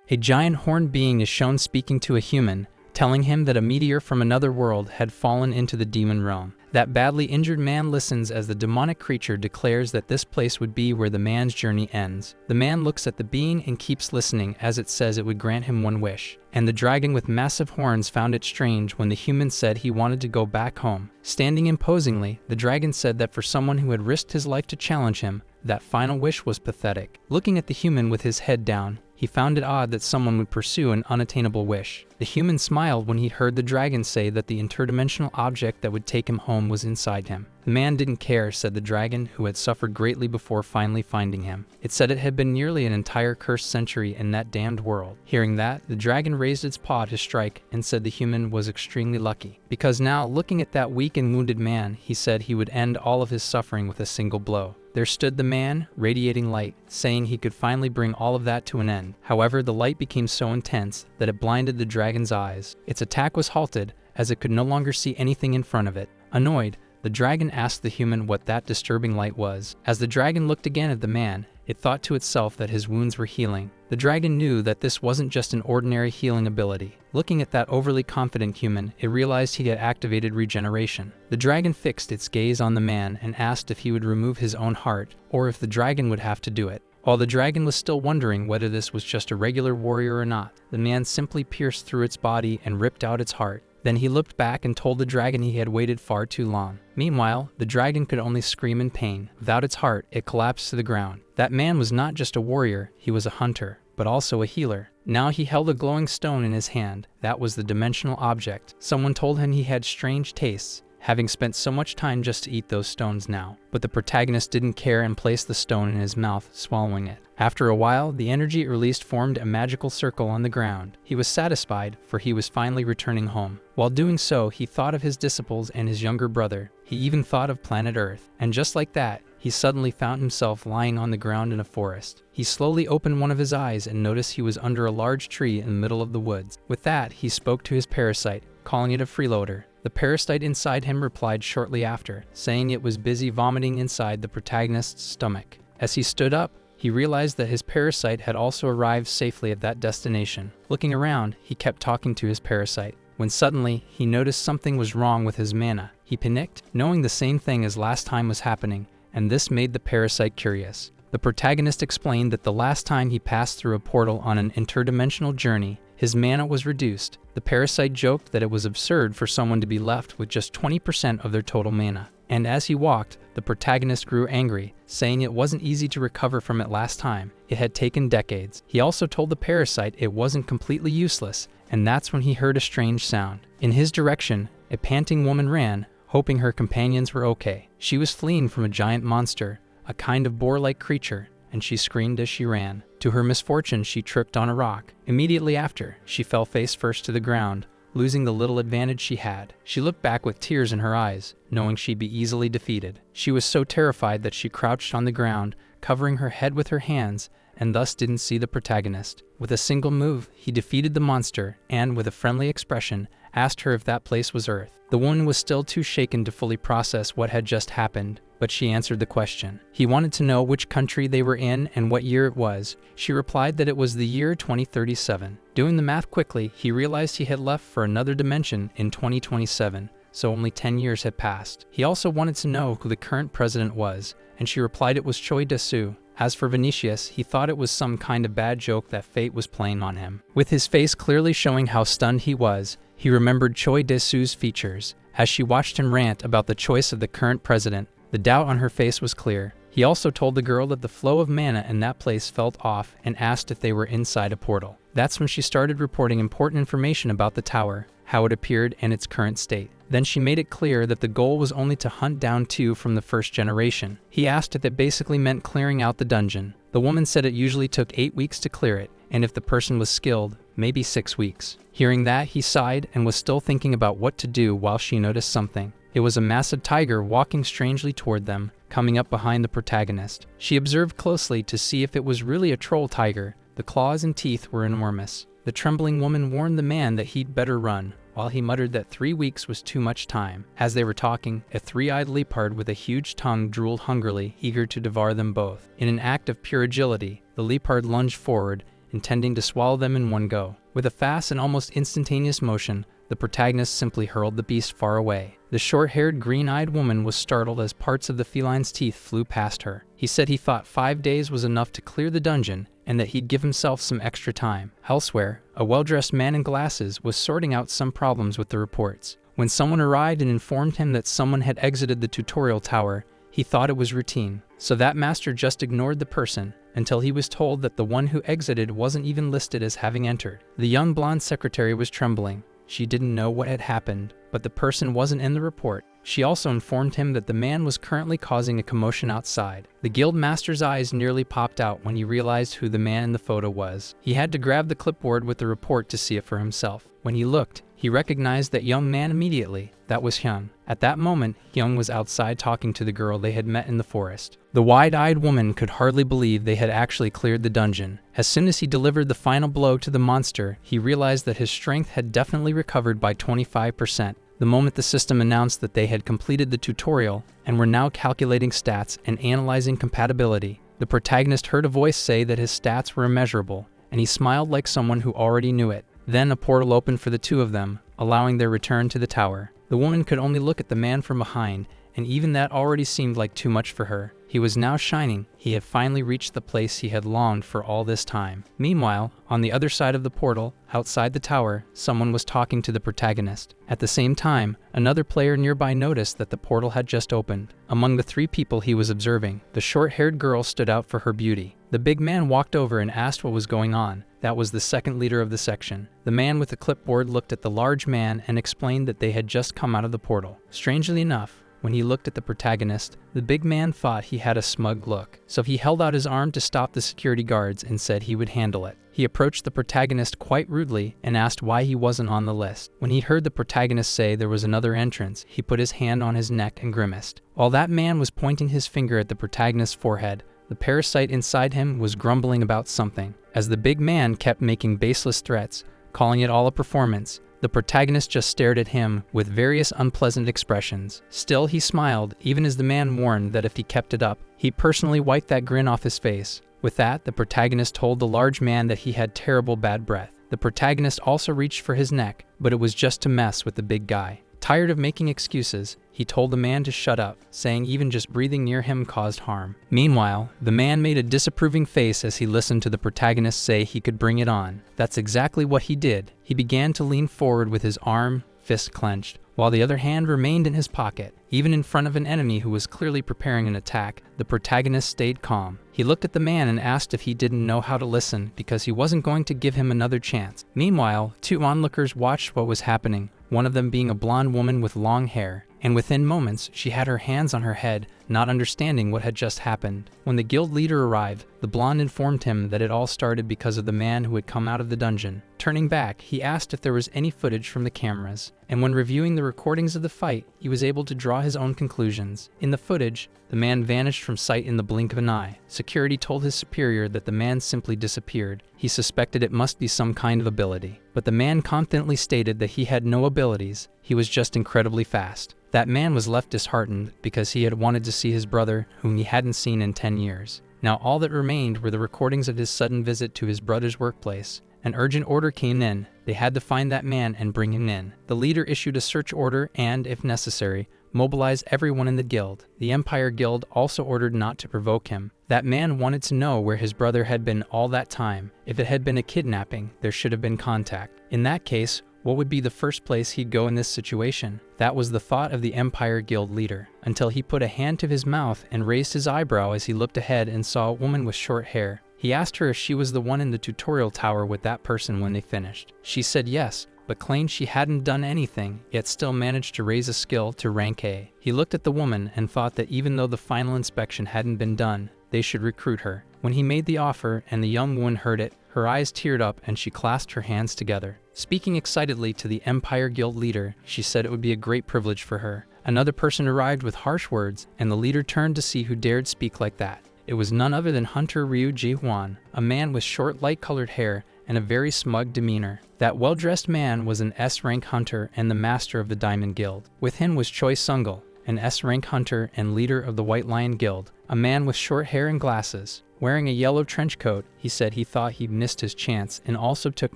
A giant horned being is shown speaking to a human, telling him that a meteor from another world had fallen into the demon realm. That badly injured man listens as the demonic creature declares that this place would be where the man's journey ends. The man looks at the being and keeps listening as it says it would grant him one wish. And the dragon with massive horns found it strange when the human said he wanted to go back home. Standing imposingly, the dragon said that for someone who had risked his life to challenge him, that final wish was pathetic. Looking at the human with his head down, he found it odd that someone would pursue an unattainable wish. The human smiled when he heard the dragon say that the interdimensional object that would take him home was inside him. The man didn't care, said the dragon, who had suffered greatly before finally finding him. It said it had been nearly an entire cursed century in that damned world. Hearing that, the dragon raised its paw to strike and said the human was extremely lucky. Because now, looking at that weak and wounded man, he said he would end all of his suffering with a single blow. There stood the man, radiating light, saying he could finally bring all of that to an end. However, the light became so intense that it blinded the dragon's eyes. Its attack was halted, as it could no longer see anything in front of it. Annoyed, the dragon asked the human what that disturbing light was. As the dragon looked again at the man, it thought to itself that his wounds were healing. The dragon knew that this wasn't just an ordinary healing ability. Looking at that overly confident human, it realized he had activated regeneration. The dragon fixed its gaze on the man and asked if he would remove his own heart, or if the dragon would have to do it. While the dragon was still wondering whether this was just a regular warrior or not, the man simply pierced through its body and ripped out its heart. Then he looked back and told the dragon he had waited far too long. Meanwhile, the dragon could only scream in pain. Without its heart, it collapsed to the ground. That man was not just a warrior, he was a hunter, but also a healer. Now he held a glowing stone in his hand. That was the dimensional object. Someone told him he had strange tastes, having spent so much time just to eat those stones now. But the protagonist didn't care and placed the stone in his mouth, swallowing it. After a while, the energy it released formed a magical circle on the ground. He was satisfied, for he was finally returning home. While doing so, he thought of his disciples and his younger brother. He even thought of planet Earth. And just like that, he suddenly found himself lying on the ground in a forest. He slowly opened one of his eyes and noticed he was under a large tree in the middle of the woods. With that, he spoke to his parasite, calling it a freeloader. The parasite inside him replied shortly after, saying it was busy vomiting inside the protagonist's stomach. As he stood up, he realized that his parasite had also arrived safely at that destination. Looking around, he kept talking to his parasite, when suddenly he noticed something was wrong with his mana. He panicked, knowing the same thing as last time was happening, and this made the parasite curious. The protagonist explained that the last time he passed through a portal on an interdimensional journey, his mana was reduced. The parasite joked that it was absurd for someone to be left with just 20% of their total mana. And as he walked, the protagonist grew angry, saying it wasn't easy to recover from it last time. It had taken decades. He also told the parasite it wasn't completely useless, and that's when he heard a strange sound. In his direction, a panting woman ran, hoping her companions were okay. She was fleeing from a giant monster, a kind of boar-like creature, and she screamed as she ran. To her misfortune, she tripped on a rock. Immediately after, she fell face first to the ground, losing the little advantage she had. She looked back with tears in her eyes, knowing she'd be easily defeated. She was so terrified that she crouched on the ground, covering her head with her hands, and thus didn't see the protagonist. With a single move, he defeated the monster, and with a friendly expression, asked her if that place was Earth. The woman was still too shaken to fully process what had just happened, but she answered the question. He wanted to know which country they were in and what year it was. She replied that it was the year 2037. Doing the math quickly, he realized he had left for another dimension in 2027, so only 10 years had passed. He also wanted to know who the current president was, and she replied it was Choi Dae-soo. As for Vinicius, he thought it was some kind of bad joke that fate was playing on him. With his face clearly showing how stunned he was, he remembered Choi Dae-soo's features. As she watched him rant about the choice of the current president, the doubt on her face was clear. He also told the girl that the flow of mana in that place felt off and asked if they were inside a portal. That's when she started reporting important information about the tower, how it appeared, and its current state. Then she made it clear that the goal was only to hunt down 2 from the first generation. He asked if that basically meant clearing out the dungeon. The woman said it usually took 8 weeks to clear it, and if the person was skilled, maybe 6 weeks. Hearing that, he sighed and was still thinking about what to do while she noticed something. It was a massive tiger walking strangely toward them, coming up behind the protagonist. She observed closely to see if it was really a troll tiger. The claws and teeth were enormous. The trembling woman warned the man that he'd better run, while he muttered that 3 weeks was too much time. As they were talking, a 3-eyed leopard with a huge tongue drooled hungrily, eager to devour them both. In an act of pure agility, the leopard lunged forward, intending to swallow them in one go. With a fast and almost instantaneous motion, the protagonist simply hurled the beast far away. The short-haired, green-eyed woman was startled as parts of the feline's teeth flew past her. He said he thought 5 days was enough to clear the dungeon, and that he'd give himself some extra time. Elsewhere, a well-dressed man in glasses was sorting out some problems with the reports. When someone arrived and informed him that someone had exited the tutorial tower, he thought it was routine. So that master just ignored the person until he was told that the one who exited wasn't even listed as having entered. The young blonde secretary was trembling. She didn't know what had happened, but the person wasn't in the report. She also informed him that the man was currently causing a commotion outside. The guild master's eyes nearly popped out when he realized who the man in the photo was. He had to grab the clipboard with the report to see it for himself. When he looked, he recognized that young man immediately. That was Hyun. At that moment, Hyun was outside talking to the girl they had met in the forest. The wide-eyed woman could hardly believe they had actually cleared the dungeon. As soon as he delivered the final blow to the monster, he realized that his strength had definitely recovered by 25%. The moment the system announced that they had completed the tutorial and were now calculating stats and analyzing compatibility, the protagonist heard a voice say that his stats were immeasurable, and he smiled like someone who already knew it. Then a portal opened for the two of them, allowing their return to the tower. The woman could only look at the man from behind, and even that already seemed like too much for her. He was now shining. He had finally reached the place he had longed for all this time. Meanwhile, on the other side of the portal, outside the tower, someone was talking to the protagonist. At the same time, another player nearby noticed that the portal had just opened. Among the 3 people he was observing, the short-haired girl stood out for her beauty. The big man walked over and asked what was going on. That was the second leader of the section. The man with the clipboard looked at the large man and explained that they had just come out of the portal. Strangely enough, when he looked at the protagonist, the big man thought he had a smug look, so he held out his arm to stop the security guards and said he would handle it. He approached the protagonist quite rudely and asked why he wasn't on the list. When he heard the protagonist say there was another entrance, he put his hand on his neck and grimaced. While that man was pointing his finger at the protagonist's forehead, the parasite inside him was grumbling about something. As the big man kept making baseless threats, calling it all a performance, the protagonist just stared at him with various unpleasant expressions. Still, he smiled, even as the man warned that if he kept it up, he personally wiped that grin off his face. With that, the protagonist told the large man that he had terrible bad breath. The protagonist also reached for his neck, but it was just to mess with the big guy. Tired of making excuses, he told the man to shut up, saying even just breathing near him caused harm. Meanwhile, the man made a disapproving face as he listened to the protagonist say he could bring it on. That's exactly what he did. He began to lean forward with his arm, fist clenched, while the other hand remained in his pocket. Even in front of an enemy who was clearly preparing an attack, the protagonist stayed calm. He looked at the man and asked if he didn't know how to listen because he wasn't going to give him another chance. Meanwhile, 2 onlookers watched what was happening, one of them being a blonde woman with long hair, and within moments she had her hands on her head, not understanding what had just happened. When the guild leader arrived, the blonde informed him that it all started because of the man who had come out of the dungeon. Turning back, he asked if there was any footage from the cameras, and when reviewing the recordings of the fight, he was able to draw his own conclusions. In the footage, the man vanished from sight in the blink of an eye. Security told his superior that the man simply disappeared. He suspected it must be some kind of ability, but the man confidently stated that he had no abilities. He was just incredibly fast. That man was left disheartened because he had wanted to see his brother, whom he hadn't seen in 10 years. Now all that remained were the recordings of his sudden visit to his brother's workplace. An urgent order came in. They had to find that man and bring him in. The leader issued a search order and, if necessary, mobilize everyone in the guild. The Empire Guild also ordered not to provoke him. That man wanted to know where his brother had been all that time. If it had been a kidnapping, there should have been contact. In that case, what would be the first place he'd go in this situation? That was the thought of the Empire Guild leader, until he put a hand to his mouth and raised his eyebrow as he looked ahead and saw a woman with short hair. He asked her if she was the one in the tutorial tower with that person when they finished. She said yes, but claimed she hadn't done anything, yet still managed to raise a skill to rank A. He looked at the woman and thought that even though the final inspection hadn't been done, they should recruit her. When he made the offer and the young woman heard it, her eyes teared up and she clasped her hands together. Speaking excitedly to the Empire Guild leader, she said it would be a great privilege for her. Another person arrived with harsh words, and the leader turned to see who dared speak like that. It was none other than Hunter Ryu Ji-hwan, a man with short, light-colored hair and a very smug demeanor. That well-dressed man was an S-rank hunter and the master of the Diamond Guild. With him was Choi Sungul, an S-rank hunter and leader of the White Lion Guild, a man with short hair and glasses. Wearing a yellow trench coat, he said he thought he'd missed his chance and also took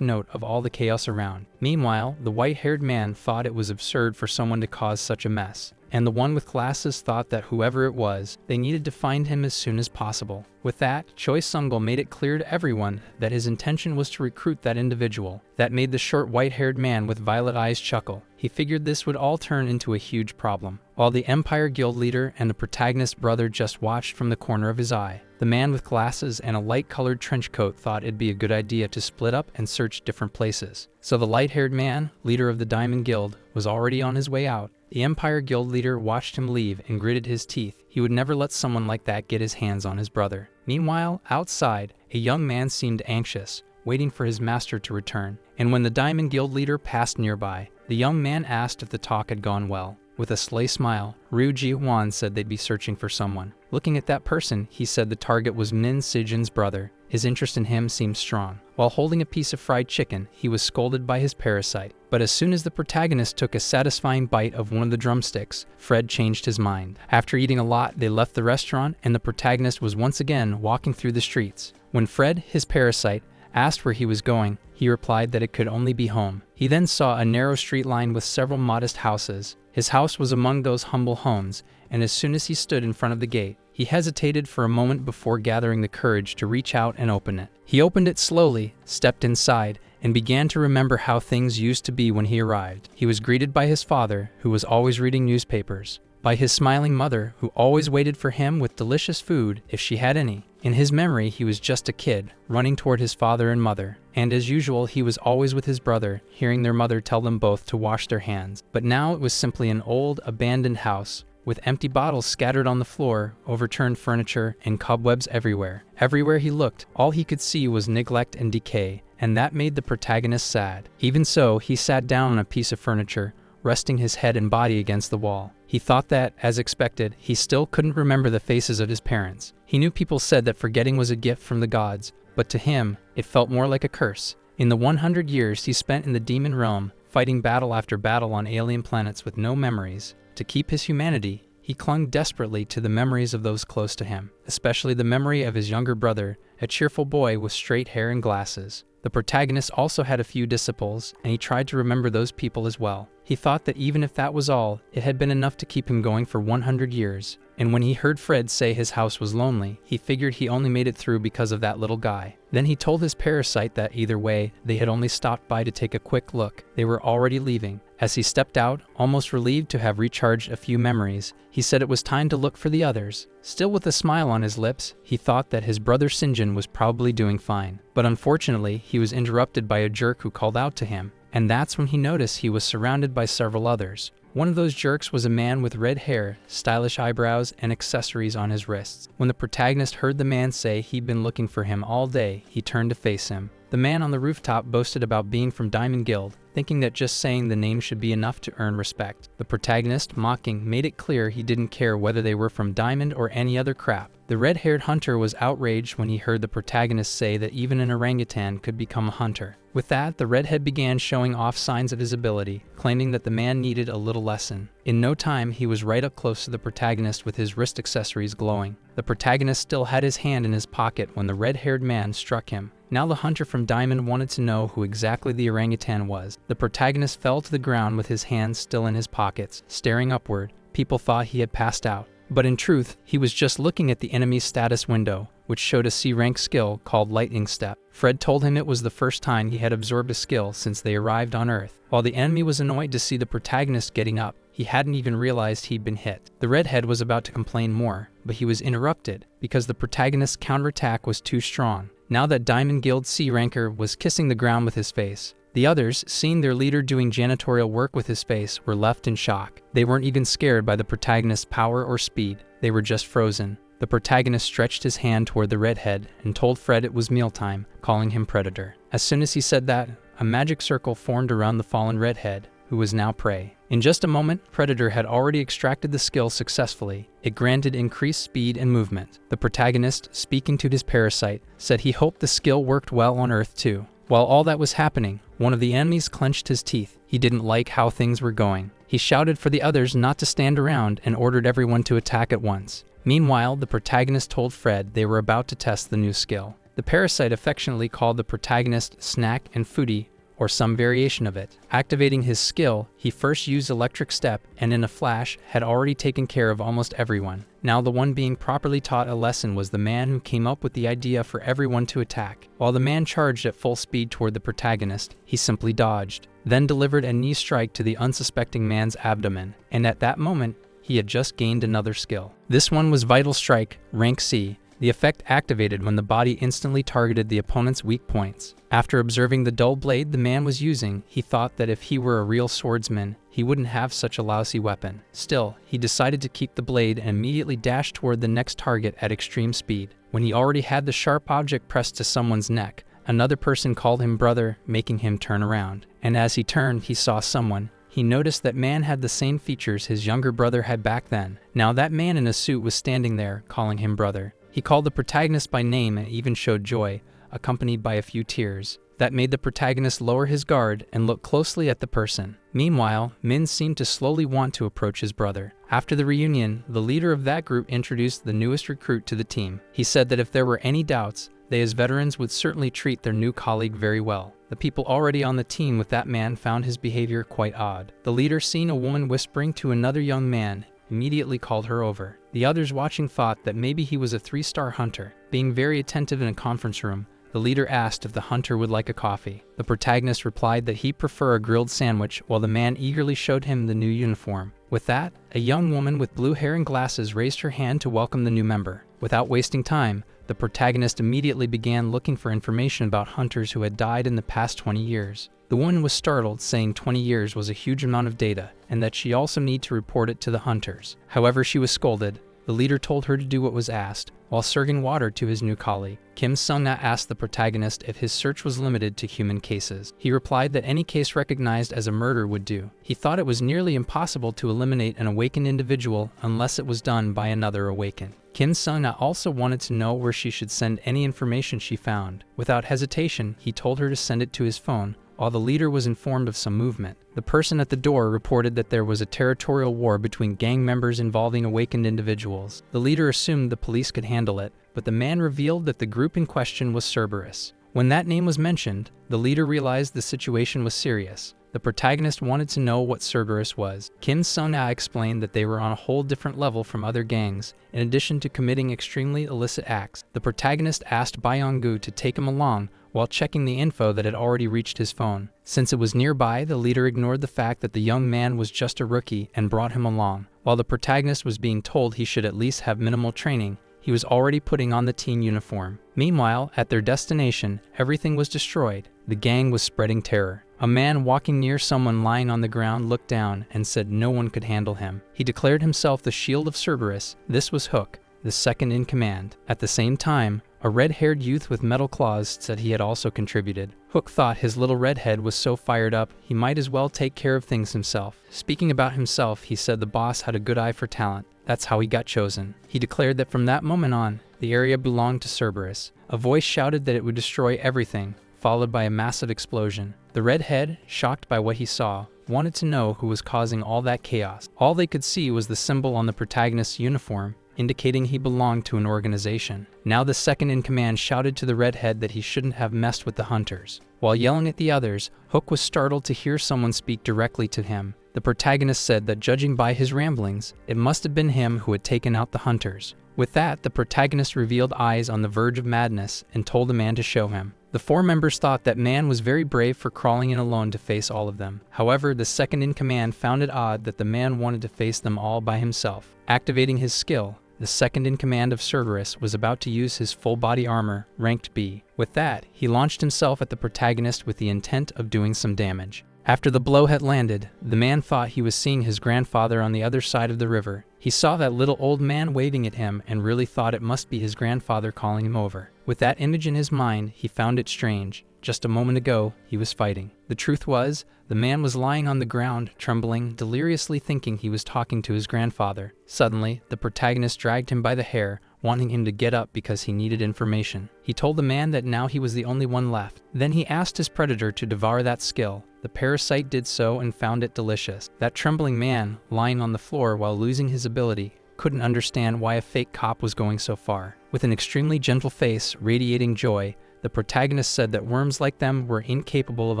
note of all the chaos around. Meanwhile, the white-haired man thought it was absurd for someone to cause such a mess, and the one with glasses thought that whoever it was, they needed to find him as soon as possible. With that, Choi Sungul made it clear to everyone that his intention was to recruit that individual. That made the short white-haired man with violet eyes chuckle. He figured this would all turn into a huge problem. While the Empire Guild leader and the protagonist brother just watched from the corner of his eye, the man with glasses and a light-colored trench coat thought it'd be a good idea to split up and search different places. So the light-haired man, leader of the Diamond Guild, was already on his way out. The Empire Guild leader watched him leave and gritted his teeth. He would never let someone like that get his hands on his brother. Meanwhile, outside, a young man seemed anxious, waiting for his master to return. And when the Diamond Guild leader passed nearby, the young man asked if the talk had gone well. With a sly smile, Ryu Ji-hwan said they'd be searching for someone. Looking at that person, he said the target was Min Si-jin's brother. His interest in him seemed strong. While holding a piece of fried chicken, he was scolded by his parasite. But as soon as the protagonist took a satisfying bite of one of the drumsticks, Fred changed his mind. After eating a lot, they left the restaurant, and the protagonist was once again walking through the streets. When Fred, his parasite, asked where he was going, he replied that it could only be home. He then saw a narrow street lined with several modest houses. His house was among those humble homes, and as soon as he stood in front of the gate, he hesitated for a moment before gathering the courage to reach out and open it. He opened it slowly, stepped inside, and began to remember how things used to be when he arrived. He was greeted by his father, who was always reading newspapers, by his smiling mother, who always waited for him with delicious food if she had any. In his memory, he was just a kid, running toward his father and mother, and as usual, he was always with his brother, hearing their mother tell them both to wash their hands. But now it was simply an old, abandoned house, with empty bottles scattered on the floor, overturned furniture, and cobwebs everywhere. Everywhere he looked, all he could see was neglect and decay, and that made the protagonist sad. Even so, he sat down on a piece of furniture, resting his head and body against the wall. He thought that, as expected, he still couldn't remember the faces of his parents. He knew people said that forgetting was a gift from the gods, but to him, it felt more like a curse. In the 100 years he spent in the demon realm, fighting battle after battle on alien planets with no memories, to keep his humanity, he clung desperately to the memories of those close to him, especially the memory of his younger brother, a cheerful boy with straight hair and glasses. The protagonist also had a few disciples, and he tried to remember those people as well. He thought that even if that was all, it had been enough to keep him going for 100 years. And when he heard Fred say his house was lonely, he figured he only made it through because of that little guy. Then he told his parasite that either way, they had only stopped by to take a quick look. They were already leaving. As he stepped out, almost relieved to have recharged a few memories, he said it was time to look for the others. Still with a smile on his lips, he thought that his brother Sinjin was probably doing fine. But unfortunately, he was interrupted by a jerk who called out to him, and that's when he noticed he was surrounded by several others. One of those jerks was a man with red hair, stylish eyebrows, and accessories on his wrists. When the protagonist heard the man say he'd been looking for him all day, he turned to face him. The man on the rooftop boasted about being from Diamond Guild, thinking that just saying the name should be enough to earn respect. The protagonist, mocking, made it clear he didn't care whether they were from Diamond or any other crap. The red-haired hunter was outraged when he heard the protagonist say that even an orangutan could become a hunter. With that, the redhead began showing off signs of his ability, claiming that the man needed a little lesson. In no time, he was right up close to the protagonist with his wrist accessories glowing. The protagonist still had his hand in his pocket when the red-haired man struck him. Now the hunter from Diamond wanted to know who exactly the orangutan was. The protagonist fell to the ground with his hands still in his pockets, staring upward. People thought he had passed out. But in truth, he was just looking at the enemy's status window, which showed a C-rank skill called Lightning Step. Fred told him it was the first time he had absorbed a skill since they arrived on Earth. While the enemy was annoyed to see the protagonist getting up, he hadn't even realized he'd been hit. The redhead was about to complain more, but he was interrupted because the protagonist's counterattack was too strong. Now that Diamond Guild C-ranker was kissing the ground with his face, the others, seeing their leader doing janitorial work with his face, were left in shock. They weren't even scared by the protagonist's power or speed. They were just frozen. The protagonist stretched his hand toward the redhead and told Fred it was mealtime, calling him Predator. As soon as he said that, a magic circle formed around the fallen redhead, who was now prey. In just a moment, Predator had already extracted the skill successfully. It granted increased speed and movement. The protagonist, speaking to his parasite, said he hoped the skill worked well on Earth too. While all that was happening, one of the enemies clenched his teeth. He didn't like how things were going. He shouted for the others not to stand around and ordered everyone to attack at once. Meanwhile, the protagonist told Fred they were about to test the new skill. The parasite affectionately called the protagonist Snack and Foodie, or some variation of it. Activating his skill, he first used Electric Step and in a flash had already taken care of almost everyone. Now the one being properly taught a lesson was the man who came up with the idea for everyone to attack. While the man charged at full speed toward the protagonist, he simply dodged, then delivered a knee strike to the unsuspecting man's abdomen, and at that moment, he had just gained another skill. This one was Vital Strike, rank C. The effect activated when the body instantly targeted the opponent's weak points. After observing the dull blade the man was using, he thought that if he were a real swordsman, he wouldn't have such a lousy weapon. Still, he decided to keep the blade and immediately dashed toward the next target at extreme speed. When he already had the sharp object pressed to someone's neck, another person called him brother, making him turn around. And as he turned, he saw someone. He noticed that man had the same features his younger brother had back then. Now that man in a suit was standing there, calling him brother. He called the protagonist by name and even showed joy, accompanied by a few tears. That made the protagonist lower his guard and look closely at the person. Meanwhile, Min seemed to slowly want to approach his brother. After the reunion, the leader of that group introduced the newest recruit to the team. He said that if there were any doubts, they as veterans would certainly treat their new colleague very well. The people already on the team with that man found his behavior quite odd. The leader, seeing a woman whispering to another young man, immediately called her over. The others watching thought that maybe he was a 3-star hunter. Being very attentive in a conference room, the leader asked if the hunter would like a coffee. The protagonist replied that he'd prefer a grilled sandwich, while the man eagerly showed him the new uniform. With that, a young woman with blue hair and glasses raised her hand to welcome the new member. Without wasting time, the protagonist immediately began looking for information about hunters who had died in the past 20 years. The woman was startled, saying 20 years was a huge amount of data, and that she also needed to report it to the hunters. However, she was scolded. The leader told her to do what was asked, while serving water to his new colleague. Kim Sung-na asked the protagonist if his search was limited to human cases. He replied that any case recognized as a murder would do. He thought it was nearly impossible to eliminate an awakened individual unless it was done by another awakened. Kim Sung-na also wanted to know where she should send any information she found. Without hesitation, he told her to send it to his phone, while the leader was informed of some movement. The person at the door reported that there was a territorial war between gang members involving awakened individuals. The leader assumed the police could handle it, but the man revealed that the group in question was Cerberus. When that name was mentioned, the leader realized the situation was serious. The protagonist wanted to know what Cerberus was. Kim Sung-na explained that they were on a whole different level from other gangs, in addition to committing extremely illicit acts. The protagonist asked Byung-gu to take him along, while checking the info that had already reached his phone. Since it was nearby, the leader ignored the fact that the young man was just a rookie and brought him along. While the protagonist was being told he should at least have minimal training, he was already putting on the team uniform. Meanwhile, at their destination, everything was destroyed. The gang was spreading terror. A man walking near someone lying on the ground looked down and said no one could handle him. He declared himself the shield of Cerberus. This was Hook, the second in command. At the same time, a red-haired youth with metal claws said he had also contributed. Hook thought his little redhead was so fired up, he might as well take care of things himself. Speaking about himself, he said the boss had a good eye for talent. That's how he got chosen. He declared that from that moment on, the area belonged to Cerberus. A voice shouted that it would destroy everything, followed by a massive explosion. The redhead, shocked by what he saw, wanted to know who was causing all that chaos. All they could see was the symbol on the protagonist's uniform, indicating he belonged to an organization. Now the second in command shouted to the redhead that he shouldn't have messed with the hunters. While yelling at the others, Hook was startled to hear someone speak directly to him. The protagonist said that judging by his ramblings, it must have been him who had taken out the hunters. With that, the protagonist revealed eyes on the verge of madness and told the man to show him. The four members thought that man was very brave for crawling in alone to face all of them. However, the second in command found it odd that the man wanted to face them all by himself. Activating his skill, the second in command of Cerberus was about to use his full body armor, ranked B. With that, he launched himself at the protagonist with the intent of doing some damage. After the blow had landed, the man thought he was seeing his grandfather on the other side of the river. He saw that little old man waving at him and really thought it must be his grandfather calling him over. With that image in his mind, he found it strange. Just a moment ago, he was fighting. The truth was, the man was lying on the ground, trembling, deliriously thinking he was talking to his grandfather. Suddenly, the protagonist dragged him by the hair, wanting him to get up because he needed information. He told the man that now he was the only one left. Then he asked his predator to devour that skill. The parasite did so and found it delicious. That trembling man, lying on the floor while losing his ability, couldn't understand why a fake cop was going so far. With an extremely gentle face radiating joy, the protagonist said that worms like them were incapable of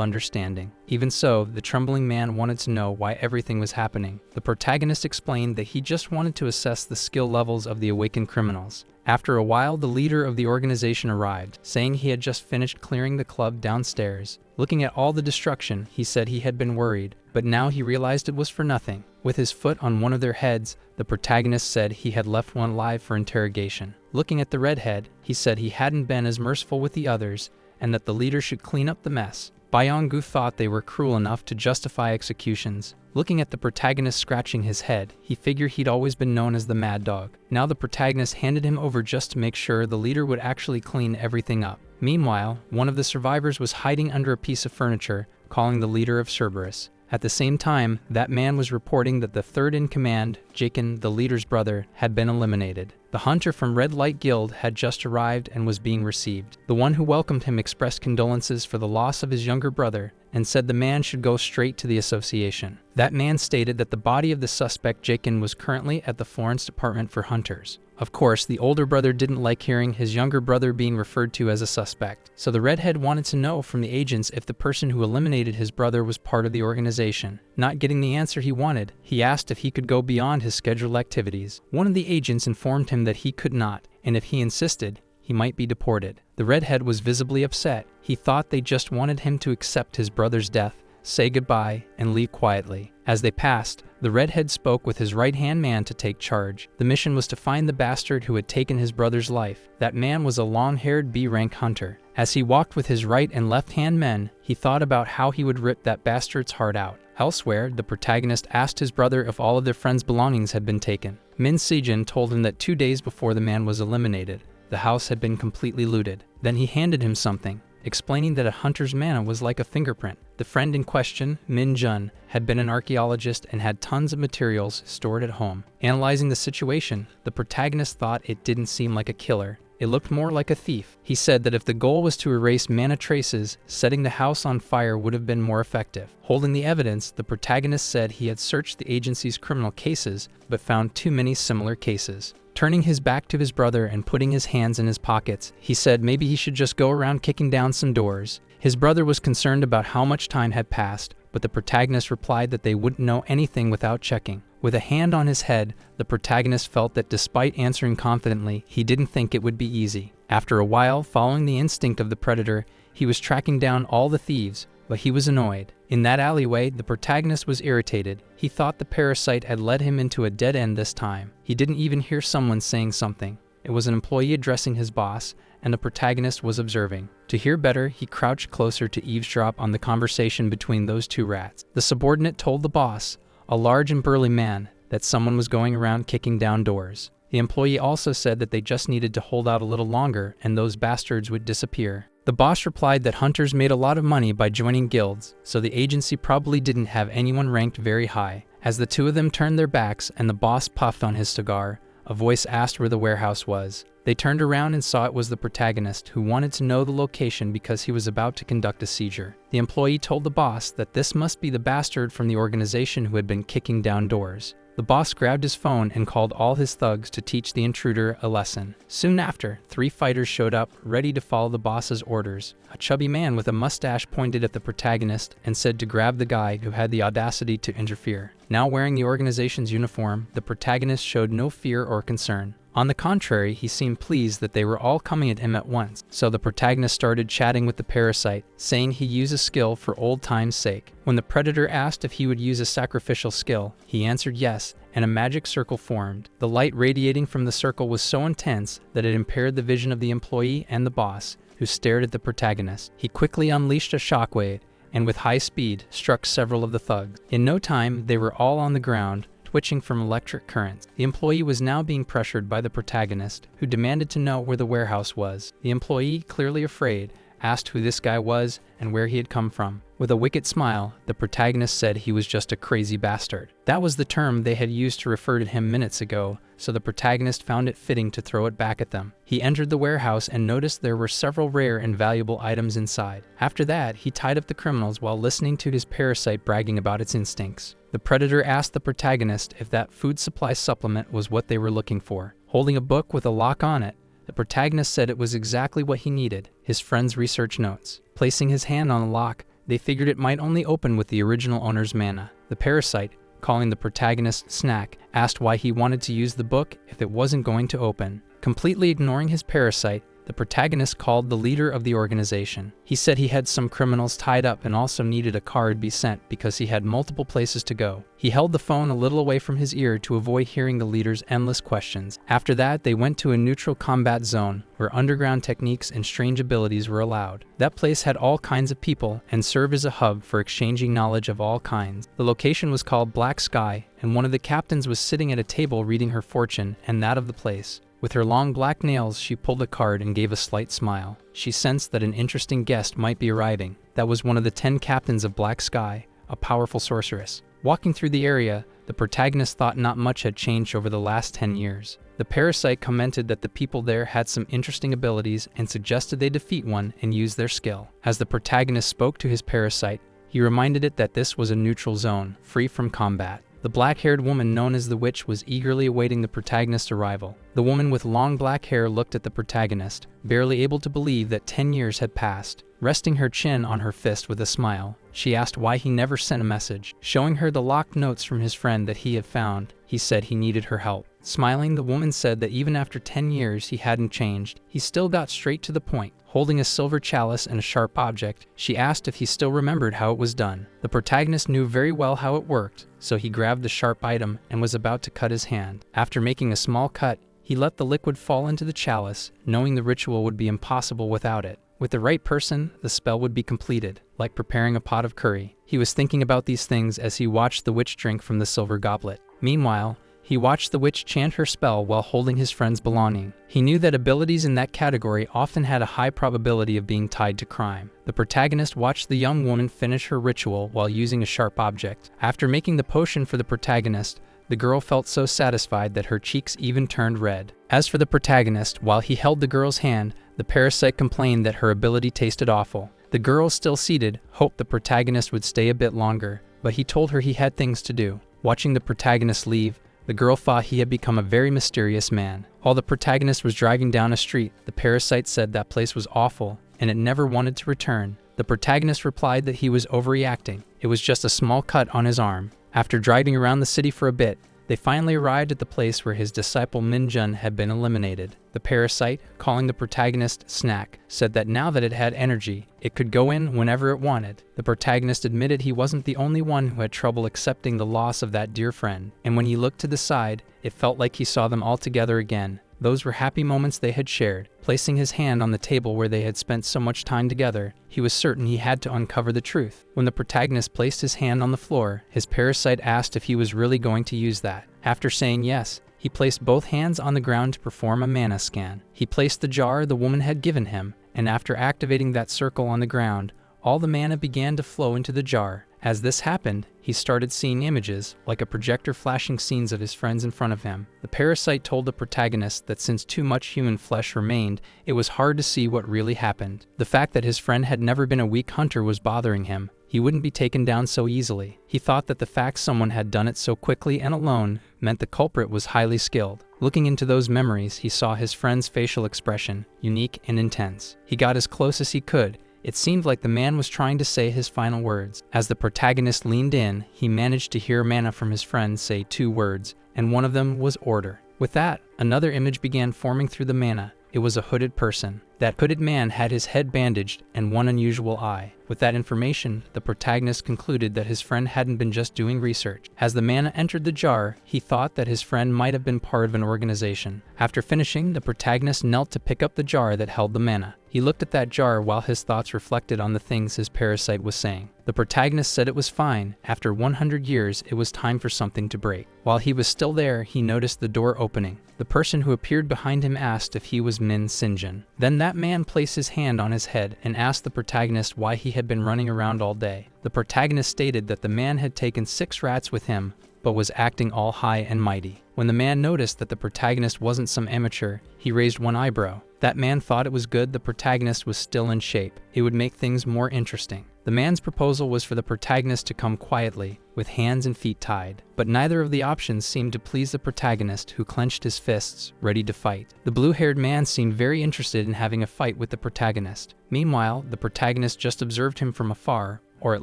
understanding. Even so, the trembling man wanted to know why everything was happening. The protagonist explained that he just wanted to assess the skill levels of the awakened criminals. After a while, the leader of the organization arrived, saying he had just finished clearing the club downstairs. Looking at all the destruction, he said he had been worried, but now he realized it was for nothing. With his foot on one of their heads, the protagonist said he had left one alive for interrogation. Looking at the redhead, he said he hadn't been as merciful with the others, and that the leader should clean up the mess. Byung-gu thought they were cruel enough to justify executions. Looking at the protagonist scratching his head, he figured he'd always been known as the Mad Dog. Now the protagonist handed him over just to make sure the leader would actually clean everything up. Meanwhile, one of the survivors was hiding under a piece of furniture, calling the leader of Cerberus. At the same time, that man was reporting that the third in command, Jaken, the leader's brother, had been eliminated. The hunter from Red Light Guild had just arrived and was being received. The one who welcomed him expressed condolences for the loss of his younger brother and said the man should go straight to the association. That man stated that the body of the suspect, Jaken, was currently at the Florence Department for Hunters. Of course, the older brother didn't like hearing his younger brother being referred to as a suspect, so the redhead wanted to know from the agents if the person who eliminated his brother was part of the organization. Not getting the answer he wanted, he asked if he could go beyond his scheduled activities. One of the agents informed him that he could not, and if he insisted, he might be deported. The redhead was visibly upset. He thought they just wanted him to accept his brother's death, say goodbye, and leave quietly. As they passed, the redhead spoke with his right-hand man to take charge. The mission was to find the bastard who had taken his brother's life. That man was a long-haired B-rank hunter. As he walked with his right and left-hand men, he thought about how he would rip that bastard's heart out. Elsewhere, the protagonist asked his brother if all of their friends' belongings had been taken. Min Sejin told him that 2 days before the man was eliminated, the house had been completely looted. Then he handed him something, explaining that a hunter's mana was like a fingerprint. The friend in question, Min Jun, had been an archaeologist and had tons of materials stored at home. Analyzing the situation, the protagonist thought it didn't seem like a killer. It looked more like a thief. He said that if the goal was to erase mana traces, setting the house on fire would have been more effective. Holding the evidence, the protagonist said he had searched the agency's criminal cases, but found too many similar cases. Turning his back to his brother and putting his hands in his pockets, he said maybe he should just go around kicking down some doors. His brother was concerned about how much time had passed, but the protagonist replied that they wouldn't know anything without checking. With a hand on his head, the protagonist felt that despite answering confidently, he didn't think it would be easy. After a while, following the instinct of the predator, he was tracking down all the thieves, but he was annoyed. In that alleyway, the protagonist was irritated. He thought the parasite had led him into a dead end this time. He didn't even hear someone saying something. It was an employee addressing his boss, and the protagonist was observing. To hear better, he crouched closer to eavesdrop on the conversation between those two rats. The subordinate told the boss, a large and burly man, that someone was going around kicking down doors. The employee also said that they just needed to hold out a little longer and those bastards would disappear. The boss replied that hunters made a lot of money by joining guilds, so the agency probably didn't have anyone ranked very high. As the two of them turned their backs and the boss puffed on his cigar, a voice asked where the warehouse was. They turned around and saw it was the protagonist, who wanted to know the location because he was about to conduct a seizure. The employee told the boss that this must be the bastard from the organization who had been kicking down doors. The boss grabbed his phone and called all his thugs to teach the intruder a lesson. Soon after, 3 fighters showed up, ready to follow the boss's orders. A chubby man with a mustache pointed at the protagonist and said to grab the guy who had the audacity to interfere. Now wearing the organization's uniform, the protagonist showed no fear or concern. On the contrary, he seemed pleased that they were all coming at him at once. So the protagonist started chatting with the parasite, saying he used a skill for old time's sake. When the predator asked if he would use a sacrificial skill, he answered yes, and a magic circle formed. The light radiating from the circle was so intense that it impaired the vision of the employee and the boss, who stared at the protagonist. He quickly unleashed a shockwave, and with high speed, struck several of the thugs. In no time, they were all on the ground, twitching from electric currents. The employee was now being pressured by the protagonist, who demanded to know where the warehouse was. The employee, clearly afraid, asked who this guy was and where he had come from. With a wicked smile, the protagonist said he was just a crazy bastard. That was the term they had used to refer to him minutes ago, so the protagonist found it fitting to throw it back at them. He entered the warehouse and noticed there were several rare and valuable items inside. After that, he tied up the criminals while listening to his parasite bragging about its instincts. The predator asked the protagonist if that food supply supplement was what they were looking for. Holding a book with a lock on it, the protagonist said it was exactly what he needed, his friend's research notes. Placing his hand on the lock, they figured it might only open with the original owner's mana. The parasite, calling the protagonist Snack, asked why he wanted to use the book if it wasn't going to open. Completely ignoring his parasite, the protagonist called the leader of the organization. He said he had some criminals tied up and also needed a card be sent because he had multiple places to go. He held the phone a little away from his ear to avoid hearing the leader's endless questions. After that, they went to a neutral combat zone where underground techniques and strange abilities were allowed. That place had all kinds of people and served as a hub for exchanging knowledge of all kinds. The location was called Black Sky, and one of the captains was sitting at a table reading her fortune and that of the place. With her long black nails, she pulled a card and gave a slight smile. She sensed that an interesting guest might be arriving. That was one of the 10 captains of Black Sky, a powerful sorceress. Walking through the area, the protagonist thought not much had changed over the last 10 years. The parasite commented that the people there had some interesting abilities and suggested they defeat one and use their skill. As the protagonist spoke to his parasite, he reminded it that this was a neutral zone, free from combat. The black-haired woman known as the witch was eagerly awaiting the protagonist's arrival. The woman with long black hair looked at the protagonist, barely able to believe that 10 years had passed. Resting her chin on her fist with a smile, she asked why he never sent a message. Showing her the locked notes from his friend that he had found, he said he needed her help. Smiling, the woman said that even after 10 years he hadn't changed. He still got straight to the point. Holding a silver chalice and a sharp object, she asked if he still remembered how it was done. The protagonist knew very well how it worked, so he grabbed the sharp item and was about to cut his hand. After making a small cut, he let the liquid fall into the chalice, knowing the ritual would be impossible without it. With the right person, the spell would be completed, like preparing a pot of curry. He was thinking about these things as he watched the witch drink from the silver goblet. Meanwhile, he watched the witch chant her spell while holding his friend's belonging. He knew that abilities in that category often had a high probability of being tied to crime. The protagonist watched the young woman finish her ritual while using a sharp object. After making the potion for the protagonist, the girl felt so satisfied that her cheeks even turned red. As for the protagonist, while he held the girl's hand, the parasite complained that her ability tasted awful. The girl, still seated, hoped the protagonist would stay a bit longer, but he told her he had things to do. Watching the protagonist leave, the girl thought he had become a very mysterious man. While the protagonist was driving down a street, the parasite said that place was awful and it never wanted to return. The protagonist replied that he was overreacting. It was just a small cut on his arm. After driving around the city for a bit, they finally arrived at the place where his disciple Minjun had been eliminated. The parasite, calling the protagonist Snack, said that now that it had energy, it could go in whenever it wanted. The protagonist admitted he wasn't the only one who had trouble accepting the loss of that dear friend, and when he looked to the side, it felt like he saw them all together again. Those were happy moments they had shared. Placing his hand on the table where they had spent so much time together, he was certain he had to uncover the truth. When the protagonist placed his hand on the floor, his parasite asked if he was really going to use that. After saying yes, he placed both hands on the ground to perform a mana scan. He placed the jar the woman had given him, and after activating that circle on the ground, all the mana began to flow into the jar. As this happened, he started seeing images, like a projector flashing scenes of his friends in front of him. The parasite told the protagonist that since too much human flesh remained, it was hard to see what really happened. The fact that his friend had never been a weak hunter was bothering him. He wouldn't be taken down so easily. He thought that the fact someone had done it so quickly and alone meant the culprit was highly skilled. Looking into those memories, he saw his friend's facial expression, unique and intense. He got as close as he could. It seemed like the man was trying to say his final words. As the protagonist leaned in, he managed to hear mana from his friend say 2 words, and one of them was order. With that, another image began forming through the mana. It was a hooded person. That hooded man had his head bandaged and one unusual eye. With that information, the protagonist concluded that his friend hadn't been just doing research. As the mana entered the jar, he thought that his friend might have been part of an organization. After finishing, the protagonist knelt to pick up the jar that held the mana. He looked at that jar while his thoughts reflected on the things his parasite was saying. The protagonist said it was fine. After 100 years, it was time for something to break. While he was still there, he noticed the door opening. The person who appeared behind him asked if he was Min Sinjin. Then that man placed his hand on his head and asked the protagonist why he had been running around all day. The protagonist stated that the man had taken 6 rats with him, but was acting all high and mighty. When the man noticed that the protagonist wasn't some amateur, he raised one eyebrow. That man thought it was good the protagonist was still in shape. It would make things more interesting. The man's proposal was for the protagonist to come quietly, with hands and feet tied. But neither of the options seemed to please the protagonist, who clenched his fists, ready to fight. The blue-haired man seemed very interested in having a fight with the protagonist. Meanwhile, the protagonist just observed him from afar, or at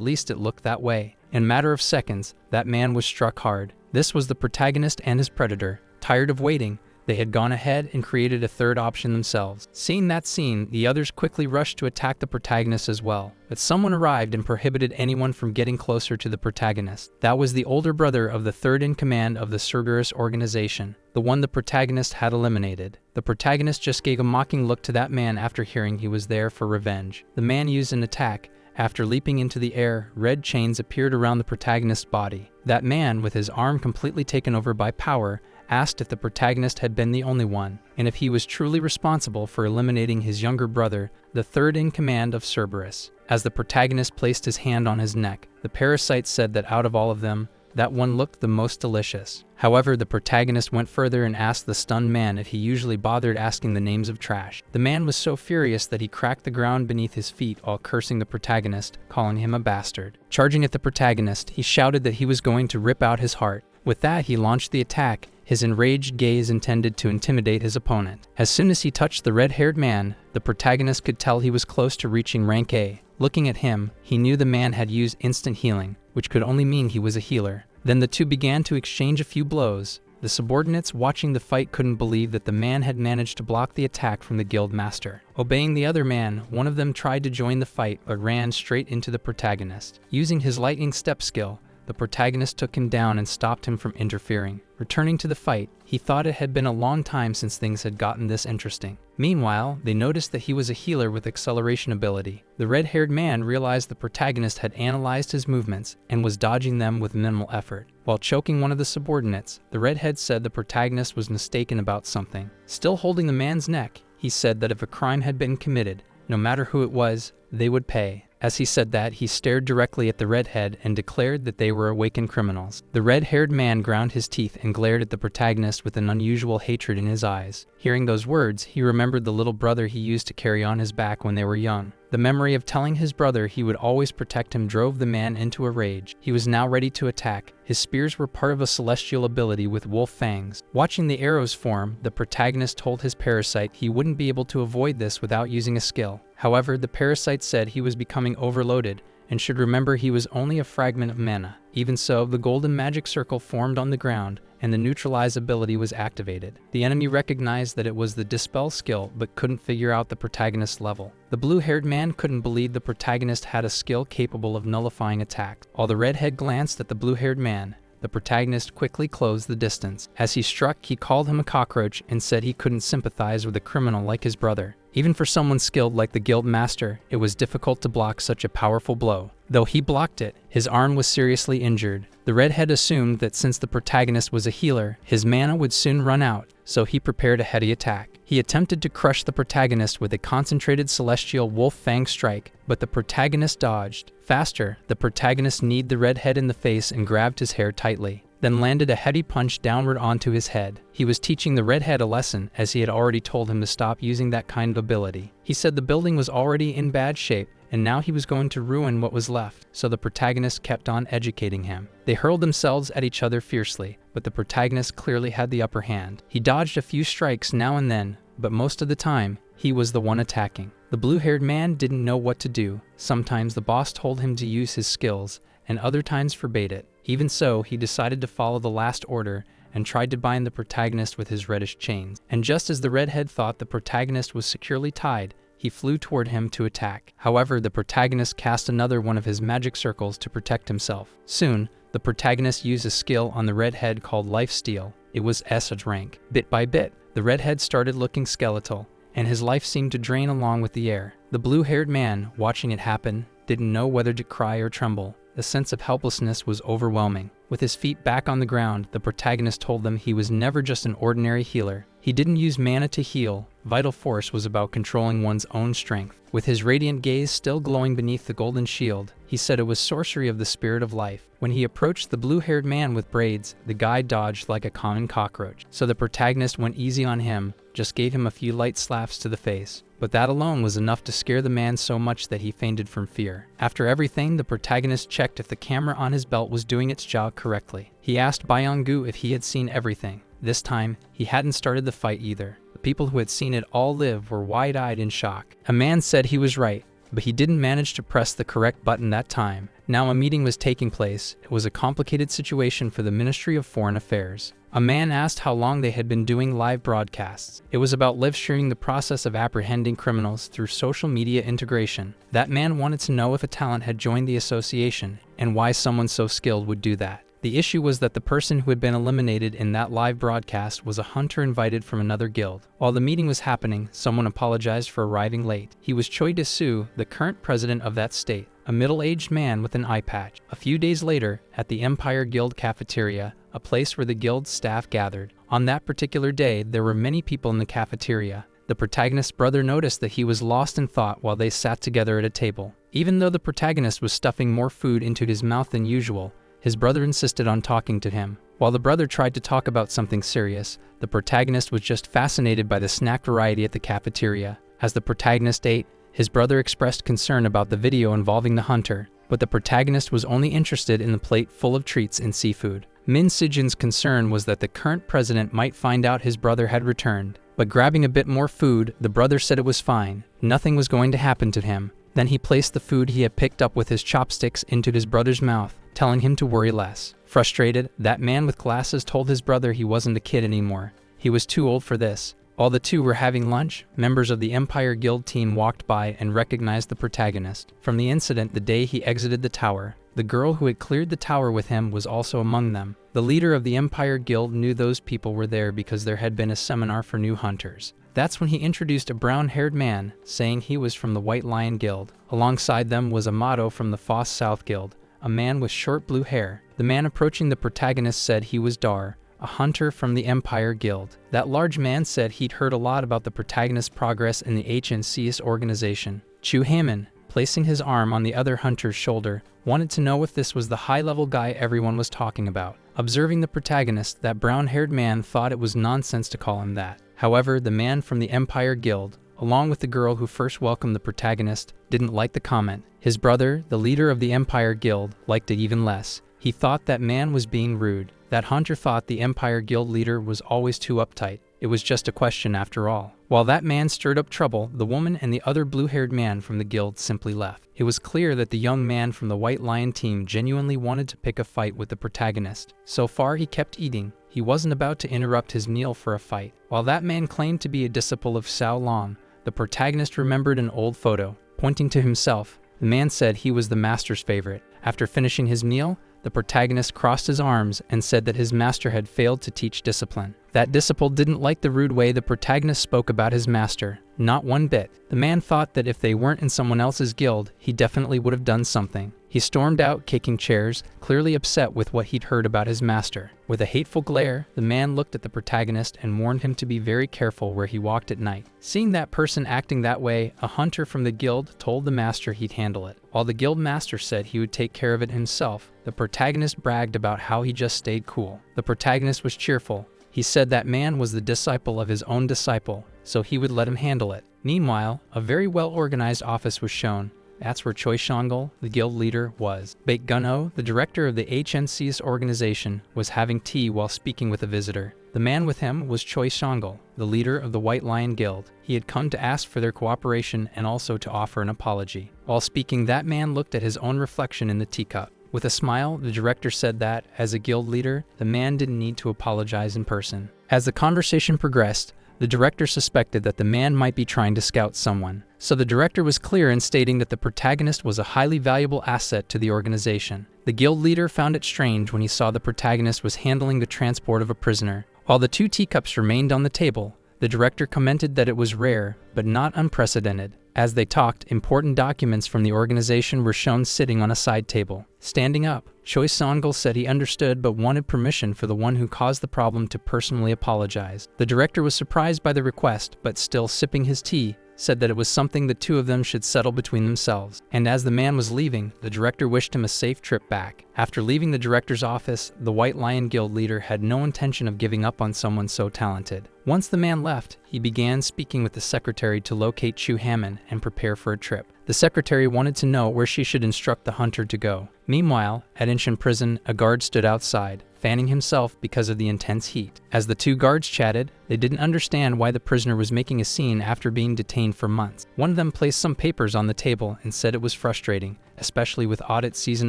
least it looked that way. In a matter of seconds, that man was struck hard. This was the protagonist and his predator. Tired of waiting, they had gone ahead and created a third option themselves. Seeing that scene, the others quickly rushed to attack the protagonist as well. But someone arrived and prohibited anyone from getting closer to the protagonist. That was the older brother of the third in command of the Cerberus organization, the one the protagonist had eliminated. The protagonist just gave a mocking look to that man after hearing he was there for revenge. The man used an attack. After leaping into the air, red chains appeared around the protagonist's body. That man, with his arm completely taken over by power, asked if the protagonist had been the only one, and if he was truly responsible for eliminating his younger brother, the third in command of Cerberus. As the protagonist placed his hand on his neck, the parasite said that out of all of them, that one looked the most delicious. However, the protagonist went further and asked the stunned man if he usually bothered asking the names of trash. The man was so furious that he cracked the ground beneath his feet while cursing the protagonist, calling him a bastard. Charging at the protagonist, he shouted that he was going to rip out his heart. With that, he launched the attack, his enraged gaze intended to intimidate his opponent. As soon as he touched the red-haired man, the protagonist could tell he was close to reaching rank A. Looking at him, he knew the man had used instant healing, which could only mean he was a healer. Then the two began to exchange a few blows. The subordinates watching the fight couldn't believe that the man had managed to block the attack from the guild master. Obeying the other man, one of them tried to join the fight but ran straight into the protagonist. Using his lightning step skill, the protagonist took him down and stopped him from interfering. Returning to the fight, he thought it had been a long time since things had gotten this interesting. Meanwhile, they noticed that he was a healer with acceleration ability. The red-haired man realized the protagonist had analyzed his movements and was dodging them with minimal effort. While choking one of the subordinates, the redhead said the protagonist was mistaken about something. Still holding the man's neck, he said that if a crime had been committed, no matter who it was, they would pay. As he said that, he stared directly at the redhead and declared that they were awakened criminals. The red-haired man ground his teeth and glared at the protagonist with an unusual hatred in his eyes. Hearing those words, he remembered the little brother he used to carry on his back when they were young. The memory of telling his brother he would always protect him drove the man into a rage. He was now ready to attack. His spears were part of a celestial ability with wolf fangs. Watching the arrows form, the protagonist told his parasite he wouldn't be able to avoid this without using a skill. However, the parasite said he was becoming overloaded and should remember he was only a fragment of mana. Even so, the golden magic circle formed on the ground, and the neutralize ability was activated. The enemy recognized that it was the dispel skill, but couldn't figure out the protagonist's level. The blue-haired man couldn't believe the protagonist had a skill capable of nullifying attacks. While the redhead glanced at the blue-haired man, the protagonist quickly closed the distance. As he struck, he called him a cockroach and said he couldn't sympathize with a criminal like his brother. Even for someone skilled like the guild master, it was difficult to block such a powerful blow. Though he blocked it, his arm was seriously injured. The redhead assumed that since the protagonist was a healer, his mana would soon run out, so he prepared a heady attack. He attempted to crush the protagonist with a concentrated celestial wolf fang strike, but the protagonist dodged. Faster, the protagonist kneed the redhead in the face and grabbed his hair tightly, then landed a heady punch downward onto his head. He was teaching the redhead a lesson, as he had already told him to stop using that kind of ability. He said the building was already in bad shape, and now he was going to ruin what was left, so the protagonist kept on educating him. They hurled themselves at each other fiercely, but the protagonist clearly had the upper hand. He dodged a few strikes now and then, but most of the time, he was the one attacking. The blue-haired man didn't know what to do. Sometimes the boss told him to use his skills, and other times forbade it. Even so, he decided to follow the last order and tried to bind the protagonist with his reddish chains. And just as the redhead thought the protagonist was securely tied, he flew toward him to attack. However, the protagonist cast another one of his magic circles to protect himself. Soon, the protagonist used a skill on the redhead called Lifesteal. It was S rank. Bit by bit, the redhead started looking skeletal, and his life seemed to drain along with the air. The blue-haired man, watching it happen, didn't know whether to cry or tremble. The sense of helplessness was overwhelming. With his feet back on the ground, the protagonist told them he was never just an ordinary healer. He didn't use mana to heal. Vital Force was about controlling one's own strength. With his radiant gaze still glowing beneath the golden shield, he said it was sorcery of the spirit of life. When he approached the blue-haired man with braids, the guy dodged like a common cockroach. So the protagonist went easy on him, just gave him a few light slaps to the face. But that alone was enough to scare the man so much that he fainted from fear. After everything, the protagonist checked if the camera on his belt was doing its job correctly. He asked Byung-gu if he had seen everything. This time, he hadn't started the fight either. The people who had seen it all live were wide-eyed in shock. A man said he was right, but he didn't manage to press the correct button that time. Now a meeting was taking place. It was a complicated situation for the Ministry of Foreign Affairs. A man asked how long they had been doing live broadcasts. It was about live streaming the process of apprehending criminals through social media integration. That man wanted to know if a talent had joined the association, and why someone so skilled would do that. The issue was that the person who had been eliminated in that live broadcast was a hunter invited from another guild. While the meeting was happening, someone apologized for arriving late. He was Choi Dae-soo, the current president of that state, a middle-aged man with an eye patch. A few days later, at the Empire Guild cafeteria, a place where the guild staff gathered. On that particular day, there were many people in the cafeteria. The protagonist's brother noticed that he was lost in thought while they sat together at a table. Even though the protagonist was stuffing more food into his mouth than usual, his brother insisted on talking to him. While the brother tried to talk about something serious, the protagonist was just fascinated by the snack variety at the cafeteria. As the protagonist ate, his brother expressed concern about the video involving the hunter, but the protagonist was only interested in the plate full of treats and seafood. Min Si-jin's concern was that the current president might find out his brother had returned. But grabbing a bit more food, the brother said it was fine. Nothing was going to happen to him. Then he placed the food he had picked up with his chopsticks into his brother's mouth, telling him to worry less. Frustrated, that man with glasses told his brother he wasn't a kid anymore. He was too old for this. While the two were having lunch, members of the Empire Guild team walked by and recognized the protagonist. From the incident the day he exited the tower, the girl who had cleared the tower with him was also among them. The leader of the Empire Guild knew those people were there because there had been a seminar for new hunters. That's when he introduced a brown-haired man, saying he was from the White Lion Guild. Alongside them was Amato from the Foss South Guild, a man with short blue hair. The man approaching the protagonist said he was Dar, a hunter from the Empire Guild. That large man said he'd heard a lot about the protagonist's progress in the HNCS organization. Chu Haman, placing his arm on the other hunter's shoulder, wanted to know if this was the high-level guy everyone was talking about. Observing the protagonist, that brown-haired man thought it was nonsense to call him that. However, the man from the Empire Guild, along with the girl who first welcomed the protagonist, didn't like the comment. His brother, the leader of the Empire Guild, liked it even less. He thought that man was being rude. That hunter thought the Empire Guild leader was always too uptight. It was just a question after all. While that man stirred up trouble, the woman and the other blue-haired man from the guild simply left. It was clear that the young man from the White Lion team genuinely wanted to pick a fight with the protagonist. So far, he kept eating. He wasn't about to interrupt his meal for a fight. While that man claimed to be a disciple of Cao Long, the protagonist remembered an old photo. Pointing to himself, the man said he was the master's favorite. After finishing his meal, the protagonist crossed his arms and said that his master had failed to teach discipline. That disciple didn't like the rude way the protagonist spoke about his master. Not one bit. The man thought that if they weren't in someone else's guild, he definitely would have done something. He stormed out, kicking chairs, clearly upset with what he'd heard about his master. With a hateful glare, the man looked at the protagonist and warned him to be very careful where he walked at night. Seeing that person acting that way, a hunter from the guild told the master he'd handle it. While the guild master said he would take care of it himself, the protagonist bragged about how he just stayed cool. The protagonist was cheerful. He said that man was the disciple of his own disciple, so he would let him handle it. Meanwhile, a very well-organized office was shown. That's where Choi Shangul, the guild leader, was. Baek Gun-ho, the director of the HNCS organization, was having tea while speaking with a visitor. The man with him was Choi Shangul, the leader of the White Lion Guild. He had come to ask for their cooperation and also to offer an apology. While speaking, that man looked at his own reflection in the teacup. With a smile, the director said that, as a guild leader, the man didn't need to apologize in person. As the conversation progressed, the director suspected that the man might be trying to scout someone. So the director was clear in stating that the protagonist was a highly valuable asset to the organization. The guild leader found it strange when he saw the protagonist was handling the transport of a prisoner. While the two teacups remained on the table, The director commented that it was rare, but not unprecedented. As they talked, important documents from the organization were shown sitting on a side table. Standing up, Choi Song-gul said he understood but wanted permission for the one who caused the problem to personally apologize. The director was surprised by the request, but still sipping his tea, said that it was something the two of them should settle between themselves. And as the man was leaving, the director wished him a safe trip back. After leaving the director's office, the White Lion Guild leader had no intention of giving up on someone so talented. Once the man left, he began speaking with the secretary to locate Chu Hammond and prepare for a trip. The secretary wanted to know where she should instruct the hunter to go. Meanwhile, at Inshin prison, a guard stood outside, fanning himself because of the intense heat. As the two guards chatted, they didn't understand why the prisoner was making a scene after being detained for months. One of them placed some papers on the table and said it was frustrating, especially with audit season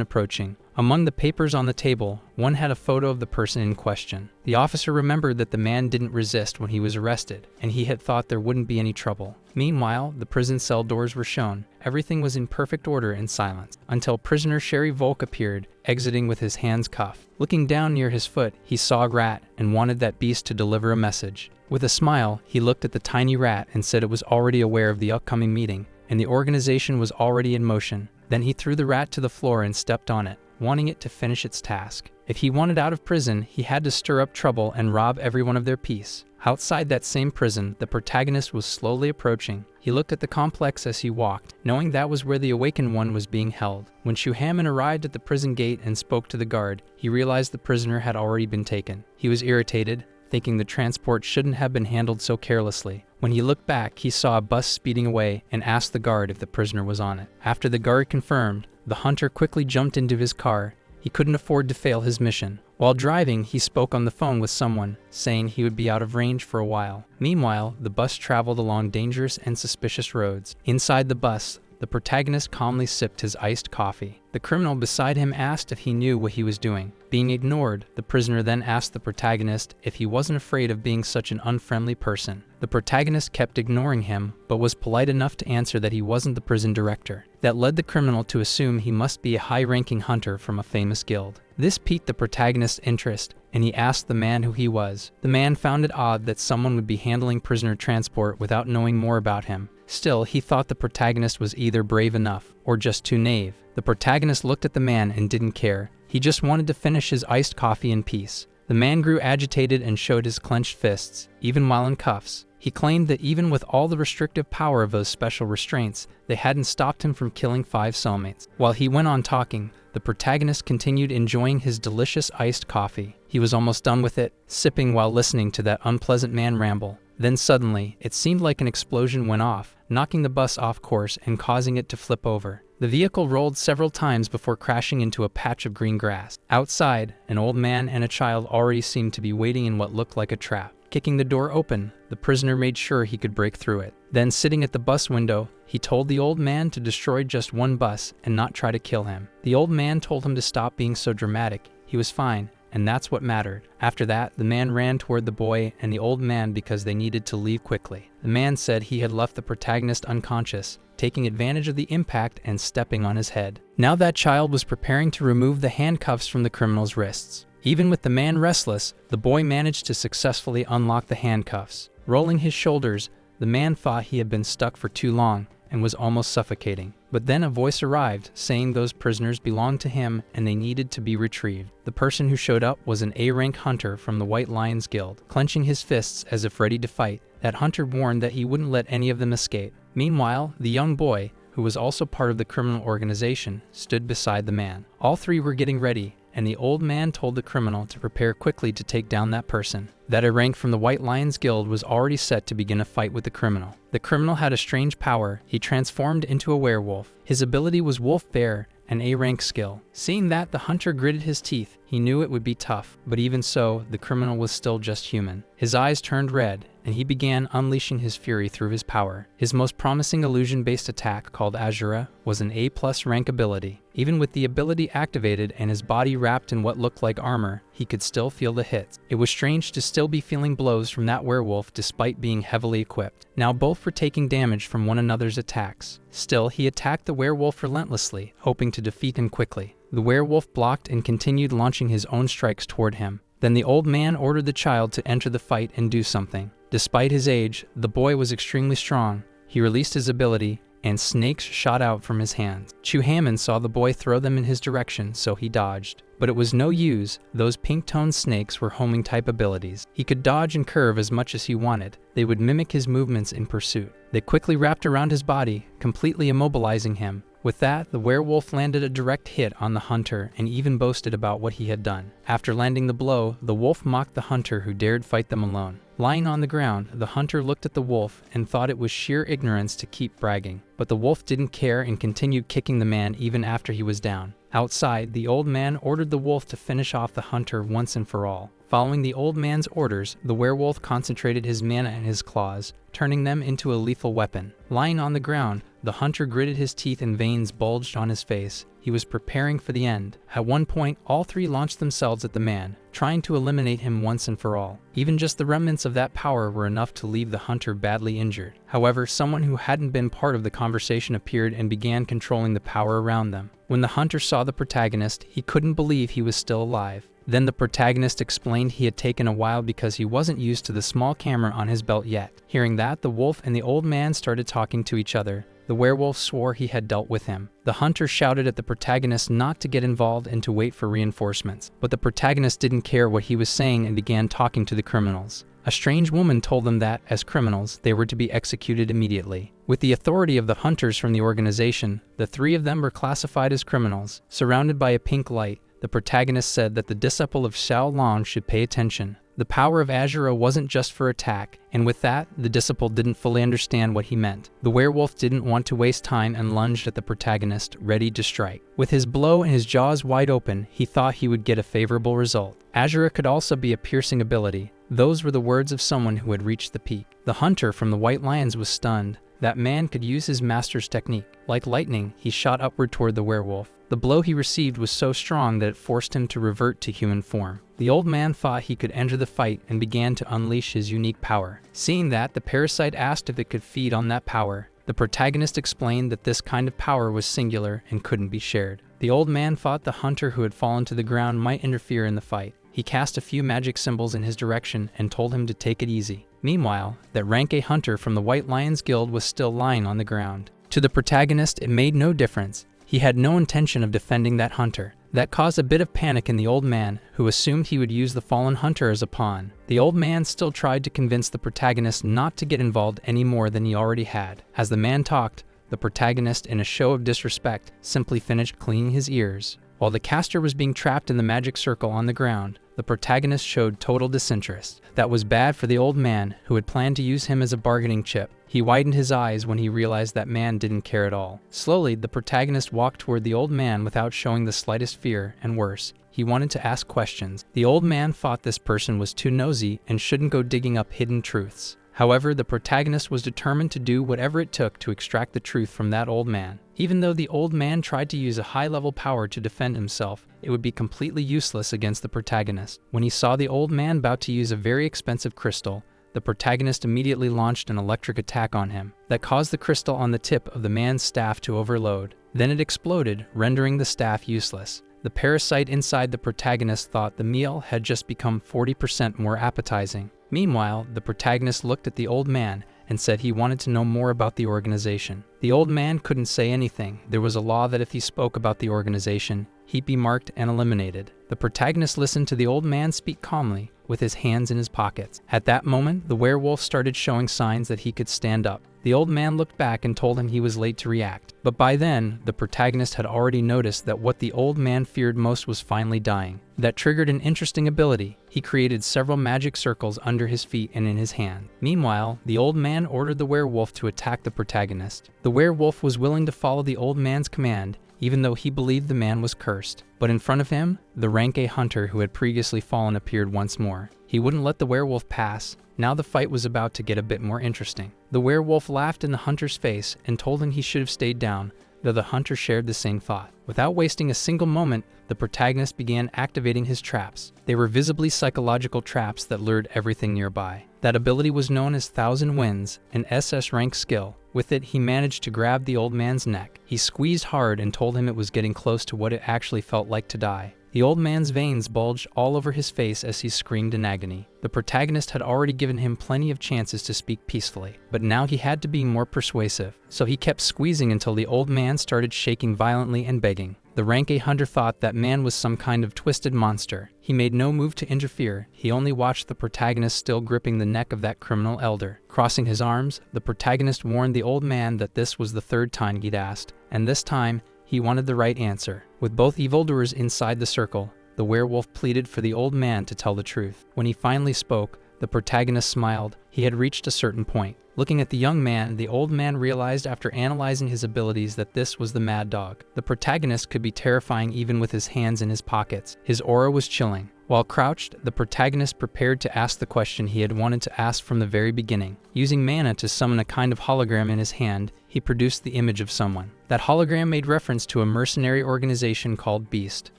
approaching. Among the papers on the table, one had a photo of the person in question. The officer remembered that the man didn't resist when he was arrested, and he had thought there wouldn't be any trouble. Meanwhile, the prison cell doors were shown. Everything was in perfect order and silence, until prisoner Sherry Volk appeared, exiting with his hands cuffed. Looking down near his foot, he saw a rat and wanted that beast to deliver a message. With a smile, he looked at the tiny rat and said it was already aware of the upcoming meeting, and the organization was already in motion. Then he threw the rat to the floor and stepped on it, wanting it to finish its task. If he wanted out of prison, he had to stir up trouble and rob everyone of their peace. Outside that same prison, the protagonist was slowly approaching. He looked at the complex as he walked, knowing that was where the Awakened One was being held. When Chu Hammond arrived at the prison gate and spoke to the guard, he realized the prisoner had already been taken. He was irritated, thinking the transport shouldn't have been handled so carelessly. When he looked back, he saw a bus speeding away and asked the guard if the prisoner was on it. After the guard confirmed, the hunter quickly jumped into his car. He couldn't afford to fail his mission. While driving, he spoke on the phone with someone, saying he would be out of range for a while. Meanwhile, the bus traveled along dangerous and suspicious roads. Inside the bus, the protagonist calmly sipped his iced coffee. The criminal beside him asked if he knew what he was doing. Being ignored, the prisoner then asked the protagonist if he wasn't afraid of being such an unfriendly person. The protagonist kept ignoring him, but was polite enough to answer that he wasn't the prison director. That led the criminal to assume he must be a high-ranking hunter from a famous guild. This piqued the protagonist's interest, and he asked the man who he was. The man found it odd that someone would be handling prisoner transport without knowing more about him. Still, he thought the protagonist was either brave enough or just too naive. The protagonist looked at the man and didn't care. He just wanted to finish his iced coffee in peace. The man grew agitated and showed his clenched fists, even while in cuffs. He claimed that even with all the restrictive power of those special restraints, they hadn't stopped him from killing 5 cellmates. While he went on talking, the protagonist continued enjoying his delicious iced coffee. He was almost done with it, sipping while listening to that unpleasant man ramble. Then suddenly, it seemed like an explosion went off, knocking the bus off course and causing it to flip over. The vehicle rolled several times before crashing into a patch of green grass. Outside, an old man and a child already seemed to be waiting in what looked like a trap. Kicking the door open, the prisoner made sure he could break through it. Then, sitting at the bus window, he told the old man to destroy just one bus and not try to kill him. The old man told him to stop being so dramatic. He was fine, and that's what mattered. After that, the man ran toward the boy and the old man because they needed to leave quickly. The man said he had left the protagonist unconscious, taking advantage of the impact and stepping on his head. Now that child was preparing to remove the handcuffs from the criminal's wrists. Even with the man restless, the boy managed to successfully unlock the handcuffs. Rolling his shoulders, the man thought he had been stuck for too long and was almost suffocating. But then a voice arrived, saying those prisoners belonged to him and they needed to be retrieved. The person who showed up was an A-rank hunter from the White Lions Guild. Clenching his fists as if ready to fight, that hunter warned that he wouldn't let any of them escape. Meanwhile, the young boy, who was also part of the criminal organization, stood beside the man. All three were getting ready, and the old man told the criminal to prepare quickly to take down that person. That a rank from the White Lions Guild was already set to begin a fight with the criminal. The criminal had a strange power. He transformed into a werewolf. His ability was Wolf Bear, an A-rank skill. Seeing that, the hunter gritted his teeth. He knew it would be tough, but even so, the criminal was still just human. His eyes turned red, and he began unleashing his fury through his power. His most promising illusion-based attack, called Azura, was an A+ rank ability. Even with the ability activated and his body wrapped in what looked like armor, he could still feel the hits. It was strange to still be feeling blows from that werewolf despite being heavily equipped. Now both were taking damage from one another's attacks. Still, he attacked the werewolf relentlessly, hoping to defeat him quickly. The werewolf blocked and continued launching his own strikes toward him. Then the old man ordered the child to enter the fight and do something. Despite his age, the boy was extremely strong. He released his ability, and snakes shot out from his hands. Chuhaman saw the boy throw them in his direction, so he dodged. But it was no use, those pink-toned snakes were homing-type abilities. He could dodge and curve as much as he wanted. They would mimic his movements in pursuit. They quickly wrapped around his body, completely immobilizing him. With that, the werewolf landed a direct hit on the hunter and even boasted about what he had done. After landing the blow, the wolf mocked the hunter who dared fight them alone. Lying on the ground, the hunter looked at the wolf and thought it was sheer ignorance to keep bragging. But the wolf didn't care and continued kicking the man even after he was down. Outside, the old man ordered the wolf to finish off the hunter once and for all. Following the old man's orders, the werewolf concentrated his mana in his claws, turning them into a lethal weapon. Lying on the ground, the hunter gritted his teeth and veins bulged on his face. He was preparing for the end. At one point, all three launched themselves at the man, trying to eliminate him once and for all. Even just the remnants of that power were enough to leave the hunter badly injured. However, someone who hadn't been part of the conversation appeared and began controlling the power around them. When the hunter saw the protagonist, he couldn't believe he was still alive. Then the protagonist explained he had taken a while because he wasn't used to the small camera on his belt yet. Hearing that, the wolf and the old man started talking to each other. The werewolf swore he had dealt with him. The hunter shouted at the protagonist not to get involved and to wait for reinforcements. But the protagonist didn't care what he was saying and began talking to the criminals. A strange woman told them that, as criminals, they were to be executed immediately. With the authority of the hunters from the organization, the three of them were classified as criminals. Surrounded by a pink light, the protagonist said that the disciple of Xiao Long should pay attention. The power of Azura wasn't just for attack, and with that, the disciple didn't fully understand what he meant. The werewolf didn't want to waste time and lunged at the protagonist, ready to strike. With his blow and his jaws wide open, he thought he would get a favorable result. Azura could also be a piercing ability. Those were the words of someone who had reached the peak. The hunter from the White Lions was stunned. That man could use his master's technique. Like lightning, he shot upward toward the werewolf. The blow he received was so strong that it forced him to revert to human form. The old man thought he could enter the fight and began to unleash his unique power. Seeing that, the parasite asked if it could feed on that power. The protagonist explained that this kind of power was singular and couldn't be shared. The old man thought the hunter who had fallen to the ground might interfere in the fight. He cast a few magic symbols in his direction and told him to take it easy. Meanwhile, that rank A hunter from the White Lions Guild was still lying on the ground. To the protagonist, it made no difference. He had no intention of defending that hunter. That caused a bit of panic in the old man, who assumed he would use the fallen hunter as a pawn. The old man still tried to convince the protagonist not to get involved any more than he already had. As the man talked, the protagonist, in a show of disrespect, simply finished cleaning his ears. While the caster was being trapped in the magic circle on the ground, the protagonist showed total disinterest. That was bad for the old man, who had planned to use him as a bargaining chip. He widened his eyes when he realized that man didn't care at all. Slowly, the protagonist walked toward the old man without showing the slightest fear, and worse, he wanted to ask questions. The old man thought this person was too nosy and shouldn't go digging up hidden truths. However, the protagonist was determined to do whatever it took to extract the truth from that old man. Even though the old man tried to use a high-level power to defend himself, it would be completely useless against the protagonist. When he saw the old man about to use a very expensive crystal, the protagonist immediately launched an electric attack on him that caused the crystal on the tip of the man's staff to overload. Then it exploded, rendering the staff useless. The parasite inside the protagonist thought the meal had just become 40% more appetizing. Meanwhile, the protagonist looked at the old man and said he wanted to know more about the organization. The old man couldn't say anything. There was a law that if he spoke about the organization, he'd be marked and eliminated. The protagonist listened to the old man speak calmly, with his hands in his pockets. At that moment, the werewolf started showing signs that he could stand up. The old man looked back and told him he was late to react. But by then, the protagonist had already noticed that what the old man feared most was finally dying. That triggered an interesting ability. He created several magic circles under his feet and in his hand. Meanwhile, the old man ordered the werewolf to attack the protagonist. The werewolf was willing to follow the old man's command, even though he believed the man was cursed. But in front of him, the rank A hunter who had previously fallen appeared once more. He wouldn't let the werewolf pass. Now the fight was about to get a bit more interesting. The werewolf laughed in the hunter's face and told him he should have stayed down, though the hunter shared the same thought. Without wasting a single moment, the protagonist began activating his traps. They were visibly psychological traps that lured everything nearby. That ability was known as Thousand Winds, an SS rank skill. With it, he managed to grab the old man's neck. He squeezed hard and told him it was getting close to what it actually felt like to die. The old man's veins bulged all over his face as he screamed in agony. The protagonist had already given him plenty of chances to speak peacefully, but now he had to be more persuasive, so he kept squeezing until the old man started shaking violently and begging. The rank A hunter thought that man was some kind of twisted monster. He made no move to interfere. He only watched the protagonist still gripping the neck of that criminal elder. Crossing his arms, the protagonist warned the old man that this was the third time he'd asked, and this time, he wanted the right answer. With both evildoers inside the circle, the werewolf pleaded for the old man to tell the truth. When he finally spoke, the protagonist smiled. He had reached a certain point. Looking at the young man, the old man realized after analyzing his abilities that this was the mad dog. The protagonist could be terrifying even with his hands in his pockets. His aura was chilling. While crouched, the protagonist prepared to ask the question he had wanted to ask from the very beginning. Using mana to summon a kind of hologram in his hand, he produced the image of someone. That hologram made reference to a mercenary organization called Beast.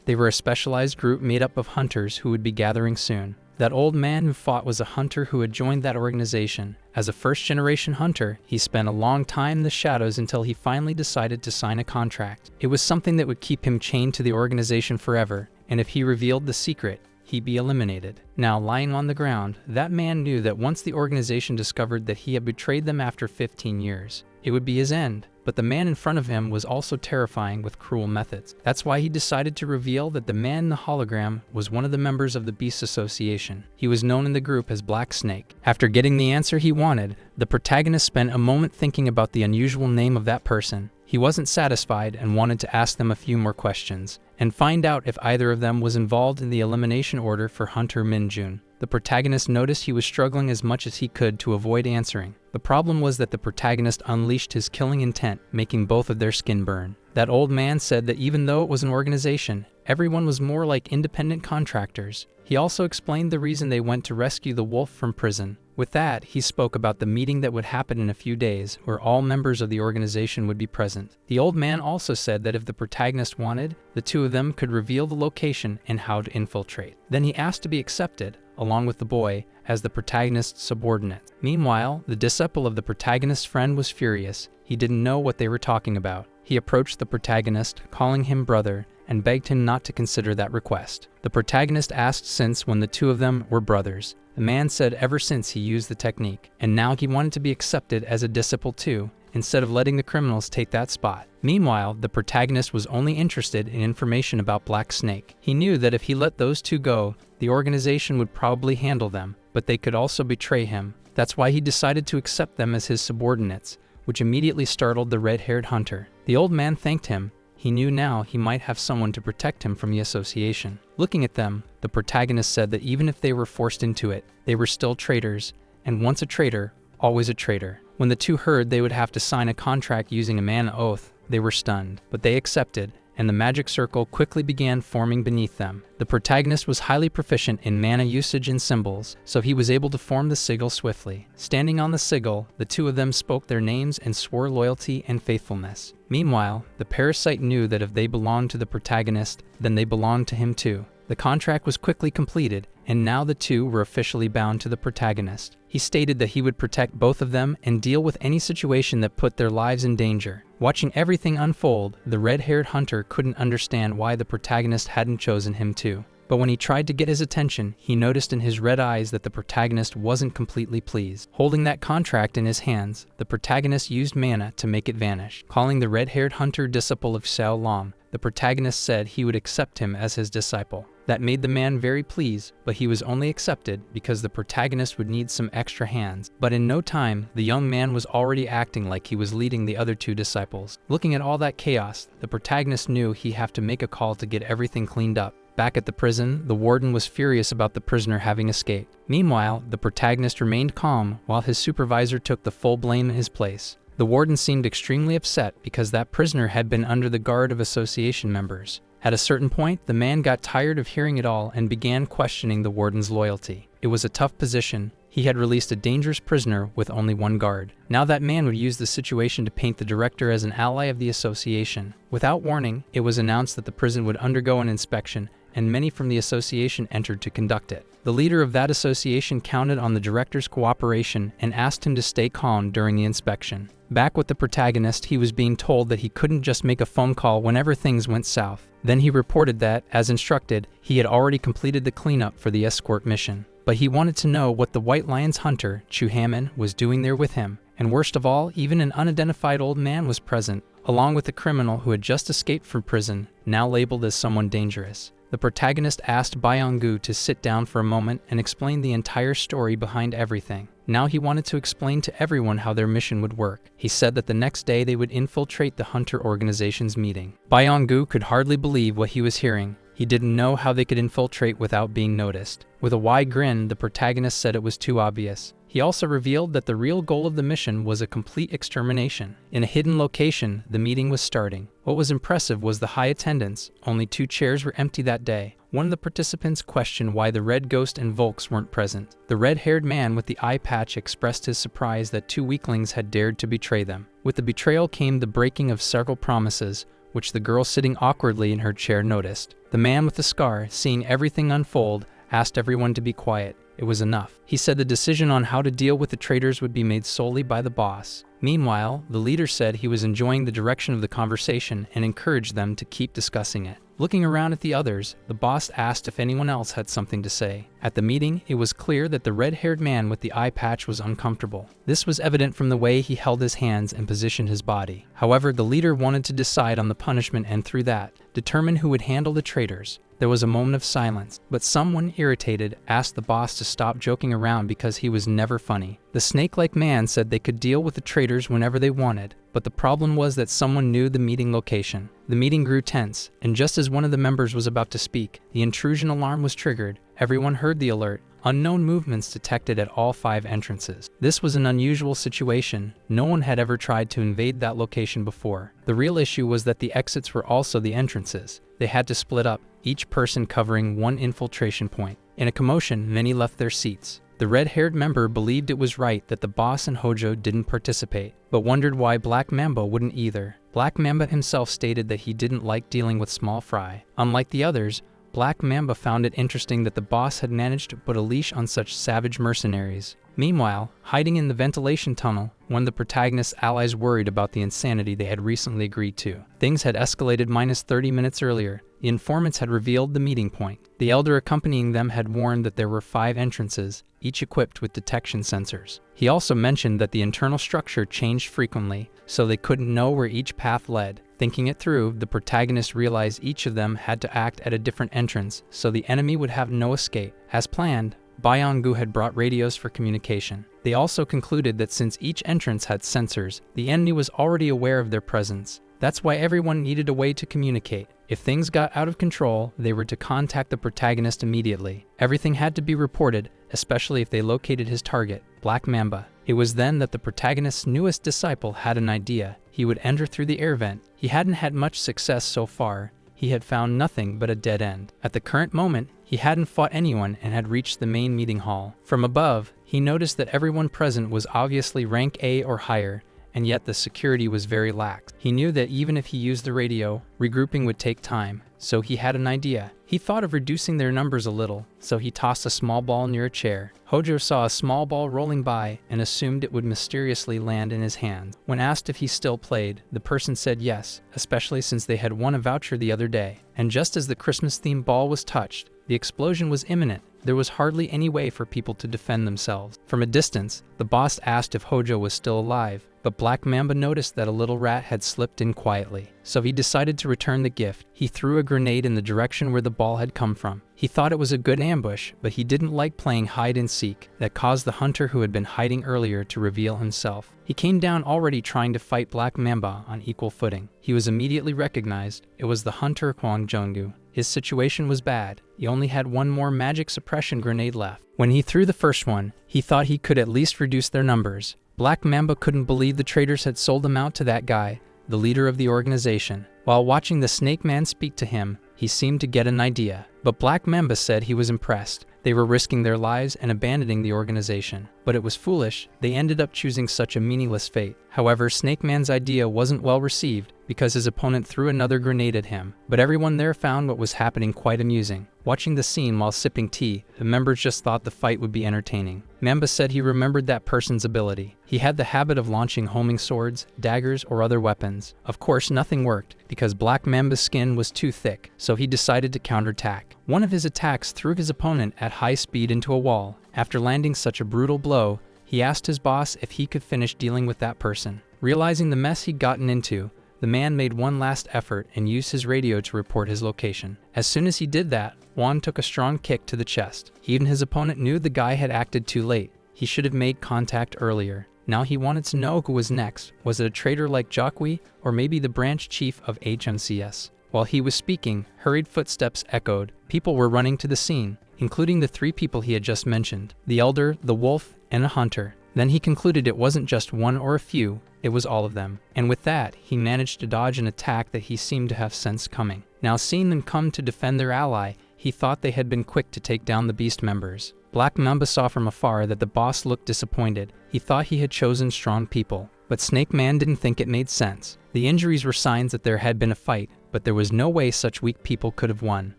They were a specialized group made up of hunters who would be gathering soon. That old man who fought was a hunter who had joined that organization. As a first-generation hunter, he spent a long time in the shadows until he finally decided to sign a contract. It was something that would keep him chained to the organization forever, and if he revealed the secret, he'd be eliminated. Now, lying on the ground, that man knew that once the organization discovered that he had betrayed them after 15 years, it would be his end. But the man in front of him was also terrifying with cruel methods. That's why he decided to reveal that the man in the hologram was one of the members of the Beast Association. He was known in the group as Black Snake. After getting the answer he wanted, the protagonist spent a moment thinking about the unusual name of that person. He wasn't satisfied and wanted to ask them a few more questions, and find out if either of them was involved in the elimination order for Hunter Minjun. The protagonist noticed he was struggling as much as he could to avoid answering. The problem was that the protagonist unleashed his killing intent, making both of their skin burn. That old man said that even though it was an organization, everyone was more like independent contractors. He also explained the reason they went to rescue the wolf from prison. With that, he spoke about the meeting that would happen in a few days, where all members of the organization would be present. The old man also said that if the protagonist wanted, the two of them could reveal the location and how to infiltrate. Then he asked to be accepted, along with the boy, as the protagonist's subordinate. Meanwhile, the disciple of the protagonist's friend was furious. He didn't know what they were talking about. He approached the protagonist, calling him brother, and begged him not to consider that request. The protagonist asked since when the two of them were brothers. The man said ever since he used the technique, and now he wanted to be accepted as a disciple too, instead of letting the criminals take that spot. Meanwhile, the protagonist was only interested in information about Black Snake. He knew that if he let those two go, the organization would probably handle them, but they could also betray him. That's why he decided to accept them as his subordinates, which immediately startled the red-haired hunter. The old man thanked him. He knew now he might have someone to protect him from the association. Looking at them, the protagonist said that even if they were forced into it, they were still traitors, and once a traitor, always a traitor. When the two heard they would have to sign a contract using a mana oath, they were stunned, but they accepted, and the magic circle quickly began forming beneath them. The protagonist was highly proficient in mana usage and symbols, so he was able to form the sigil swiftly. Standing on the sigil, the two of them spoke their names and swore loyalty and faithfulness. Meanwhile, the parasite knew that if they belonged to the protagonist, then they belonged to him too. The contract was quickly completed, and now the two were officially bound to the protagonist. He stated that he would protect both of them and deal with any situation that put their lives in danger. Watching everything unfold, the red-haired hunter couldn't understand why the protagonist hadn't chosen him too. But when he tried to get his attention, he noticed in his red eyes that the protagonist wasn't completely pleased. Holding that contract in his hands, the protagonist used mana to make it vanish. Calling the red-haired hunter disciple of Xiao Long, the protagonist said he would accept him as his disciple. That made the man very pleased, but he was only accepted because the protagonist would need some extra hands. But in no time, the young man was already acting like he was leading the other two disciples. Looking at all that chaos, the protagonist knew he'd have to make a call to get everything cleaned up. Back at the prison, the warden was furious about the prisoner having escaped. Meanwhile, the protagonist remained calm while his supervisor took the full blame in his place. The warden seemed extremely upset because that prisoner had been under the guard of association members. At a certain point, the man got tired of hearing it all and began questioning the warden's loyalty. It was a tough position. He had released a dangerous prisoner with only one guard. Now that man would use the situation to paint the director as an ally of the association. Without warning, it was announced that the prison would undergo an inspection, and many from the association entered to conduct it. The leader of that association counted on the director's cooperation and asked him to stay calm during the inspection. Back with the protagonist, he was being told that he couldn't just make a phone call whenever things went south. Then he reported that, as instructed, he had already completed the cleanup for the escort mission. But he wanted to know what the White Lion's hunter, Chuhaman, was doing there with him. And worst of all, even an unidentified old man was present, along with the criminal who had just escaped from prison, now labeled as someone dangerous. The protagonist asked Byung-gu to sit down for a moment and explain the entire story behind everything. Now he wanted to explain to everyone how their mission would work. He said that the next day they would infiltrate the hunter organization's meeting. Byung-gu could hardly believe what he was hearing. He didn't know how they could infiltrate without being noticed. With a wide grin, the protagonist said it was too obvious. He also revealed that the real goal of the mission was a complete extermination. In a hidden location, the meeting was starting. What was impressive was the high attendance. Only 2 chairs were empty that day. One of the participants questioned why the Red Ghost and Volks weren't present. The red-haired man with the eye patch expressed his surprise that 2 weaklings had dared to betray them. With the betrayal came the breaking of several promises, which the girl sitting awkwardly in her chair noticed. The man with the scar, seeing everything unfold, asked everyone to be quiet. It was enough. He said the decision on how to deal with the traitors would be made solely by the boss. Meanwhile, the leader said he was enjoying the direction of the conversation and encouraged them to keep discussing it. Looking around at the others, the boss asked if anyone else had something to say. At the meeting, it was clear that the red-haired man with the eye patch was uncomfortable. This was evident from the way he held his hands and positioned his body. However, the leader wanted to decide on the punishment and through that, determine who would handle the traitors. There was a moment of silence, but someone, irritated, asked the boss to stop joking around because he was never funny. The snake-like man said they could deal with the traitors whenever they wanted, but the problem was that someone knew the meeting location. The meeting grew tense, and just as one of the members was about to speak, the intrusion alarm was triggered. Everyone heard the alert. Unknown movements detected at all 5 entrances. This was an unusual situation. No one had ever tried to invade that location before. The real issue was that the exits were also the entrances. They had to split up, each person covering 1 infiltration point. In a commotion, many left their seats. The red-haired member believed it was right that the boss and Hojo didn't participate, but wondered why Black Mamba wouldn't either. Black Mamba himself stated that he didn't like dealing with small fry. Unlike the others, Black Mamba found it interesting that the boss had managed to put a leash on such savage mercenaries. Meanwhile, hiding in the ventilation tunnel, one of the protagonist's allies worried about the insanity they had recently agreed to. Things had escalated minus 30 minutes earlier. The informants had revealed the meeting point. The elder accompanying them had warned that there were 5 entrances, each equipped with detection sensors. He also mentioned that the internal structure changed frequently, so they couldn't know where each path led. Thinking it through, the protagonist realized each of them had to act at a different entrance, so the enemy would have no escape. As planned, Byung-gu had brought radios for communication. They also concluded that since each entrance had sensors, the enemy was already aware of their presence. That's why everyone needed a way to communicate. If things got out of control, they were to contact the protagonist immediately. Everything had to be reported, especially if they located his target, Black Mamba. It was then that the protagonist's newest disciple had an idea. He would enter through the air vent. He hadn't had much success so far. He had found nothing but a dead end. At the current moment, he hadn't fought anyone and had reached the main meeting hall. From above, he noticed that everyone present was obviously rank A or higher, and yet the security was very lax. He knew that even if he used the radio, regrouping would take time, so he had an idea. He thought of reducing their numbers a little, so he tossed a small ball near a chair. Hojo saw a small ball rolling by and assumed it would mysteriously land in his hand. When asked if he still played, the person said yes, especially since they had won a voucher the other day. And just as the Christmas-themed ball was touched, the explosion was imminent. There was hardly any way for people to defend themselves. From a distance, the boss asked if Hojo was still alive, but Black Mamba noticed that a little rat had slipped in quietly, so he decided to return the gift. He threw a grenade in the direction where the ball had come from. He thought it was a good ambush, but he didn't like playing hide-and-seek. That caused the hunter who had been hiding earlier to reveal himself. He came down already trying to fight Black Mamba on equal footing. He was immediately recognized. It was the hunter Hwang Jong-gu. His situation was bad. He only had one more magic suppression grenade left. When he threw the first one, he thought he could at least reduce their numbers. Black Mamba couldn't believe the traitors had sold him out to that guy, the leader of the organization. While watching the Snake Man speak to him, he seemed to get an idea. But Black Mamba said he was impressed. They were risking their lives and abandoning the organization. But it was foolish. They ended up choosing such a meaningless fate. However, Snake Man's idea wasn't well received because his opponent threw another grenade at him. But everyone there found what was happening quite amusing. Watching the scene while sipping tea, the members just thought the fight would be entertaining. Mamba said he remembered that person's ability. He had the habit of launching homing swords, daggers, or other weapons. Of course, nothing worked because Black Mamba's skin was too thick, so he decided to counterattack. One of his attacks threw his opponent at high speed into a wall. After landing such a brutal blow, he asked his boss if he could finish dealing with that person. Realizing the mess he'd gotten into, the man made one last effort and used his radio to report his location. As soon as he did that, Juan took a strong kick to the chest. Even his opponent knew the guy had acted too late. He should have made contact earlier. Now he wanted to know who was next. Was it a traitor like Jacqui, or maybe the branch chief of HMCS? While he was speaking, hurried footsteps echoed. People were running to the scene, including the 3 people he had just mentioned: the Elder, the Wolf, and a hunter. Then he concluded it wasn't just one or a few, it was all of them. And with that, he managed to dodge an attack that he seemed to have sensed coming. Now seeing them come to defend their ally, he thought they had been quick to take down the beast members. Black Mamba saw from afar that the boss looked disappointed. He thought he had chosen strong people. But Snake Man didn't think it made sense. The injuries were signs that there had been a fight, but there was no way such weak people could have won.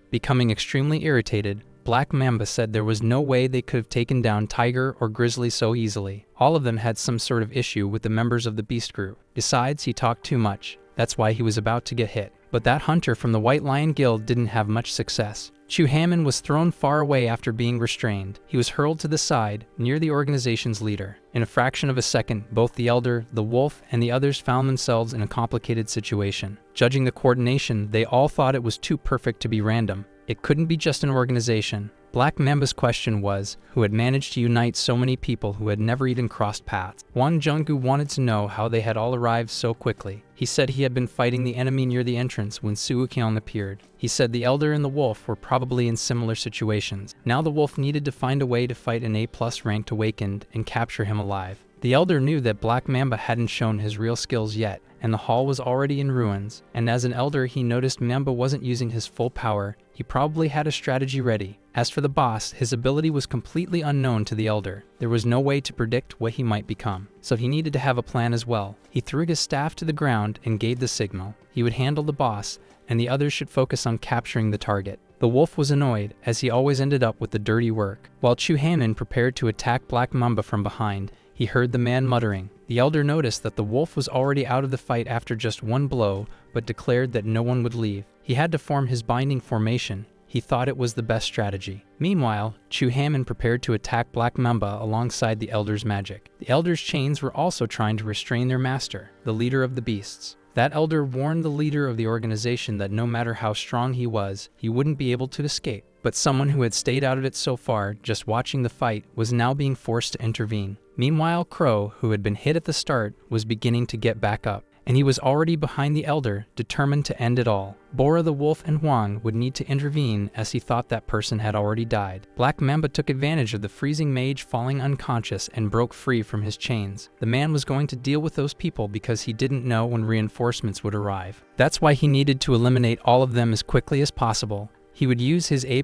Becoming extremely irritated, Black Mamba said there was no way they could have taken down Tiger or Grizzly so easily. All of them had some sort of issue with the members of the Beast Group. Besides, he talked too much. That's why he was about to get hit. But that hunter from the White Lion Guild didn't have much success. Chu Hammond was thrown far away after being restrained. He was hurled to the side, near the organization's leader. In a fraction of a second, both the Elder, the Wolf, and the others found themselves in a complicated situation. Judging the coordination, they all thought it was too perfect to be random. It couldn't be just an organization. Black Mamba's question was, who had managed to unite so many people who had never even crossed paths? Wan Jungu wanted to know how they had all arrived so quickly. He said he had been fighting the enemy near the entrance when Suukyong appeared. He said the Elder and the Wolf were probably in similar situations. Now the Wolf needed to find a way to fight an A+ ranked Awakened and capture him alive. The Elder knew that Black Mamba hadn't shown his real skills yet, and the hall was already in ruins. And as an Elder, he noticed Mamba wasn't using his full power. He probably had a strategy ready. As for the boss, his ability was completely unknown to the Elder. There was no way to predict what he might become, so he needed to have a plan as well. He threw his staff to the ground and gave the signal. He would handle the boss, and the others should focus on capturing the target. The Wolf was annoyed, as he always ended up with the dirty work. While Chu Hammond prepared to attack Black Mamba from behind, he heard the man muttering. The Elder noticed that the Wolf was already out of the fight after just one blow, but declared that no one would leave. He had to form his binding formation. He thought it was the best strategy. Meanwhile, Chu Hammond prepared to attack Black Mamba alongside the Elder's magic. The Elder's chains were also trying to restrain their master, the leader of the beasts. That Elder warned the leader of the organization that no matter how strong he was, he wouldn't be able to escape. But someone who had stayed out of it so far, just watching the fight, was now being forced to intervene. Meanwhile, Crow, who had been hit at the start, was beginning to get back up, and he was already behind the Elder, determined to end it all. Bora the Wolf and Huang would need to intervene as he thought that person had already died. Black Mamba took advantage of the freezing mage falling unconscious and broke free from his chains. The man was going to deal with those people because he didn't know when reinforcements would arrive. That's why he needed to eliminate all of them as quickly as possible. He would use his A++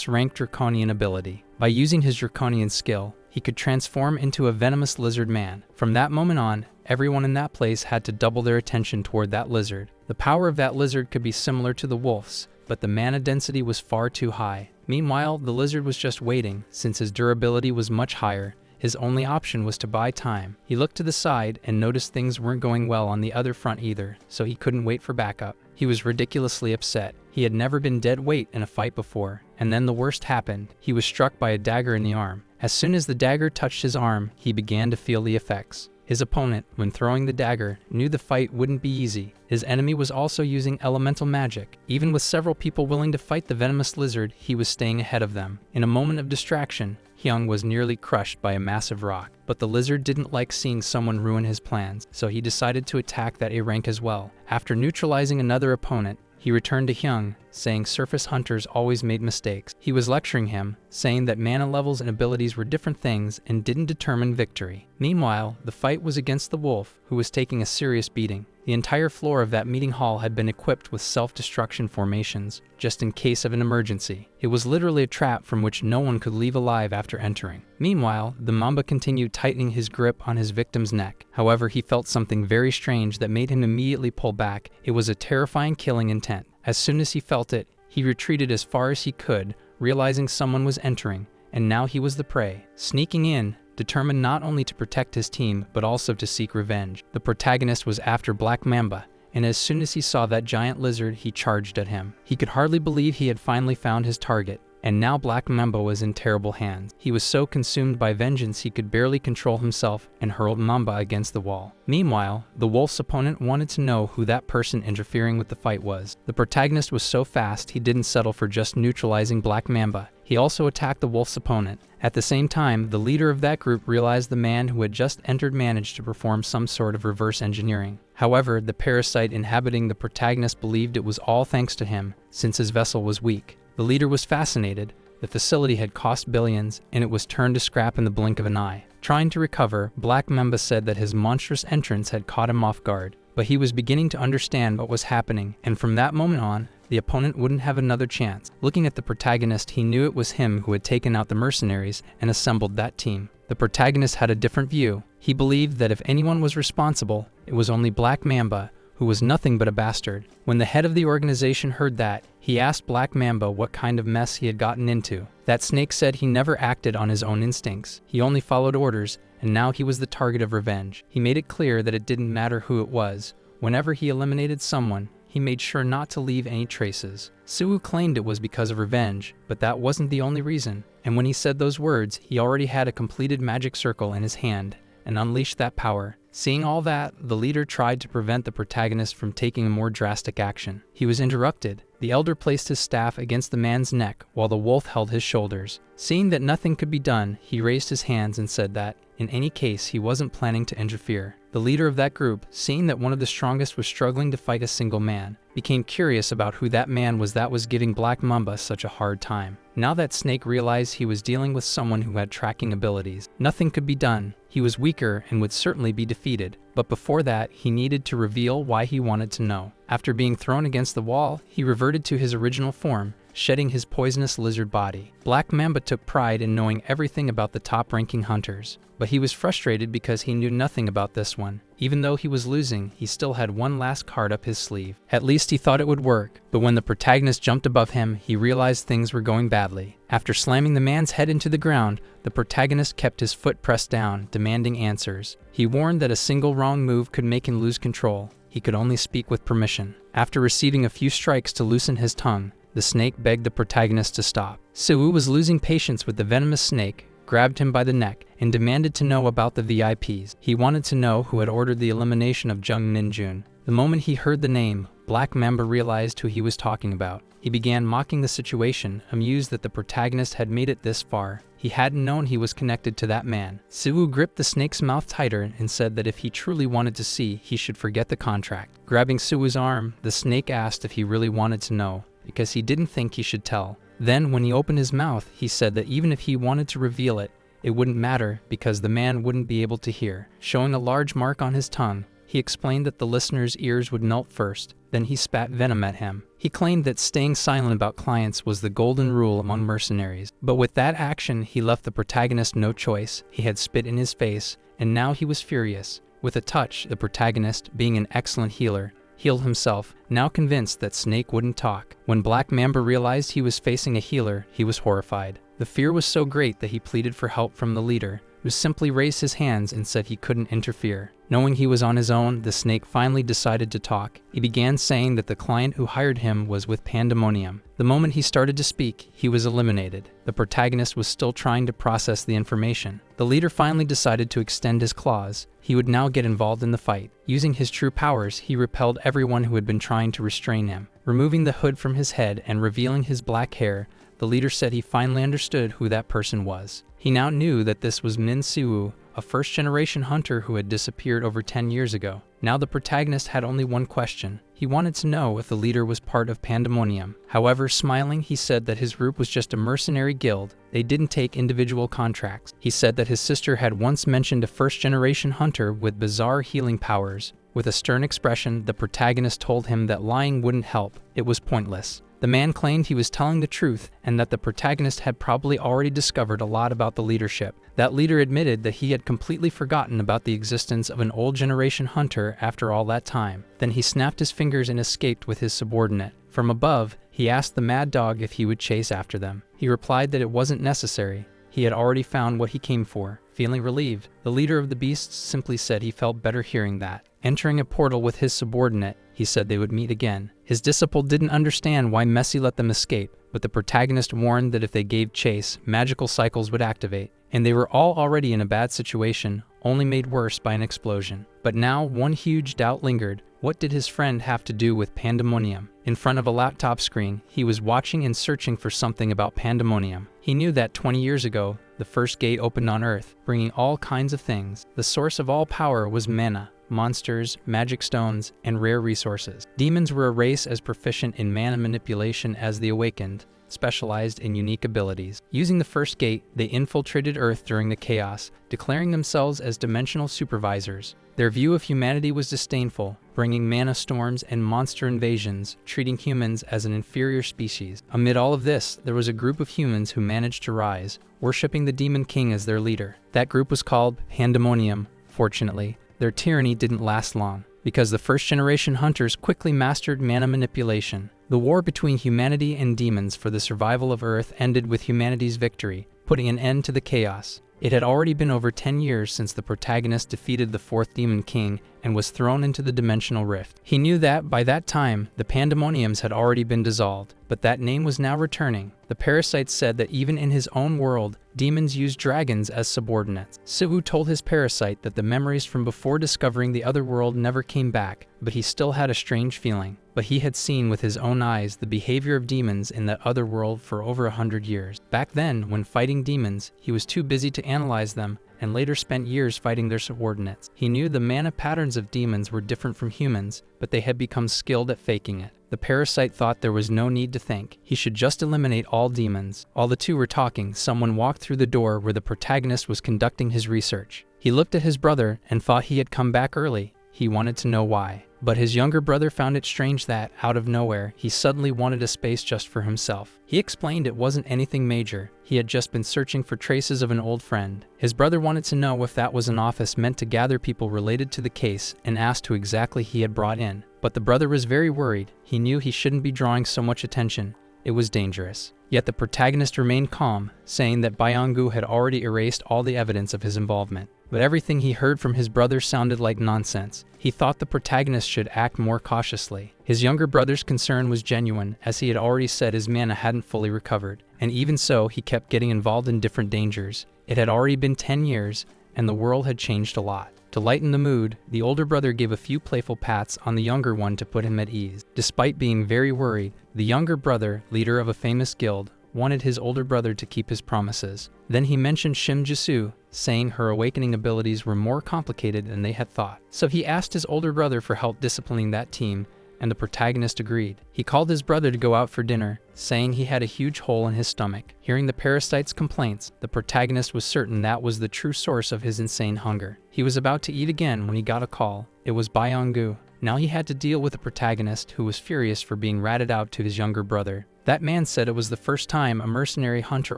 ranked Draconian ability. By using his Draconian skill, he could transform into a venomous lizard man. From that moment on, everyone in that place had to double their attention toward that lizard. The power of that lizard could be similar to the wolf's, but the mana density was far too high. Meanwhile, the lizard was just waiting. Since his durability was much higher, his only option was to buy time. He looked to the side and noticed things weren't going well on the other front either, so he couldn't wait for backup. He was ridiculously upset. He had never been dead weight in a fight before, and then the worst happened. He was struck by a dagger in the arm. As soon as the dagger touched his arm, he began to feel the effects. His opponent, when throwing the dagger, knew the fight wouldn't be easy. His enemy was also using elemental magic. Even with several people willing to fight the venomous lizard, he was staying ahead of them. In a moment of distraction, Hyung was nearly crushed by a massive rock. But the lizard didn't like seeing someone ruin his plans, so he decided to attack that A rank as well. After neutralizing another opponent, he returned to Hyung, saying surface hunters always made mistakes. He was lecturing him, saying that mana levels and abilities were different things and didn't determine victory. Meanwhile, the fight was against the wolf, who was taking a serious beating. The entire floor of that meeting hall had been equipped with self-destruction formations, just in case of an emergency. It was literally a trap from which no one could leave alive after entering. Meanwhile, the Mamba continued tightening his grip on his victim's neck. However, he felt something very strange that made him immediately pull back. It was a terrifying killing intent. As soon as he felt it, he retreated as far as he could, realizing someone was entering, and now he was the prey. Sneaking in, determined not only to protect his team, but also to seek revenge. The protagonist was after Black Mamba, and as soon as he saw that giant lizard, he charged at him. He could hardly believe he had finally found his target, and now Black Mamba was in terrible hands. He was so consumed by vengeance he could barely control himself and hurled Mamba against the wall. Meanwhile, the wolf's opponent wanted to know who that person interfering with the fight was. The protagonist was so fast he didn't settle for just neutralizing Black Mamba. He also attacked the wolf's opponent. At the same time, the leader of that group realized the man who had just entered managed to perform some sort of reverse engineering. However, the parasite inhabiting the protagonist believed it was all thanks to him, since his vessel was weak. The leader was fascinated. The facility had cost billions, and it was turned to scrap in the blink of an eye. Trying to recover, Black Mamba said that his monstrous entrance had caught him off guard, but he was beginning to understand what was happening, and from that moment on, the opponent wouldn't have another chance. Looking at the protagonist, he knew it was him who had taken out the mercenaries and assembled that team. The protagonist had a different view. He believed that if anyone was responsible, it was only Black Mamba, who was nothing but a bastard. When the head of the organization heard that, he asked Black Mamba what kind of mess he had gotten into. That snake said he never acted on his own instincts. He only followed orders, and now he was the target of revenge. He made it clear that it didn't matter who it was. Whenever he eliminated someone, he made sure not to leave any traces. Suwu claimed it was because of revenge, but that wasn't the only reason. And when he said those words, he already had a completed magic circle in his hand and unleashed that power. Seeing all that, the leader tried to prevent the protagonist from taking a more drastic action. He was interrupted. The elder placed his staff against the man's neck while the wolf held his shoulders. Seeing that nothing could be done, he raised his hands and said that, in any case, he wasn't planning to interfere. The leader of that group, seeing that one of the strongest was struggling to fight a single man, became curious about who that man was that was giving Black Mamba such a hard time. Now that Snake realized he was dealing with someone who had tracking abilities, nothing could be done. He was weaker and would certainly be defeated, but before that, he needed to reveal why he wanted to know. After being thrown against the wall, he reverted to his original form, shedding his poisonous lizard body. Black Mamba took pride in knowing everything about the top-ranking hunters, but he was frustrated because he knew nothing about this one. Even though he was losing, he still had one last card up his sleeve. At least he thought it would work, but when the protagonist jumped above him, he realized things were going badly. After slamming the man's head into the ground, the protagonist kept his foot pressed down, demanding answers. He warned that a single wrong move could make him lose control. He could only speak with permission. After receiving a few strikes to loosen his tongue, the snake begged the protagonist to stop. Suwu was losing patience with the venomous snake, grabbed him by the neck, and demanded to know about the VIPs. He wanted to know who had ordered the elimination of Jung Ninjun. The moment he heard the name, Black Mamba realized who he was talking about. He began mocking the situation, amused that the protagonist had made it this far. He hadn't known he was connected to that man. Suwu gripped the snake's mouth tighter and said that if he truly wanted to see, he should forget the contract. Grabbing Suwu's arm, the snake asked if he really wanted to know, because he didn't think he should tell. Then, when he opened his mouth, he said that even if he wanted to reveal it, it wouldn't matter because the man wouldn't be able to hear. Showing a large mark on his tongue, he explained that the listener's ears would melt first, then he spat venom at him. He claimed that staying silent about clients was the golden rule among mercenaries. But with that action, he left the protagonist no choice. He had spit in his face, and now he was furious. With a touch, the protagonist, being an excellent healer, healed himself, now convinced that Snake wouldn't talk. When Black Mamba realized he was facing a healer, he was horrified. The fear was so great that he pleaded for help from the leader, who simply raised his hands and said he couldn't interfere. Knowing he was on his own, the snake finally decided to talk. He began saying that the client who hired him was with Pandemonium. The moment he started to speak, he was eliminated. The protagonist was still trying to process the information. The leader finally decided to extend his claws. He would now get involved in the fight. Using his true powers, he repelled everyone who had been trying to restrain him. Removing the hood from his head and revealing his black hair, the leader said he finally understood who that person was. He now knew that this was Min Siwoo, a first-generation hunter who had disappeared over 10 years ago. Now the protagonist had only one question. He wanted to know if the leader was part of Pandemonium. However, smiling, he said that his group was just a mercenary guild. They didn't take individual contracts. He said that his sister had once mentioned a first-generation hunter with bizarre healing powers, With a stern expression, the protagonist told him that lying wouldn't help. It was pointless. The man claimed he was telling the truth and that the protagonist had probably already discovered a lot about the leadership. That leader admitted that he had completely forgotten about the existence of an old generation hunter after all that time. Then he snapped his fingers and escaped with his subordinate. From above, he asked the mad dog if he would chase after them. He replied that it wasn't necessary. He had already found what he came for. Feeling relieved, the leader of the beasts simply said he felt better hearing that. Entering a portal with his subordinate, he said they would meet again. His disciple didn't understand why Messi let them escape, but the protagonist warned that if they gave chase, magical cycles would activate, and they were all already in a bad situation, only made worse by an explosion. But now one huge doubt lingered. What did his friend have to do with Pandemonium? In front of a laptop screen, he was watching and searching for something about Pandemonium. He knew that 20 years ago, the first gate opened on Earth, bringing all kinds of things. The source of all power was mana, monsters, magic stones, and rare resources. Demons were a race as proficient in mana manipulation as the Awakened, specialized in unique abilities. Using the first gate, they infiltrated Earth during the chaos, declaring themselves as dimensional supervisors. Their view of humanity was disdainful, bringing mana storms and monster invasions, treating humans as an inferior species. Amid all of this, there was a group of humans who managed to rise, worshipping the Demon King as their leader. That group was called Pandemonium. Fortunately, their tyranny didn't last long, because the first-generation hunters quickly mastered mana manipulation. The war between humanity and demons for the survival of Earth ended with humanity's victory, putting an end to the chaos. It had already been over 10 years since the protagonist defeated the fourth Demon King and was thrown into the dimensional rift. He knew that, by that time, the Pandemoniums had already been dissolved, but that name was now returning. The parasite said that even in his own world, demons used dragons as subordinates. Siwu told his parasite that the memories from before discovering the other world never came back, but he still had a strange feeling. But he had seen with his own eyes the behavior of demons in that other world for over 100 years. Back then, when fighting demons, he was too busy to analyze them, and later spent years fighting their subordinates. He knew the mana patterns of demons were different from humans, but they had become skilled at faking it. The parasite thought there was no need to think. He should just eliminate all demons. While the two were talking, someone walked through the door where the protagonist was conducting his research. He looked at his brother and thought he had come back early. He wanted to know why. But his younger brother found it strange that, out of nowhere, he suddenly wanted a space just for himself. He explained it wasn't anything major. He had just been searching for traces of an old friend. His brother wanted to know if that was an office meant to gather people related to the case and asked who exactly he had brought in. But the brother was very worried. He knew he shouldn't be drawing so much attention. It was dangerous. Yet the protagonist remained calm, saying that Bayangu had already erased all the evidence of his involvement. But everything he heard from his brother sounded like nonsense. He thought the protagonist should act more cautiously. His younger brother's concern was genuine, as he had already said his mana hadn't fully recovered. And even so, he kept getting involved in different dangers. It had already been 10 years, and the world had changed a lot. To lighten the mood, the older brother gave a few playful pats on the younger one to put him at ease. Despite being very worried, the younger brother, leader of a famous guild, wanted his older brother to keep his promises. Then he mentioned Shim-Jisu, saying her awakening abilities were more complicated than they had thought. So he asked his older brother for help disciplining that team, and the protagonist agreed. He called his brother to go out for dinner, saying he had a huge hole in his stomach. Hearing the parasite's complaints, the protagonist was certain that was the true source of his insane hunger. He was about to eat again when he got a call. It was Bayangu. Now he had to deal with a protagonist who was furious for being ratted out to his younger brother. That man said it was the first time a mercenary hunter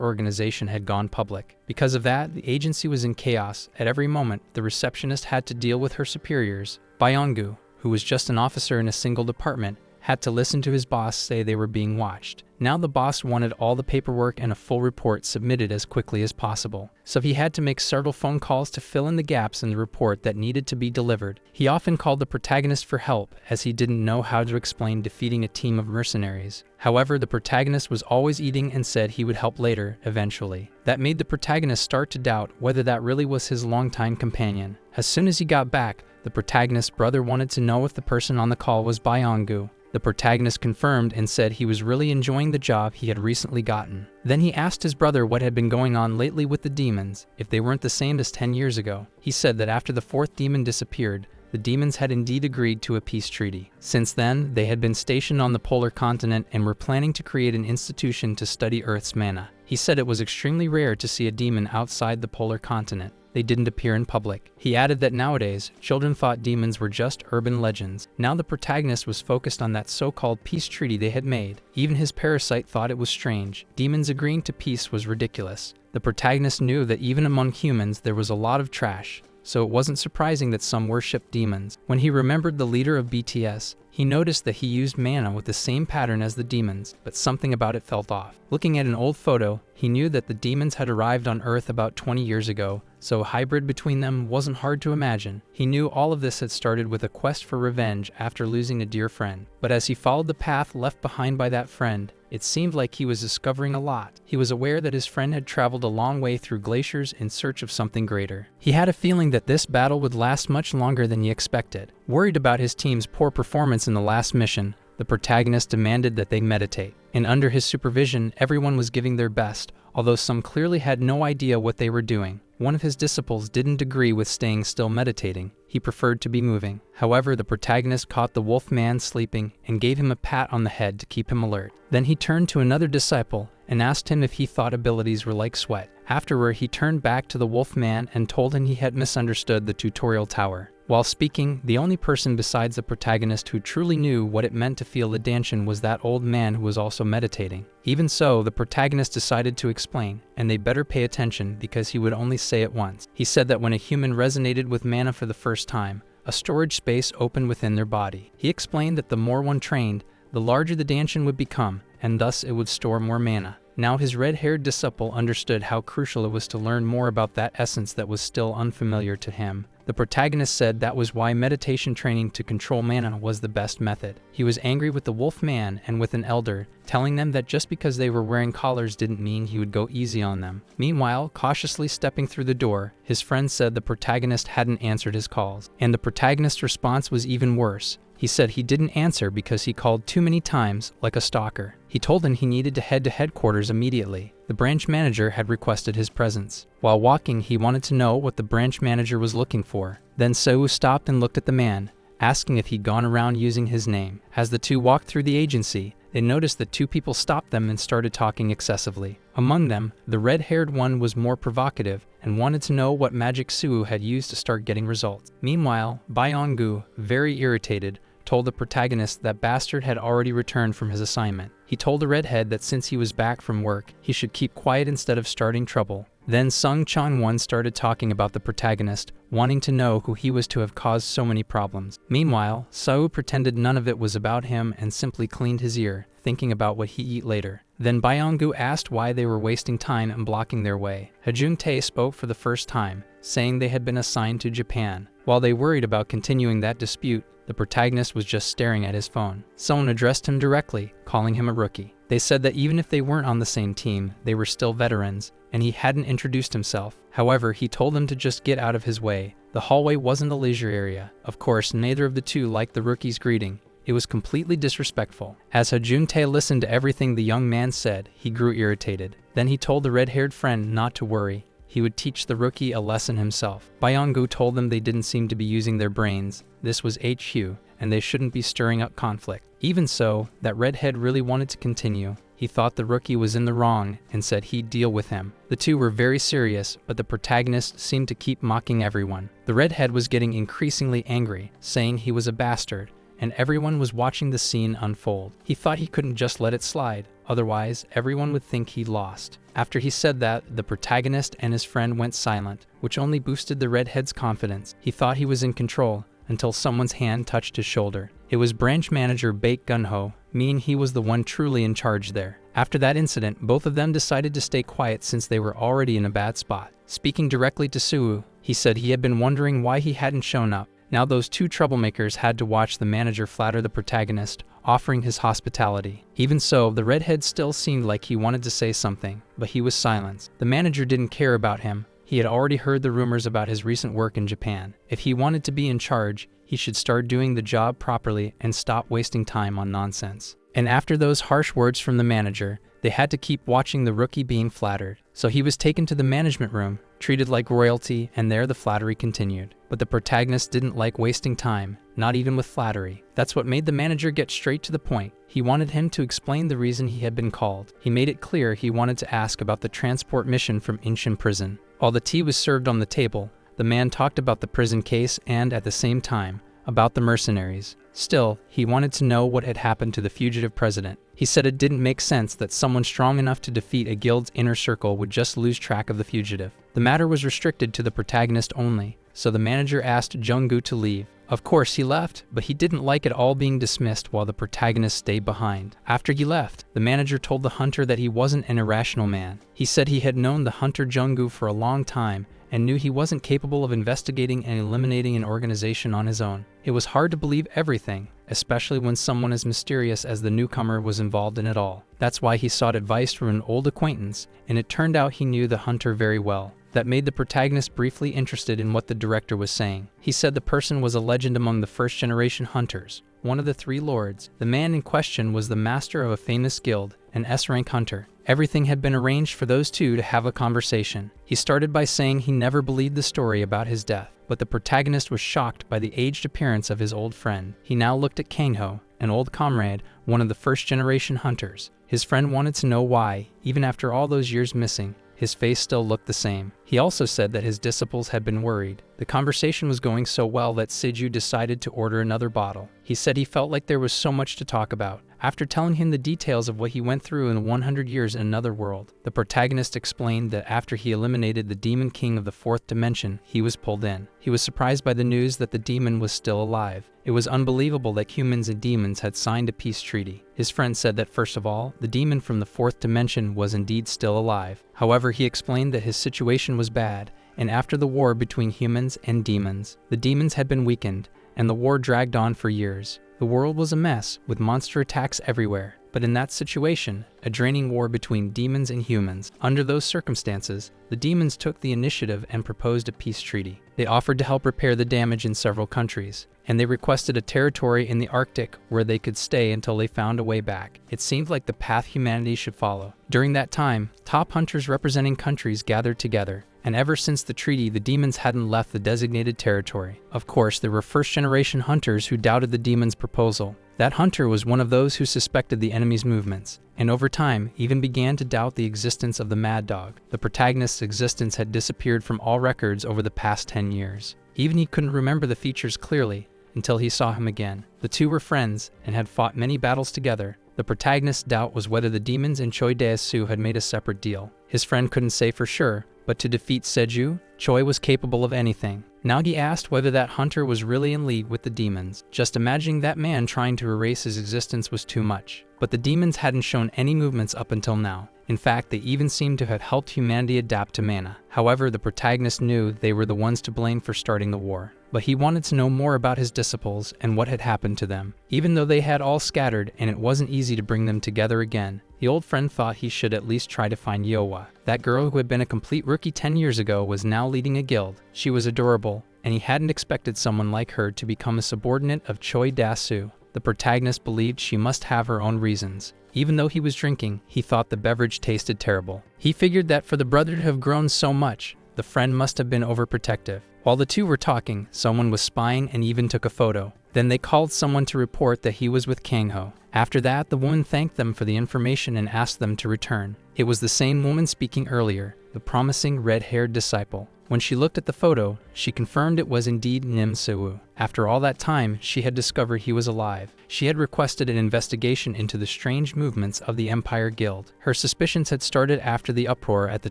organization had gone public. Because of that, the agency was in chaos. At every moment, the receptionist had to deal with her superiors. Bayangu, who was just an officer in a single department, had to listen to his boss say they were being watched. Now the boss wanted all the paperwork and a full report submitted as quickly as possible. So he had to make several phone calls to fill in the gaps in the report that needed to be delivered. He often called the protagonist for help, as he didn't know how to explain defeating a team of mercenaries. However, the protagonist was always eating and said he would help later, eventually. That made the protagonist start to doubt whether that really was his longtime companion. As soon as he got back, the protagonist's brother wanted to know if the person on the call was Bayangu. The protagonist confirmed and said he was really enjoying the job he had recently gotten. Then he asked his brother what had been going on lately with the demons, if they weren't the same as 10 years ago. He said that after the fourth demon disappeared, the demons had indeed agreed to a peace treaty. Since then, they had been stationed on the polar continent and were planning to create an institution to study Earth's mana. He said it was extremely rare to see a demon outside the polar continent. they didn't appear in public. He added that nowadays, children thought demons were just urban legends. Now the protagonist was focused on that so-called peace treaty they had made. Even his parasite thought it was strange. Demons agreeing to peace was ridiculous. The protagonist knew that even among humans there was a lot of trash, so it wasn't surprising that some worshipped demons. When he remembered the leader of BTS, he noticed that he used mana with the same pattern as the demons, but something about it felt off. Looking at an old photo, he knew that the demons had arrived on Earth about 20 years ago, so a hybrid between them wasn't hard to imagine. He knew all of this had started with a quest for revenge after losing a dear friend. But as he followed the path left behind by that friend, it seemed like he was discovering a lot. He was aware that his friend had traveled a long way through glaciers in search of something greater. He had a feeling that this battle would last much longer than he expected. Worried about his team's poor performance in the last mission, the protagonist demanded that they meditate. And under his supervision, everyone was giving their best, although some clearly had no idea what they were doing. One of his disciples didn't agree with staying still meditating. He preferred to be moving. However, the protagonist caught the wolf man sleeping and gave him a pat on the head to keep him alert. Then he turned to another disciple and asked him if he thought abilities were like sweat. Afterward, he turned back to the wolf man and told him he had misunderstood the tutorial tower. While speaking, the only person besides the protagonist who truly knew what it meant to feel the danshin was that old man who was also meditating. Even so, the protagonist decided to explain, and they better pay attention because he would only say it once. He said that when a human resonated with mana for the first time, a storage space opened within their body. He explained that the more one trained, the larger the danshin would become, and thus it would store more mana. Now his red-haired disciple understood how crucial it was to learn more about that essence that was still unfamiliar to him. The protagonist said that was why meditation training to control mana was the best method. He was angry with the wolf man and with an elder, telling them that just because they were wearing collars didn't mean he would go easy on them. Meanwhile, cautiously stepping through the door, his friend said the protagonist hadn't answered his calls. And the protagonist's response was even worse. He said he didn't answer because he called too many times, like a stalker. He told him he needed to head to headquarters immediately. The branch manager had requested his presence. While walking, he wanted to know what the branch manager was looking for. Then Seu stopped and looked at the man, asking if he'd gone around using his name. As the two walked through the agency, they noticed that two people stopped them and started talking excessively. Among them, the red-haired one was more provocative and wanted to know what magic Seu had used to start getting results. Meanwhile, Byong-gu, very irritated, told the protagonist that Bastard had already returned from his assignment. He told the redhead that since he was back from work, he should keep quiet instead of starting trouble. Then Sung Chang-won started talking about the protagonist, wanting to know who he was to have caused so many problems. Meanwhile, Seu pretended none of it was about him and simply cleaned his ear, thinking about what he'd eat later. Then Byong-gu asked why they were wasting time and blocking their way. Hajun-tae spoke for the first time, saying they had been assigned to Japan. While they worried about continuing that dispute, the protagonist was just staring at his phone. Someone addressed him directly, calling him a rookie. They said that even if they weren't on the same team, they were still veterans, and he hadn't introduced himself. However, he told them to just get out of his way. The hallway wasn't a leisure area. Of course, neither of the two liked the rookie's greeting. It was completely disrespectful. As Hajun-tae listened to everything the young man said, he grew irritated. Then he told the red-haired friend not to worry. He would teach the rookie a lesson himself. Byong-gu told them they didn't seem to be using their brains. This was HQ, and they shouldn't be stirring up conflict. Even so, that redhead really wanted to continue. He thought the rookie was in the wrong and said he'd deal with him. The two were very serious, but the protagonist seemed to keep mocking everyone. The redhead was getting increasingly angry, saying he was a bastard, and everyone was watching the scene unfold. He thought he couldn't just let it slide, otherwise everyone would think he'd lost. After he said that, the protagonist and his friend went silent, which only boosted the redhead's confidence. He thought he was in control, until someone's hand touched his shoulder. It was branch manager Baek Gun-ho, meaning he was the one truly in charge there. After that incident, both of them decided to stay quiet since they were already in a bad spot. Speaking directly to Seu, he said he had been wondering why he hadn't shown up. Now those two troublemakers had to watch the manager flatter the protagonist, offering his hospitality. Even so, the redhead still seemed like he wanted to say something, but he was silenced. The manager didn't care about him. He had already heard the rumors about his recent work in Japan. If he wanted to be in charge, he should start doing the job properly and stop wasting time on nonsense. And after those harsh words from the manager, they had to keep watching the rookie being flattered. So he was taken to the management room, treated like royalty, and there the flattery continued. But the protagonist didn't like wasting time, not even with flattery. That's what made the manager get straight to the point. He wanted him to explain the reason he had been called. He made it clear he wanted to ask about the transport mission from Inshin prison. While the tea was served on the table, the man talked about the prison case and, at the same time, about the mercenaries. Still, he wanted to know what had happened to the fugitive president. He said it didn't make sense that someone strong enough to defeat a guild's inner circle would just lose track of the fugitive. The matter was restricted to the protagonist only, so the manager asked Jung-gu to leave. Of course, he left, but he didn't like it all being dismissed while the protagonist stayed behind. After he left, the manager told the hunter that he wasn't an irrational man. He said he had known the hunter Jung-gu for a long time and knew he wasn't capable of investigating and eliminating an organization on his own. It was hard to believe everything, especially when someone as mysterious as the newcomer was involved in it all. That's why he sought advice from an old acquaintance, and it turned out he knew the hunter very well. That made the protagonist briefly interested in what the director was saying. He said the person was a legend among the first-generation hunters, one of the three lords. The man in question was the master of a famous guild, an S-rank hunter. Everything had been arranged for those two to have a conversation. He started by saying he never believed the story about his death, but the protagonist was shocked by the aged appearance of his old friend. He now looked at Kangho, an old comrade, one of the first-generation hunters. His friend wanted to know why, even after all those years missing, his face still looked the same. He also said that his disciples had been worried. The conversation was going so well that Seiju decided to order another bottle. He said he felt like there was so much to talk about. After telling him the details of what he went through in 100 years in another world, the protagonist explained that after he eliminated the demon king of the fourth dimension, he was pulled in. He was surprised by the news that the demon was still alive. It was unbelievable that humans and demons had signed a peace treaty. His friend said that first of all, the demon from the fourth dimension was indeed still alive. However, he explained that his situation was bad, and after the war between humans and demons, the demons had been weakened, and the war dragged on for years. The world was a mess, with monster attacks everywhere. But in that situation, a draining war between demons and humans. Under those circumstances, the demons took the initiative and proposed a peace treaty. They offered to help repair the damage in several countries, and they requested a territory in the Arctic where they could stay until they found a way back. It seemed like the path humanity should follow. During that time, top hunters representing countries gathered together, and ever since the treaty, the demons hadn't left the designated territory. Of course, there were first-generation hunters who doubted the demons' proposal. That hunter was one of those who suspected the enemy's movements, and over time even began to doubt the existence of the Mad Dog. The protagonist's existence had disappeared from all records over the past 10 years. Even he couldn't remember the features clearly until he saw him again. The two were friends and had fought many battles together. The protagonist's doubt was whether the demons and Choi Daesu had made a separate deal. His friend couldn't say for sure, but to defeat Seiju, Choi was capable of anything. Nagi asked whether that hunter was really in league with the demons. Just imagining that man trying to erase his existence was too much. But the demons hadn't shown any movements up until now. In fact, they even seemed to have helped humanity adapt to mana. However, the protagonist knew they were the ones to blame for starting the war. But he wanted to know more about his disciples and what had happened to them. Even though they had all scattered and it wasn't easy to bring them together again, the old friend thought he should at least try to find Yowa. That girl who had been a complete rookie 10 years ago was now leading a guild. She was adorable, and he hadn't expected someone like her to become a subordinate of Choi Daesu. The protagonist believed she must have her own reasons. Even though he was drinking, he thought the beverage tasted terrible. He figured that for the brother to have grown so much, the friend must have been overprotective. While the two were talking, someone was spying and even took a photo. Then they called someone to report that he was with Kangho. After that, the woman thanked them for the information and asked them to return. It was the same woman speaking earlier, the promising red-haired disciple. When she looked at the photo, she confirmed it was indeed Nim Soo. After all that time, she had discovered he was alive. She had requested an investigation into the strange movements of the Empire Guild. Her suspicions had started after the uproar at the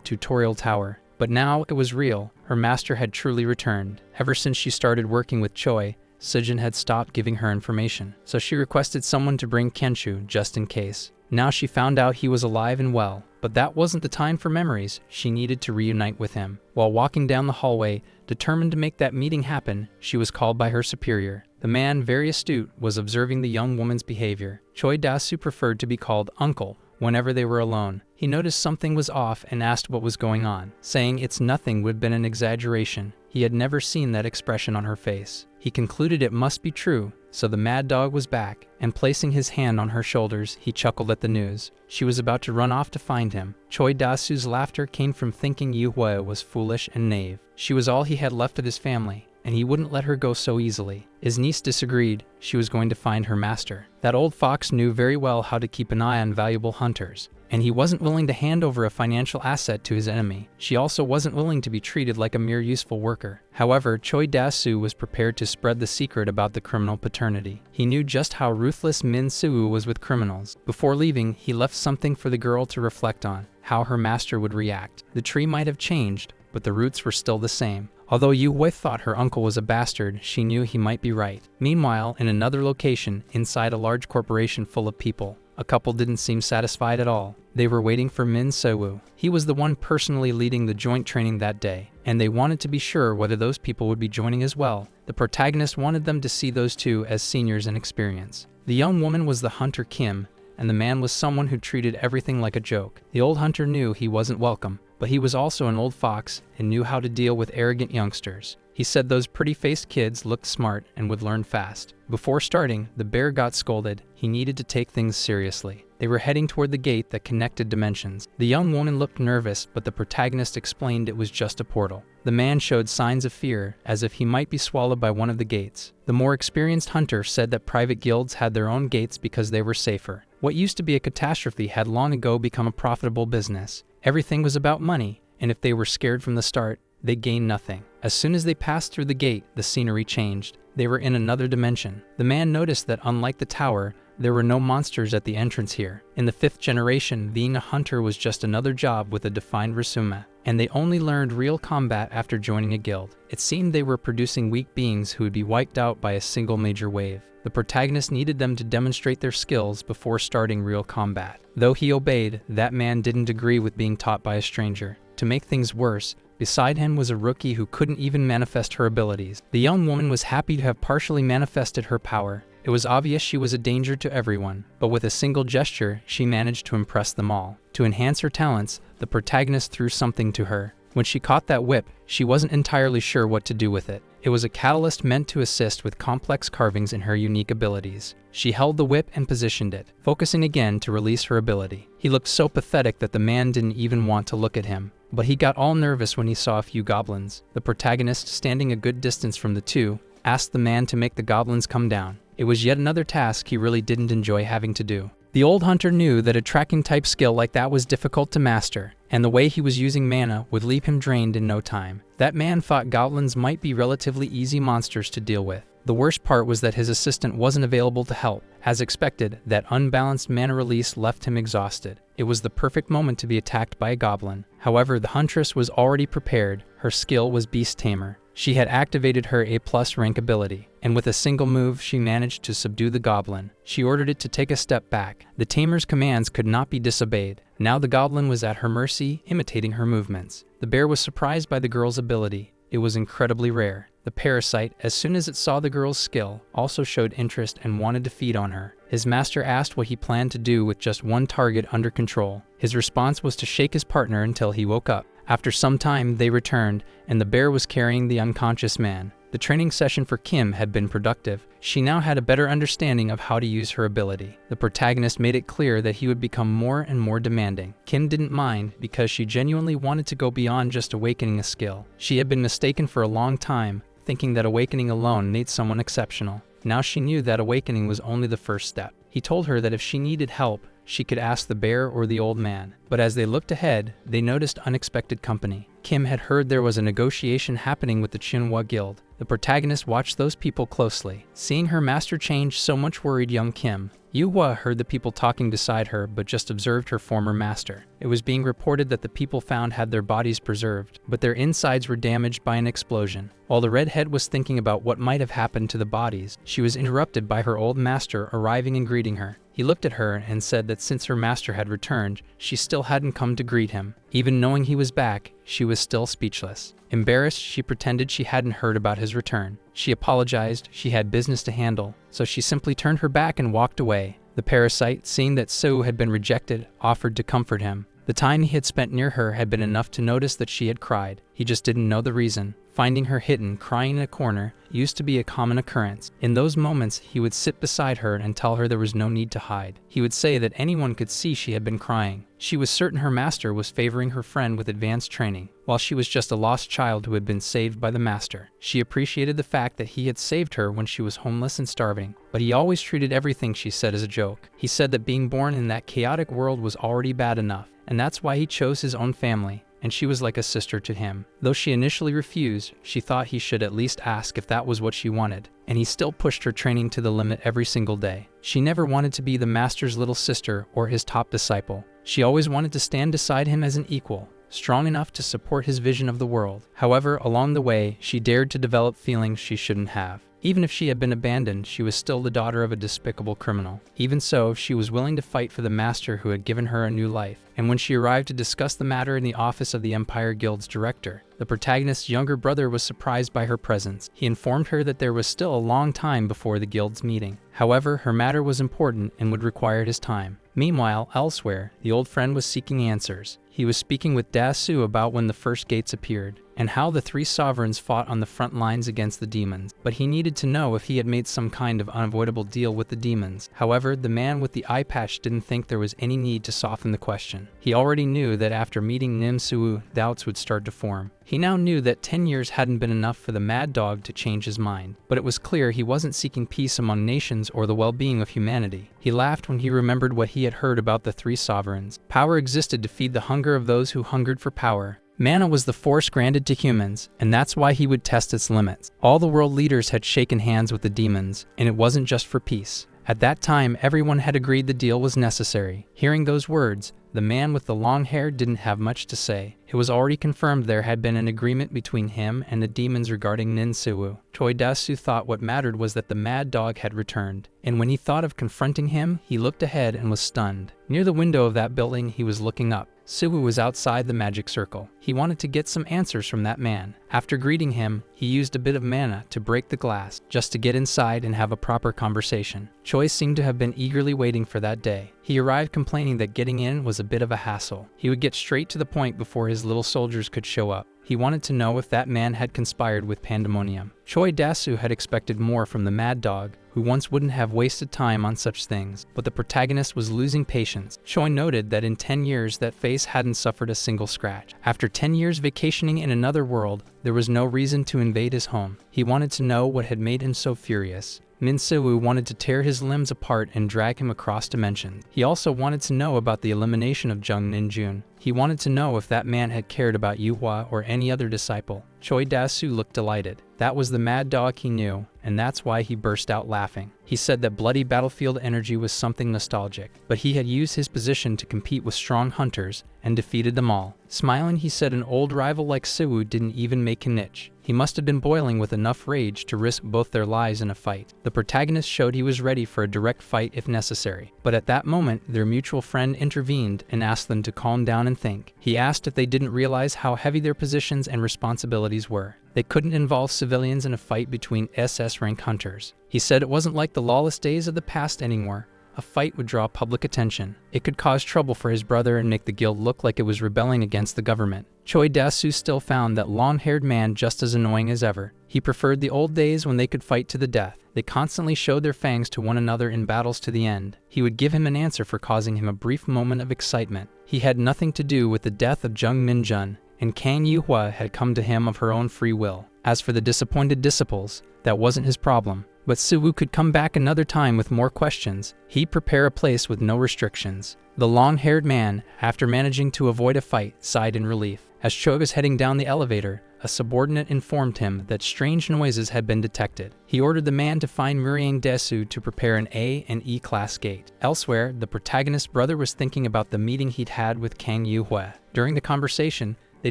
tutorial tower. But now it was real. Her master had truly returned. Ever since she started working with Choi, Sijin had stopped giving her information. So she requested someone to bring Kenshu just in case. Now she found out he was alive and well. But that wasn't the time for memories. She needed to reunite with him. While walking down the hallway, determined to make that meeting happen, she was called by her superior. The man, very astute, was observing the young woman's behavior. Choi Daesu preferred to be called uncle whenever they were alone. He noticed something was off and asked what was going on, saying it's nothing would have been an exaggeration. He had never seen that expression on her face. He concluded it must be true, so the mad dog was back, and placing his hand on her shoulders, he chuckled at the news. She was about to run off to find him. Choi Daesu's laughter came from thinking Yu Hua was foolish and naive. She was all he had left of his family, and he wouldn't let her go so easily. His niece disagreed. She was going to find her master. That old fox knew very well how to keep an eye on valuable hunters. and he wasn't willing to hand over a financial asset to his enemy. She also wasn't willing to be treated like a mere useful worker. However, Choi Da-soo was prepared to spread the secret about the criminal paternity. He knew just how ruthless Min Soo was with criminals. Before leaving, he left something for the girl to reflect on, how her master would react. The tree might have changed, but the roots were still the same. Although Yu Hui thought her uncle was a bastard, she knew he might be right. Meanwhile, in another location, inside a large corporation full of people, a couple didn't seem satisfied at all. They were waiting for Min Soo. He was the one personally leading the joint training that day, and they wanted to be sure whether those people would be joining as well. The protagonist wanted them to see those two as seniors in experience. The young woman was the hunter Kim, and the man was someone who treated everything like a joke. The old hunter knew he wasn't welcome, but he was also an old fox and knew how to deal with arrogant youngsters. He said those pretty-faced kids looked smart and would learn fast. Before starting, the bear got scolded. He needed to take things seriously. They were heading toward the gate that connected dimensions. The young woman looked nervous, but the protagonist explained it was just a portal. The man showed signs of fear, as if he might be swallowed by one of the gates. The more experienced hunter said that private guilds had their own gates because they were safer. What used to be a catastrophe had long ago become a profitable business. Everything was about money, and if they were scared from the start, they gained nothing. As soon as they passed through the gate, the scenery changed. They were in another dimension. The man noticed that unlike the tower, there were no monsters at the entrance here. In the 5th generation, being a hunter was just another job with a defined resume, and they only learned real combat after joining a guild. It seemed they were producing weak beings who would be wiped out by a single major wave. The protagonist needed them to demonstrate their skills before starting real combat. Though he obeyed, that man didn't agree with being taught by a stranger. To make things worse, beside him was a rookie who couldn't even manifest her abilities. The young woman was happy to have partially manifested her power. It was obvious she was a danger to everyone, but with a single gesture, she managed to impress them all. To enhance her talents, the protagonist threw something to her. When she caught that whip, she wasn't entirely sure what to do with it. It was a catalyst meant to assist with complex carvings in her unique abilities. She held the whip and positioned it, focusing again to release her ability. He looked so pathetic that the man didn't even want to look at him. But he got all nervous when he saw a few goblins. The protagonist, standing a good distance from the two, asked the man to make the goblins come down. It was yet another task he really didn't enjoy having to do. The old hunter knew that a tracking type skill like that was difficult to master, and the way he was using mana would leave him drained in no time. That man thought goblins might be relatively easy monsters to deal with. The worst part was that his assistant wasn't available to help. As expected, that unbalanced mana release left him exhausted. It was the perfect moment to be attacked by a goblin. However, the huntress was already prepared. Her skill was Beast Tamer. She had activated her A+ rank ability, and with a single move she managed to subdue the goblin. She ordered it to take a step back. The tamer's commands could not be disobeyed. Now the goblin was at her mercy, imitating her movements. The bear was surprised by the girl's ability. It was incredibly rare. The parasite, as soon as it saw the girl's skill, also showed interest and wanted to feed on her. His master asked what he planned to do with just one target under control. His response was to shake his partner until he woke up. After some time, they returned, and the bear was carrying the unconscious man. The training session for Kim had been productive. She now had a better understanding of how to use her ability. The protagonist made it clear that he would become more and more demanding. Kim didn't mind because she genuinely wanted to go beyond just awakening a skill. She had been mistaken for a long time, thinking that awakening alone made someone exceptional. Now she knew that awakening was only the first step. He told her that if she needed help, she could ask the bear or the old man. But as they looked ahead, they noticed unexpected company. Kim had heard there was a negotiation happening with the Chinhua Guild. The protagonist watched those people closely. Seeing her master change so much worried young Kim. Yuhua heard the people talking beside her but just observed her former master. It was being reported that the people found had their bodies preserved, but their insides were damaged by an explosion. While the redhead was thinking about what might have happened to the bodies, she was interrupted by her old master arriving and greeting her. He looked at her and said that since her master had returned, she still hadn't come to greet him. Even knowing he was back, she was still speechless. Embarrassed, she pretended she hadn't heard about his return. She apologized, she had business to handle, so she simply turned her back and walked away. The parasite, seeing that So had been rejected, offered to comfort him. The time he had spent near her had been enough to notice that she had cried. He just didn't know the reason. Finding her hidden, crying in a corner, used to be a common occurrence. In those moments, he would sit beside her and tell her there was no need to hide. He would say that anyone could see she had been crying. She was certain her master was favoring her friend with advanced training, while she was just a lost child who had been saved by the master. She appreciated the fact that he had saved her when she was homeless and starving, but he always treated everything she said as a joke. He said that being born in that chaotic world was already bad enough, and that's why he chose his own family, and she was like a sister to him. Though she initially refused, she thought he should at least ask if that was what she wanted, and he still pushed her training to the limit every single day. She never wanted to be the master's little sister or his top disciple. She always wanted to stand beside him as an equal, strong enough to support his vision of the world. However, along the way, she dared to develop feelings she shouldn't have. Even if she had been abandoned, she was still the daughter of a despicable criminal. Even so, she was willing to fight for the master who had given her a new life. And when she arrived to discuss the matter in the office of the Empire Guild's director, the protagonist's younger brother was surprised by her presence. He informed her that there was still a long time before the guild's meeting. However, her matter was important and would require his time. Meanwhile, elsewhere, the old friend was seeking answers. He was speaking with Dasu about when the first gates appeared, and how the three sovereigns fought on the front lines against the demons. But he needed to know if he had made some kind of unavoidable deal with the demons. However, the man with the eye patch didn't think there was any need to soften the question. He already knew that after meeting Nim Suu, doubts would start to form. He now knew that 10 years hadn't been enough for the mad dog to change his mind, but it was clear he wasn't seeking peace among nations or the well-being of humanity. He laughed when he remembered what he had heard about the three sovereigns. Power existed to feed the hunger of those who hungered for power. Mana was the force granted to humans, and that's why he would test its limits. All the world leaders had shaken hands with the demons, and it wasn't just for peace. At that time, everyone had agreed the deal was necessary. Hearing those words, the man with the long hair didn't have much to say. It was already confirmed there had been an agreement between him and the demons regarding Ninsuwu. Choi Dasu thought what mattered was that the mad dog had returned, and when he thought of confronting him, he looked ahead and was stunned. Near the window of that building, he was looking up. Suwu was outside the magic circle. He wanted to get some answers from that man. After greeting him, he used a bit of mana to break the glass, just to get inside and have a proper conversation. Choi seemed to have been eagerly waiting for that day. He arrived complaining that getting in was a bit of a hassle. He would get straight to the point before his little soldiers could show up. He wanted to know if that man had conspired with Pandemonium. Choi Dasu had expected more from the mad dog, who once wouldn't have wasted time on such things, but the protagonist was losing patience. Choi noted that in 10 years that face hadn't suffered a single scratch. After 10 years vacationing in another world, there was no reason to invade his home. He wanted to know what had made him so furious. Min Soo wanted to tear his limbs apart and drag him across dimensions. He also wanted to know about the elimination of Jung Ninjun. He wanted to know if that man had cared about Yuhua or any other disciple. Choi Dasu looked delighted. That was the mad dog he knew, and that's why he burst out laughing. He said that bloody battlefield energy was something nostalgic, but he had used his position to compete with strong hunters and defeated them all. Smiling, he said an old rival like Siwu didn't even make a niche. He must have been boiling with enough rage to risk both their lives in a fight. The protagonist showed he was ready for a direct fight if necessary, but at that moment, their mutual friend intervened and asked them to calm down and think. He asked if they didn't realize how heavy their positions and responsibilities were. They couldn't involve civilians in a fight between SS rank hunters. He said it wasn't like the lawless days of the past anymore. A fight would draw public attention. It could cause trouble for his brother and make the guild look like it was rebelling against the government. Choi Dasu still found that long-haired man just as annoying as ever. He preferred the old days when they could fight to the death. They constantly showed their fangs to one another in battles to the end. He would give him an answer for causing him a brief moment of excitement. He had nothing to do with the death of Jung Minjun, and Kang Yuhua had come to him of her own free will. As for the disappointed disciples, that wasn't his problem. But Suwu could come back another time with more questions. He'd prepare a place with no restrictions. The long-haired man, after managing to avoid a fight, sighed in relief. As Choi was heading down the elevator, a subordinate informed him that strange noises had been detected. He ordered the man to find Muriang Desu to prepare an A and E class gate. Elsewhere, the protagonist's brother was thinking about the meeting he'd had with Kang Yuhua. During the conversation, they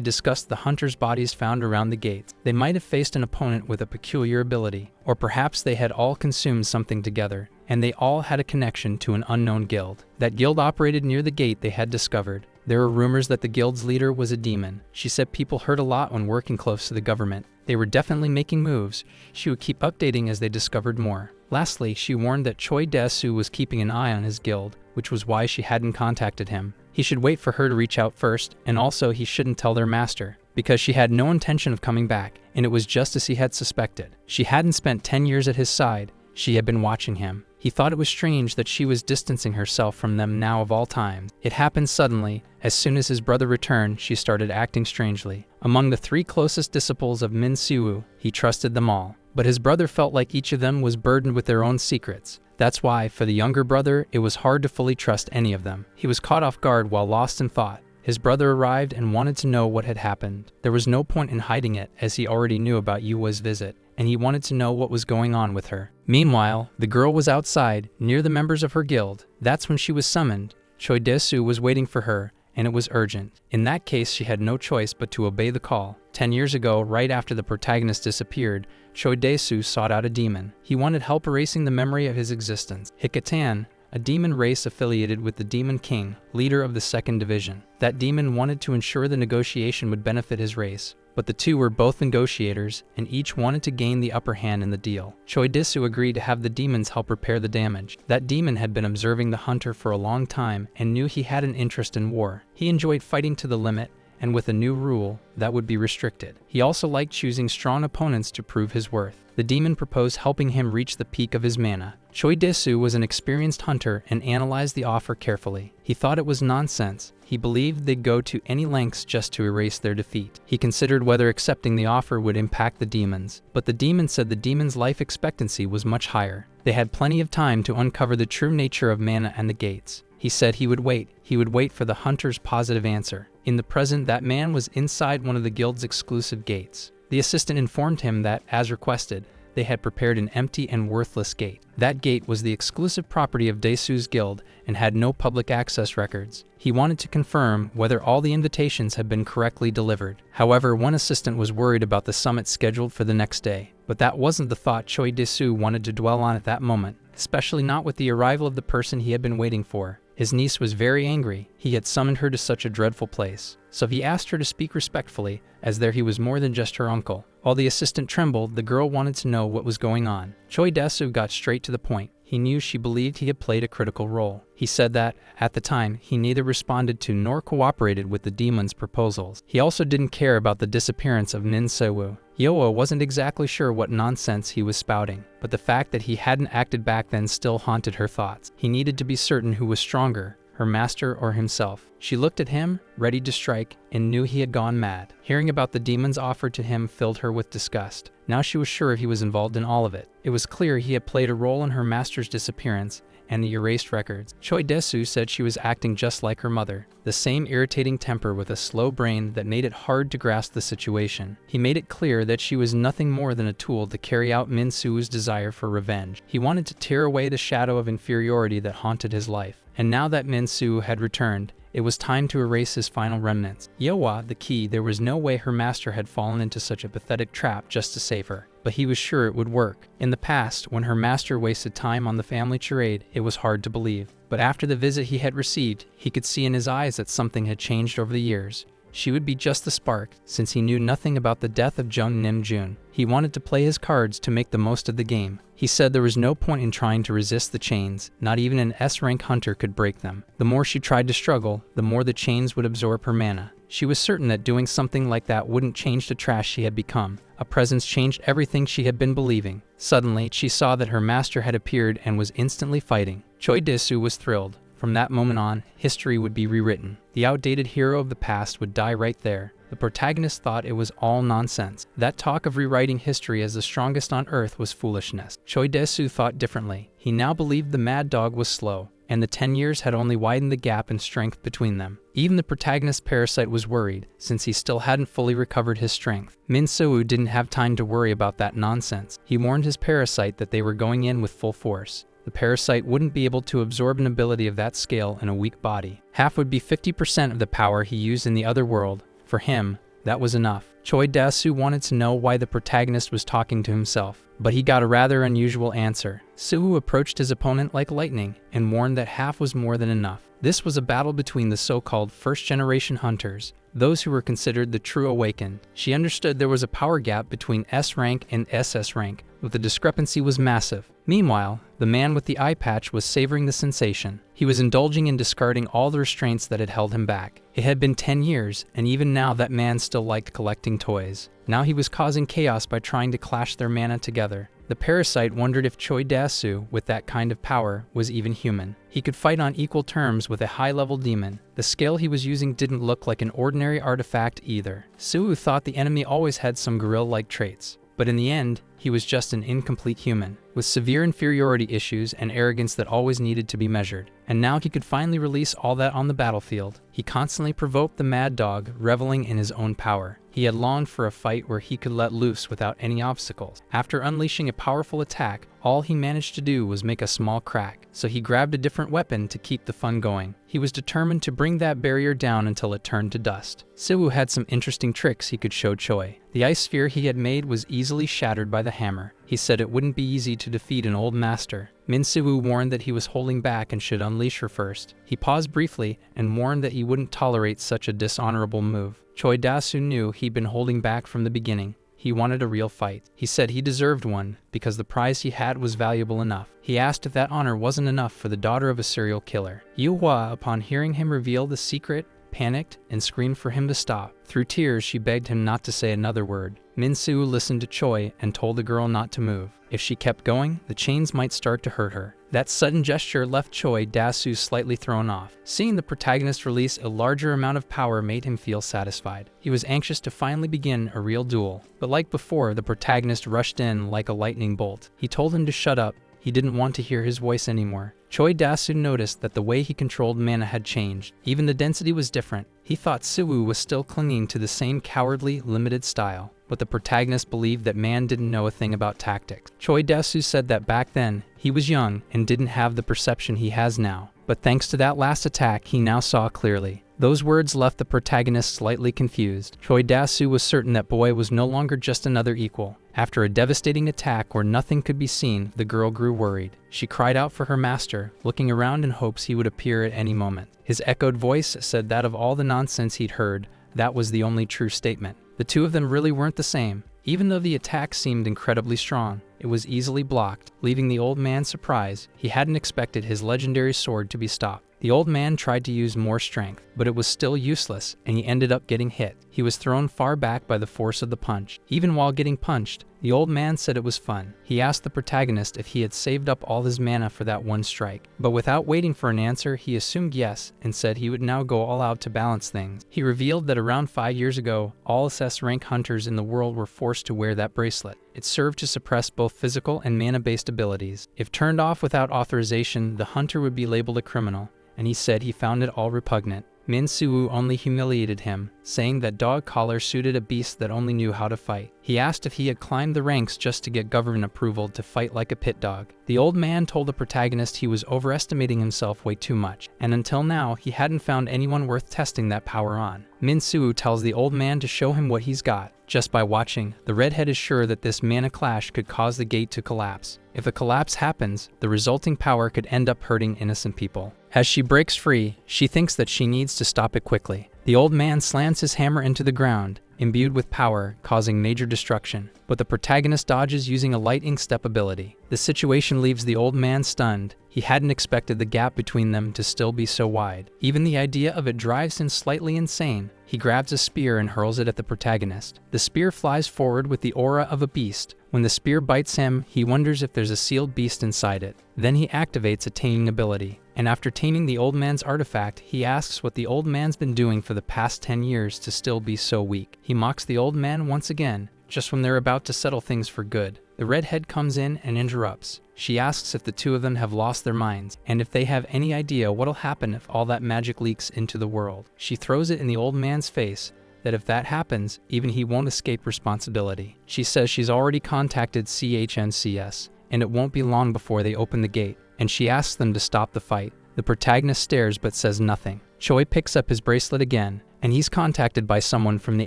discussed the hunters' bodies found around the gates. They might have faced an opponent with a peculiar ability, or perhaps they had all consumed something together, and they all had a connection to an unknown guild. That guild operated near the gate they had discovered. There were rumors that the guild's leader was a demon. She said people hurt a lot when working close to the government. They were definitely making moves. She would keep updating as they discovered more. Lastly, she warned that Choi Dae-soo was keeping an eye on his guild, which was why she hadn't contacted him. He should wait for her to reach out first, and also he shouldn't tell their master, because she had no intention of coming back, and it was just as he had suspected. She hadn't spent 10 years at his side, she had been watching him. He thought it was strange that she was distancing herself from them now of all times. It happened suddenly. As soon as his brother returned, she started acting strangely. Among the 3 closest disciples of Min Soo, he trusted them all. But his brother felt like each of them was burdened with their own secrets. That's why, for the younger brother, it was hard to fully trust any of them. He was caught off guard while lost in thought. His brother arrived and wanted to know what had happened. There was no point in hiding it, as he already knew about Yua's visit, and he wanted to know what was going on with her. Meanwhile, the girl was outside, near the members of her guild. That's when she was summoned. Choi Dae-soo was waiting for her, and it was urgent. In that case, she had no choice but to obey the call. 10 years ago, right after the protagonist disappeared, Choi Dae-soo sought out a demon. He wanted help erasing the memory of his existence. Hikatan, a demon race affiliated with the Demon King, leader of the 2nd Division. That demon wanted to ensure the negotiation would benefit his race, but the two were both negotiators, and each wanted to gain the upper hand in the deal. Choi Dae-soo agreed to have the demons help repair the damage. That demon had been observing the hunter for a long time and knew he had an interest in war. He enjoyed fighting to the limit, and with a new rule, that would be restricted. He also liked choosing strong opponents to prove his worth. The demon proposed helping him reach the peak of his mana. Choi Dae-soo was an experienced hunter and analyzed the offer carefully. He thought it was nonsense. He believed they'd go to any lengths just to erase their defeat. He considered whether accepting the offer would impact the demons, but the demon said the demon's life expectancy was much higher. They had plenty of time to uncover the true nature of mana and the gates. He said he would wait. He would wait for the hunter's positive answer. In the present, that man was inside one of the guild's exclusive gates. The assistant informed him that, as requested, they had prepared an empty and worthless gate. That gate was the exclusive property of Dae-soo's guild and had no public access records. He wanted to confirm whether all the invitations had been correctly delivered. However, one assistant was worried about the summit scheduled for the next day. But that wasn't the thought Choi Dae-soo wanted to dwell on at that moment, especially not with the arrival of the person he had been waiting for. His niece was very angry. He had summoned her to such a dreadful place. So he asked her to speak respectfully, as there he was more than just her uncle. While the assistant trembled, the girl wanted to know what was going on. Choi Dae-soo got straight to the point. He knew she believed he had played a critical role. He said that, at the time, he neither responded to nor cooperated with the demon's proposals. He also didn't care about the disappearance of Min Soo. Yoa wasn't exactly sure what nonsense he was spouting, but the fact that he hadn't acted back then still haunted her thoughts. He needed to be certain who was stronger, her master or himself. She looked at him, ready to strike, and knew he had gone mad. Hearing about the demons offered to him filled her with disgust. Now she was sure he was involved in all of it. It was clear he had played a role in her master's disappearance and the erased records. Choi Dae-soo said she was acting just like her mother, the same irritating temper with a slow brain that made it hard to grasp the situation. He made it clear that she was nothing more than a tool to carry out Min Soo's desire for revenge. He wanted to tear away the shadow of inferiority that haunted his life. And now that Min Soo had returned, it was time to erase his final remnants. Yoa, the key, there was no way her master had fallen into such a pathetic trap just to save her. But he was sure it would work. In the past, when her master wasted time on the family charade, it was hard to believe. But after the visit he had received, he could see in his eyes that something had changed over the years. She would be just the spark, since he knew nothing about the death of Jung Nim-jun. He wanted to play his cards to make the most of the game. He said there was no point in trying to resist the chains. Not even an S-rank hunter could break them. The more she tried to struggle, the more the chains would absorb her mana. She was certain that doing something like that wouldn't change the trash she had become. A presence changed everything she had been believing. Suddenly, she saw that her master had appeared and was instantly fighting. Choi Dae-soo was thrilled. From that moment on, history would be rewritten. The outdated hero of the past would die right there. The protagonist thought it was all nonsense. That talk of rewriting history as the strongest on Earth was foolishness. Choi Dae-soo thought differently. He now believed the mad dog was slow, and the 10 years had only widened the gap in strength between them. Even the protagonist's parasite was worried, since he still hadn't fully recovered his strength. Min Soo didn't have time to worry about that nonsense. He warned his parasite that they were going in with full force. The parasite wouldn't be able to absorb an ability of that scale in a weak body. Half would be 50% of the power he used in the other world. For him, that was enough. Choi Dae-soo wanted to know why the protagonist was talking to himself, but he got a rather unusual answer. Soo approached his opponent like lightning and warned that half was more than enough. This was a battle between the so-called first-generation hunters, those who were considered the true awakened. She understood there was a power gap between S rank and SS rank, but the discrepancy was massive. Meanwhile, the man with the eye patch was savoring the sensation. He was indulging in discarding all the restraints that had held him back. It had been 10 years, and even now that man still liked collecting toys. Now he was causing chaos by trying to clash their mana together. The parasite wondered if Choi Dasu, with that kind of power, was even human. He could fight on equal terms with a high-level demon. The scale he was using didn't look like an ordinary artifact either. Suwu thought the enemy always had some gorilla-like traits, but in the end, he was just an incomplete human, with severe inferiority issues and arrogance that always needed to be measured. And now he could finally release all that on the battlefield. He constantly provoked the mad dog, reveling in his own power. He had longed for a fight where he could let loose without any obstacles. After unleashing a powerful attack, all he managed to do was make a small crack, so he grabbed a different weapon to keep the fun going. He was determined to bring that barrier down until it turned to dust. Suwu had some interesting tricks he could show Choi. The ice sphere he had made was easily shattered by the hammer. He said it wouldn't be easy to defeat an old master. Min Suwu warned that he was holding back and should unleash her first. He paused briefly and warned that he wouldn't tolerate such a dishonorable move. Choi Dasu knew he'd been holding back from the beginning. He wanted a real fight. He said he deserved one because the prize he had was valuable enough. He asked if that honor wasn't enough for the daughter of a serial killer. Yu Hua, upon hearing him reveal the secret, panicked and screamed for him to stop. Through tears, she begged him not to say another word. Min Suwu listened to Choi and told the girl not to move. If she kept going, the chains might start to hurt her. That sudden gesture left Choi Dasu slightly thrown off. Seeing the protagonist release a larger amount of power made him feel satisfied. He was anxious to finally begin a real duel. But like before, the protagonist rushed in like a lightning bolt. He told him to shut up. He didn't want to hear his voice anymore. Choi Dasu noticed that the way he controlled mana had changed. Even the density was different. He thought Suwu was still clinging to the same cowardly, limited style. But the protagonist believed that man didn't know a thing about tactics. Choi Dasu said that back then, he was young and didn't have the perception he has now. But thanks to that last attack, he now saw clearly. Those words left the protagonist slightly confused. Choi Dasu was certain that boy was no longer just another equal. After a devastating attack where nothing could be seen, the girl grew worried. She cried out for her master, looking around in hopes he would appear at any moment. His echoed voice said that of all the nonsense he'd heard, that was the only true statement. The two of them really weren't the same. Even though the attack seemed incredibly strong, it was easily blocked, leaving the old man surprised. He hadn't expected his legendary sword to be stopped. The old man tried to use more strength, but it was still useless, and he ended up getting hit. He was thrown far back by the force of the punch. Even while getting punched, the old man said it was fun. He asked the protagonist if he had saved up all his mana for that one strike, but without waiting for an answer, he assumed yes and said he would now go all out to balance things. He revealed that around 5 years ago, all SS rank hunters in the world were forced to wear that bracelet. It served to suppress both physical and mana-based abilities. If turned off without authorization, the hunter would be labeled a criminal, and he said he found it all repugnant. Min Suwu only humiliated him, saying that dog collar suited a beast that only knew how to fight. He asked if he had climbed the ranks just to get government approval to fight like a pit dog. The old man told the protagonist he was overestimating himself way too much, and until now, he hadn't found anyone worth testing that power on. Min Suwu tells the old man to show him what he's got. Just by watching, the redhead is sure that this mana clash could cause the gate to collapse. If a collapse happens, the resulting power could end up hurting innocent people. As she breaks free, she thinks that she needs to stop it quickly. The old man slams his hammer into the ground, imbued with power, causing major destruction. But the protagonist dodges using a lightning step ability. The situation leaves the old man stunned. He hadn't expected the gap between them to still be so wide. Even the idea of it drives him slightly insane. He grabs a spear and hurls it at the protagonist. The spear flies forward with the aura of a beast. When the spear bites him, he wonders if there's a sealed beast inside it. Then he activates a taming ability. And after taming the old man's artifact, he asks what the old man's been doing for the past 10 years to still be so weak. He mocks the old man once again, just when they're about to settle things for good. The redhead comes in and interrupts. She asks if the two of them have lost their minds, and if they have any idea what'll happen if all that magic leaks into the world. She throws it in the old man's face, that if that happens, even he won't escape responsibility. She says she's already contacted CHNCS, and it won't be long before they open the gate, and she asks them to stop the fight. The protagonist stares but says nothing. Choi picks up his bracelet again, and he's contacted by someone from the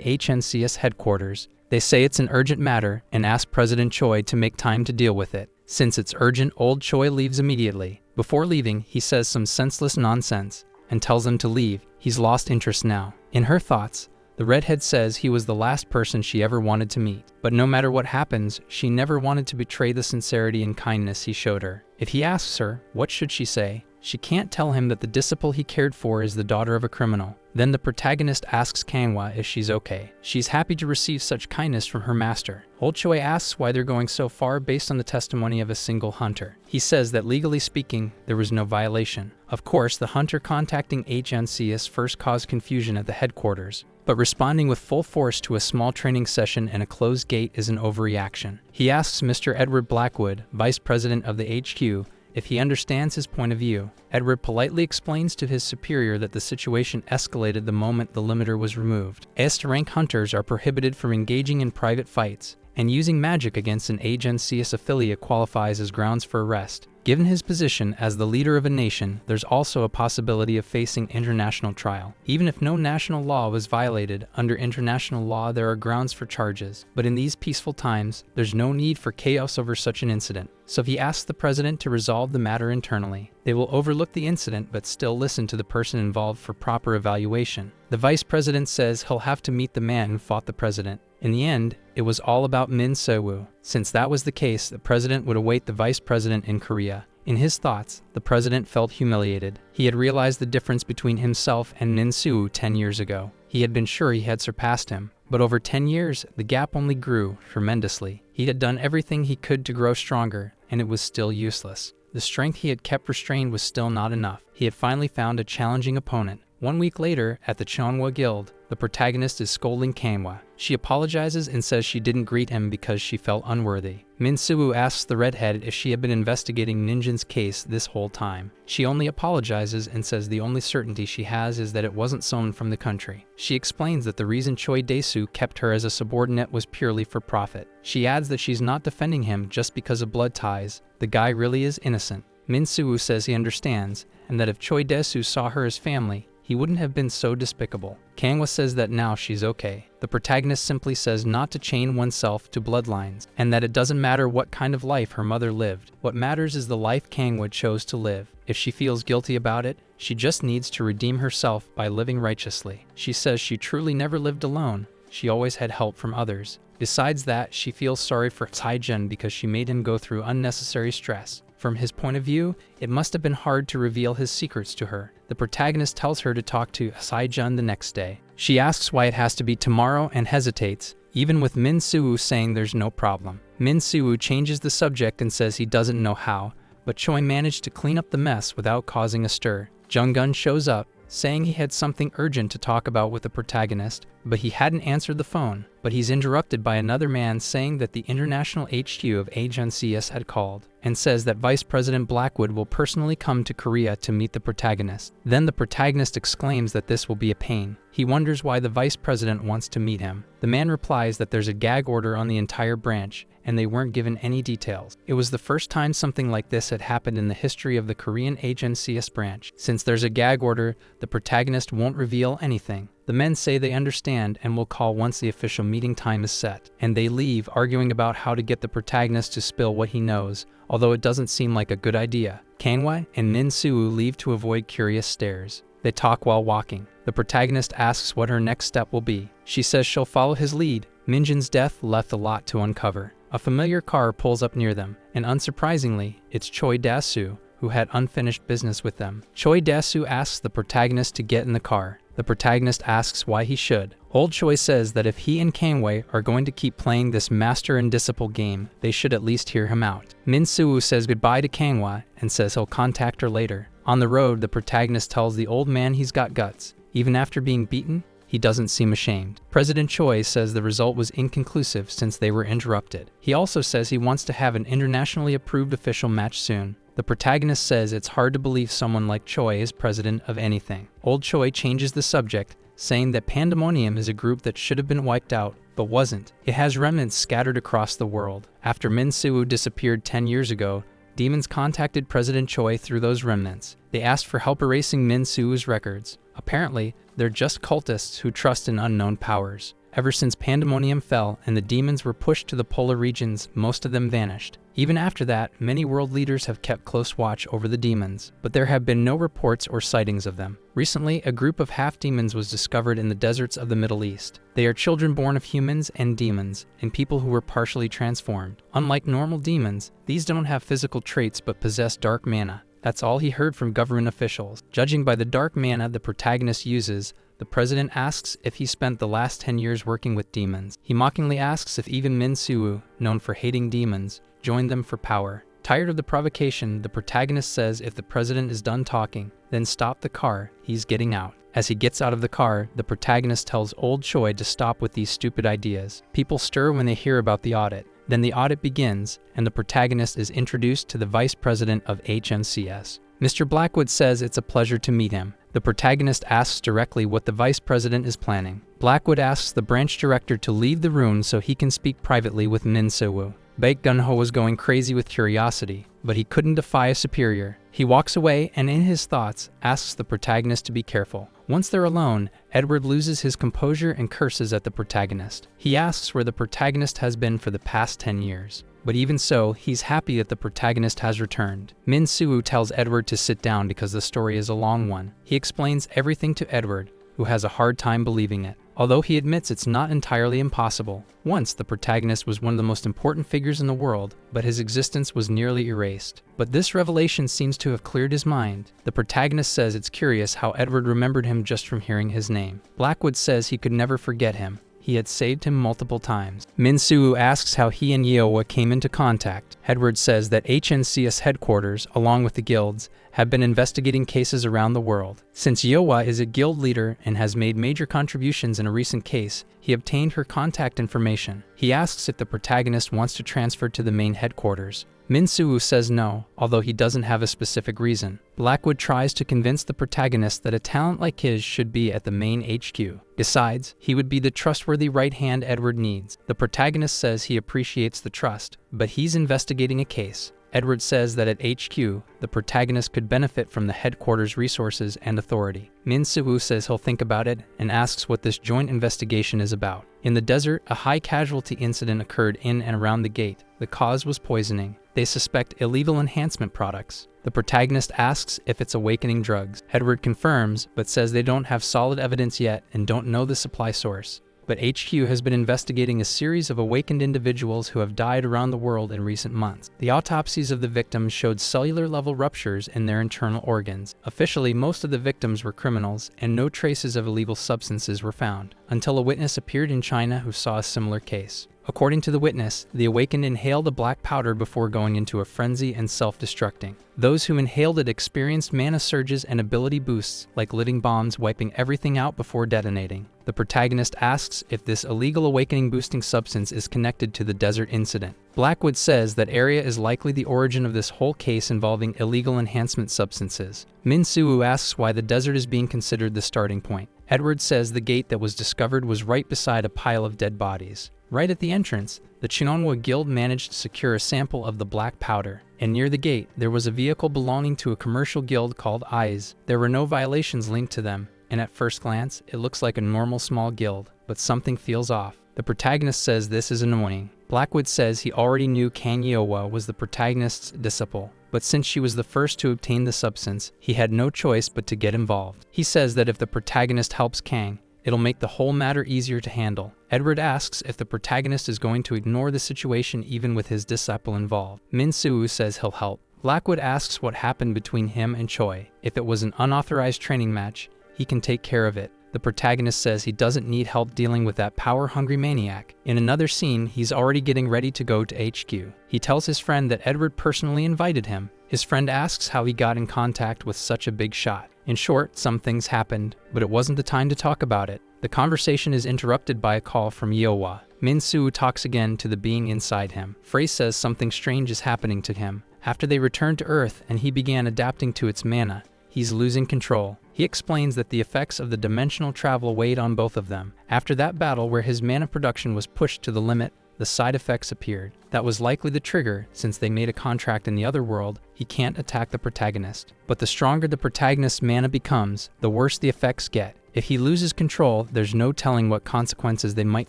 HNCS headquarters. They say it's an urgent matter and ask President Choi to make time to deal with it. Since it's urgent, old Choi leaves immediately. Before leaving, he says some senseless nonsense. and tells him to leave. He's lost interest now. In her thoughts, the redhead says he was the last person she ever wanted to meet. But no matter what happens, she never wanted to betray the sincerity and kindness he showed her. If he asks her, what should she say? She can't tell him that the disciple he cared for is the daughter of a criminal. Then the protagonist asks Kanwa if she's okay. She's happy to receive such kindness from her master. Old Choi asks why they're going so far based on the testimony of a single hunter. He says that legally speaking, there was no violation. Of course, the hunter contacting HNCS first caused confusion at the headquarters, but responding with full force to a small training session and a closed gate is an overreaction. He asks Mr. Edward Blackwood, vice president of the HQ, if he understands his point of view. Edward politely explains to his superior that the situation escalated the moment the limiter was removed. S-rank hunters are prohibited from engaging in private fights, and using magic against an HNCS affiliate qualifies as grounds for arrest. Given his position as the leader of a nation, there's also a possibility of facing international trial. Even if no national law was violated, under international law there are grounds for charges. But in these peaceful times, there's no need for chaos over such an incident. So he asks the president to resolve the matter internally. They will overlook the incident but still listen to the person involved for proper evaluation. The vice president says he'll have to meet the man who fought the president. In the end, it was all about Min Se-woo. Since that was the case, the president would await the vice president in Korea. In his thoughts, the president felt humiliated. He had realized the difference between himself and Min Se-woo 10 years ago. He had been sure he had surpassed him, but over 10 years, the gap only grew tremendously. He had done everything he could to grow stronger, and it was still useless. The strength he had kept restrained was still not enough. He had finally found a challenging opponent. 1 week later, at the Chonhwa Guild, the protagonist is scolding Kanwa. She apologizes and says she didn't greet him because she felt unworthy. Min Se-woo asks the redhead if she had been investigating Ninjin's case this whole time. She only apologizes and says the only certainty she has is that it wasn't someone from the country. She explains that the reason Choi Dae-soo kept her as a subordinate was purely for profit. She adds that she's not defending him just because of blood ties. The guy really is innocent. Min Se-woo says he understands, and that if Choi Dae-soo saw her as family, he wouldn't have been so despicable. Kanwa says that now she's okay. The protagonist simply says not to chain oneself to bloodlines, and that it doesn't matter what kind of life her mother lived. What matters is the life Kanwa chose to live. If she feels guilty about it, she just needs to redeem herself by living righteously. She says she truly never lived alone. She always had help from others. Besides that, she feels sorry for Tae-jun because she made him go through unnecessary stress. From his point of view, it must have been hard to reveal his secrets to her. The protagonist tells her to talk to Tae-jun the next day. She asks why it has to be tomorrow and hesitates, even with Min Se-woo saying there's no problem. Min Se-woo changes the subject and says he doesn't know how, but Choi managed to clean up the mess without causing a stir. Jung-gun shows up, saying he had something urgent to talk about with the protagonist, but he hadn't answered the phone. But he's interrupted by another man saying that the international HQ of HNCS had called, and says that Vice President Blackwood will personally come to Korea to meet the protagonist. Then the protagonist exclaims that this will be a pain. He wonders why the vice president wants to meet him. The man replies that there's a gag order on the entire branch, and they weren't given any details. It was the first time something like this had happened in the history of the Korean HNCS branch. Since there's a gag order, the protagonist won't reveal anything. The men say they understand and will call once the official meeting time is set, and they leave, arguing about how to get the protagonist to spill what he knows, although it doesn't seem like a good idea. Kanwa and Min Se-woo leave to avoid curious stares. They talk while walking. The protagonist asks what her next step will be. She says she'll follow his lead. Minjin's death left a lot to uncover. A familiar car pulls up near them, and unsurprisingly, it's Choi Dae-soo, who had unfinished business with them. Choi Dae-soo asks the protagonist to get in the car. The protagonist asks why he should. Old Choi says that if he and Kanwei are going to keep playing this master and disciple game, they should at least hear him out. Min Se-woo says goodbye to Kanwa and says he'll contact her later. On the road, the protagonist tells the old man he's got guts. Even after being beaten, he doesn't seem ashamed. President Choi says the result was inconclusive since they were interrupted. He also says he wants to have an internationally approved official match soon. The protagonist says it's hard to believe someone like Choi is president of anything. Old Choi changes the subject, saying that Pandemonium is a group that should have been wiped out, but wasn't. It has remnants scattered across the world. After Min Se-woo disappeared 10 years ago, demons contacted President Choi through those remnants. They asked for help erasing Min Se-woo's records. Apparently, they're just cultists who trust in unknown powers. Ever since Pandemonium fell and the demons were pushed to the polar regions, most of them vanished. Even after that, many world leaders have kept close watch over the demons, but there have been no reports or sightings of them. Recently, a group of half-demons was discovered in the deserts of the Middle East. They are children born of humans and demons, and people who were partially transformed. Unlike normal demons, these don't have physical traits but possess dark mana. That's all he heard from government officials. Judging by the dark mana the protagonist uses, the president asks if he spent the last 10 years working with demons. He mockingly asks if even Min Suwoo, known for hating demons, joined them for power. Tired of the provocation, the protagonist says if the president is done talking, then stop the car, he's getting out. As he gets out of the car, the protagonist tells old Choi to stop with these stupid ideas. People stir when they hear about the audit. Then the audit begins, and the protagonist is introduced to the vice president of HMCS. Mr. Blackwood says it's a pleasure to meet him. The protagonist asks directly what the vice president is planning. Blackwood asks the branch director to leave the room so he can speak privately with Min Suwoo. Baek Gun-ho was going crazy with curiosity, but he couldn't defy a superior. He walks away and in his thoughts asks the protagonist to be careful. Once they're alone, Edward loses his composure and curses at the protagonist. He asks where the protagonist has been for the past 10 years. But even so, he's happy that the protagonist has returned. Min Suwoo tells Edward to sit down because the story is a long one. He explains everything to Edward, who has a hard time believing it. Although he admits it's not entirely impossible. Once, the protagonist was one of the most important figures in the world, but his existence was nearly erased. But this revelation seems to have cleared his mind. The protagonist says it's curious how Edward remembered him just from hearing his name. Blackwood says he could never forget him. He had saved him multiple times. Min Suwoo asks how he and Yeowa came into contact. Edward says that HNCS headquarters, along with the guilds, have been investigating cases around the world. Since Yeowa is a guild leader and has made major contributions in a recent case, he obtained her contact information. He asks if the protagonist wants to transfer to the main headquarters. Min Suwoo says no, although he doesn't have a specific reason. Blackwood tries to convince the protagonist that a talent like his should be at the main HQ. Besides, he would be the trustworthy right hand Edward needs. The protagonist says he appreciates the trust, but he's investigating a case. Edward says that at HQ, the protagonist could benefit from the headquarters' resources and authority. Min Suwoo says he'll think about it and asks what this joint investigation is about. In the desert, a high casualty incident occurred in and around the gate. The cause was poisoning. They suspect illegal enhancement products. The protagonist asks if it's awakening drugs. Edward confirms, but says they don't have solid evidence yet and don't know the supply source. But HQ has been investigating a series of awakened individuals who have died around the world in recent months. The autopsies of the victims showed cellular-level ruptures in their internal organs. Officially, most of the victims were criminals, and no traces of illegal substances were found, until a witness appeared in China who saw a similar case. According to the witness, the awakened inhaled a black powder before going into a frenzy and self-destructing. Those who inhaled it experienced mana surges and ability boosts, like lighting bombs wiping everything out before detonating. The protagonist asks if this illegal awakening boosting substance is connected to the desert incident. Blackwood says that area is likely the origin of this whole case involving illegal enhancement substances. Min Suwoo asks why the desert is being considered the starting point. Edward says the gate that was discovered was right beside a pile of dead bodies. Right at the entrance, the Chinonwa Guild managed to secure a sample of the black powder, and near the gate, there was a vehicle belonging to a commercial guild called Eyes. There were no violations linked to them, and at first glance, it looks like a normal small guild, but something feels off. The protagonist says this is annoying. Blackwood says he already knew Kang Yeowa was the protagonist's disciple, but since she was the first to obtain the substance, he had no choice but to get involved. He says that if the protagonist helps Kang, it'll make the whole matter easier to handle. Edward asks if the protagonist is going to ignore the situation even with his disciple involved. Min Suwoo says he'll help. Blackwood asks what happened between him and Choi. If it was an unauthorized training match, he can take care of it. The protagonist says he doesn't need help dealing with that power-hungry maniac. In another scene, he's already getting ready to go to HQ. He tells his friend that Edward personally invited him. His friend asks how he got in contact with such a big shot. In short, some things happened, but it wasn't the time to talk about it. The conversation is interrupted by a call from Yeowa. Min Suwoo talks again to the being inside him. Frey says something strange is happening to him. After they returned to Earth and he began adapting to its mana, he's losing control. He explains that the effects of the dimensional travel weighed on both of them. After that battle where his mana production was pushed to the limit, the side effects appeared. That was likely the trigger, since they made a contract in the other world, he can't attack the protagonist. But the stronger the protagonist's mana becomes, the worse the effects get. If he loses control, there's no telling what consequences they might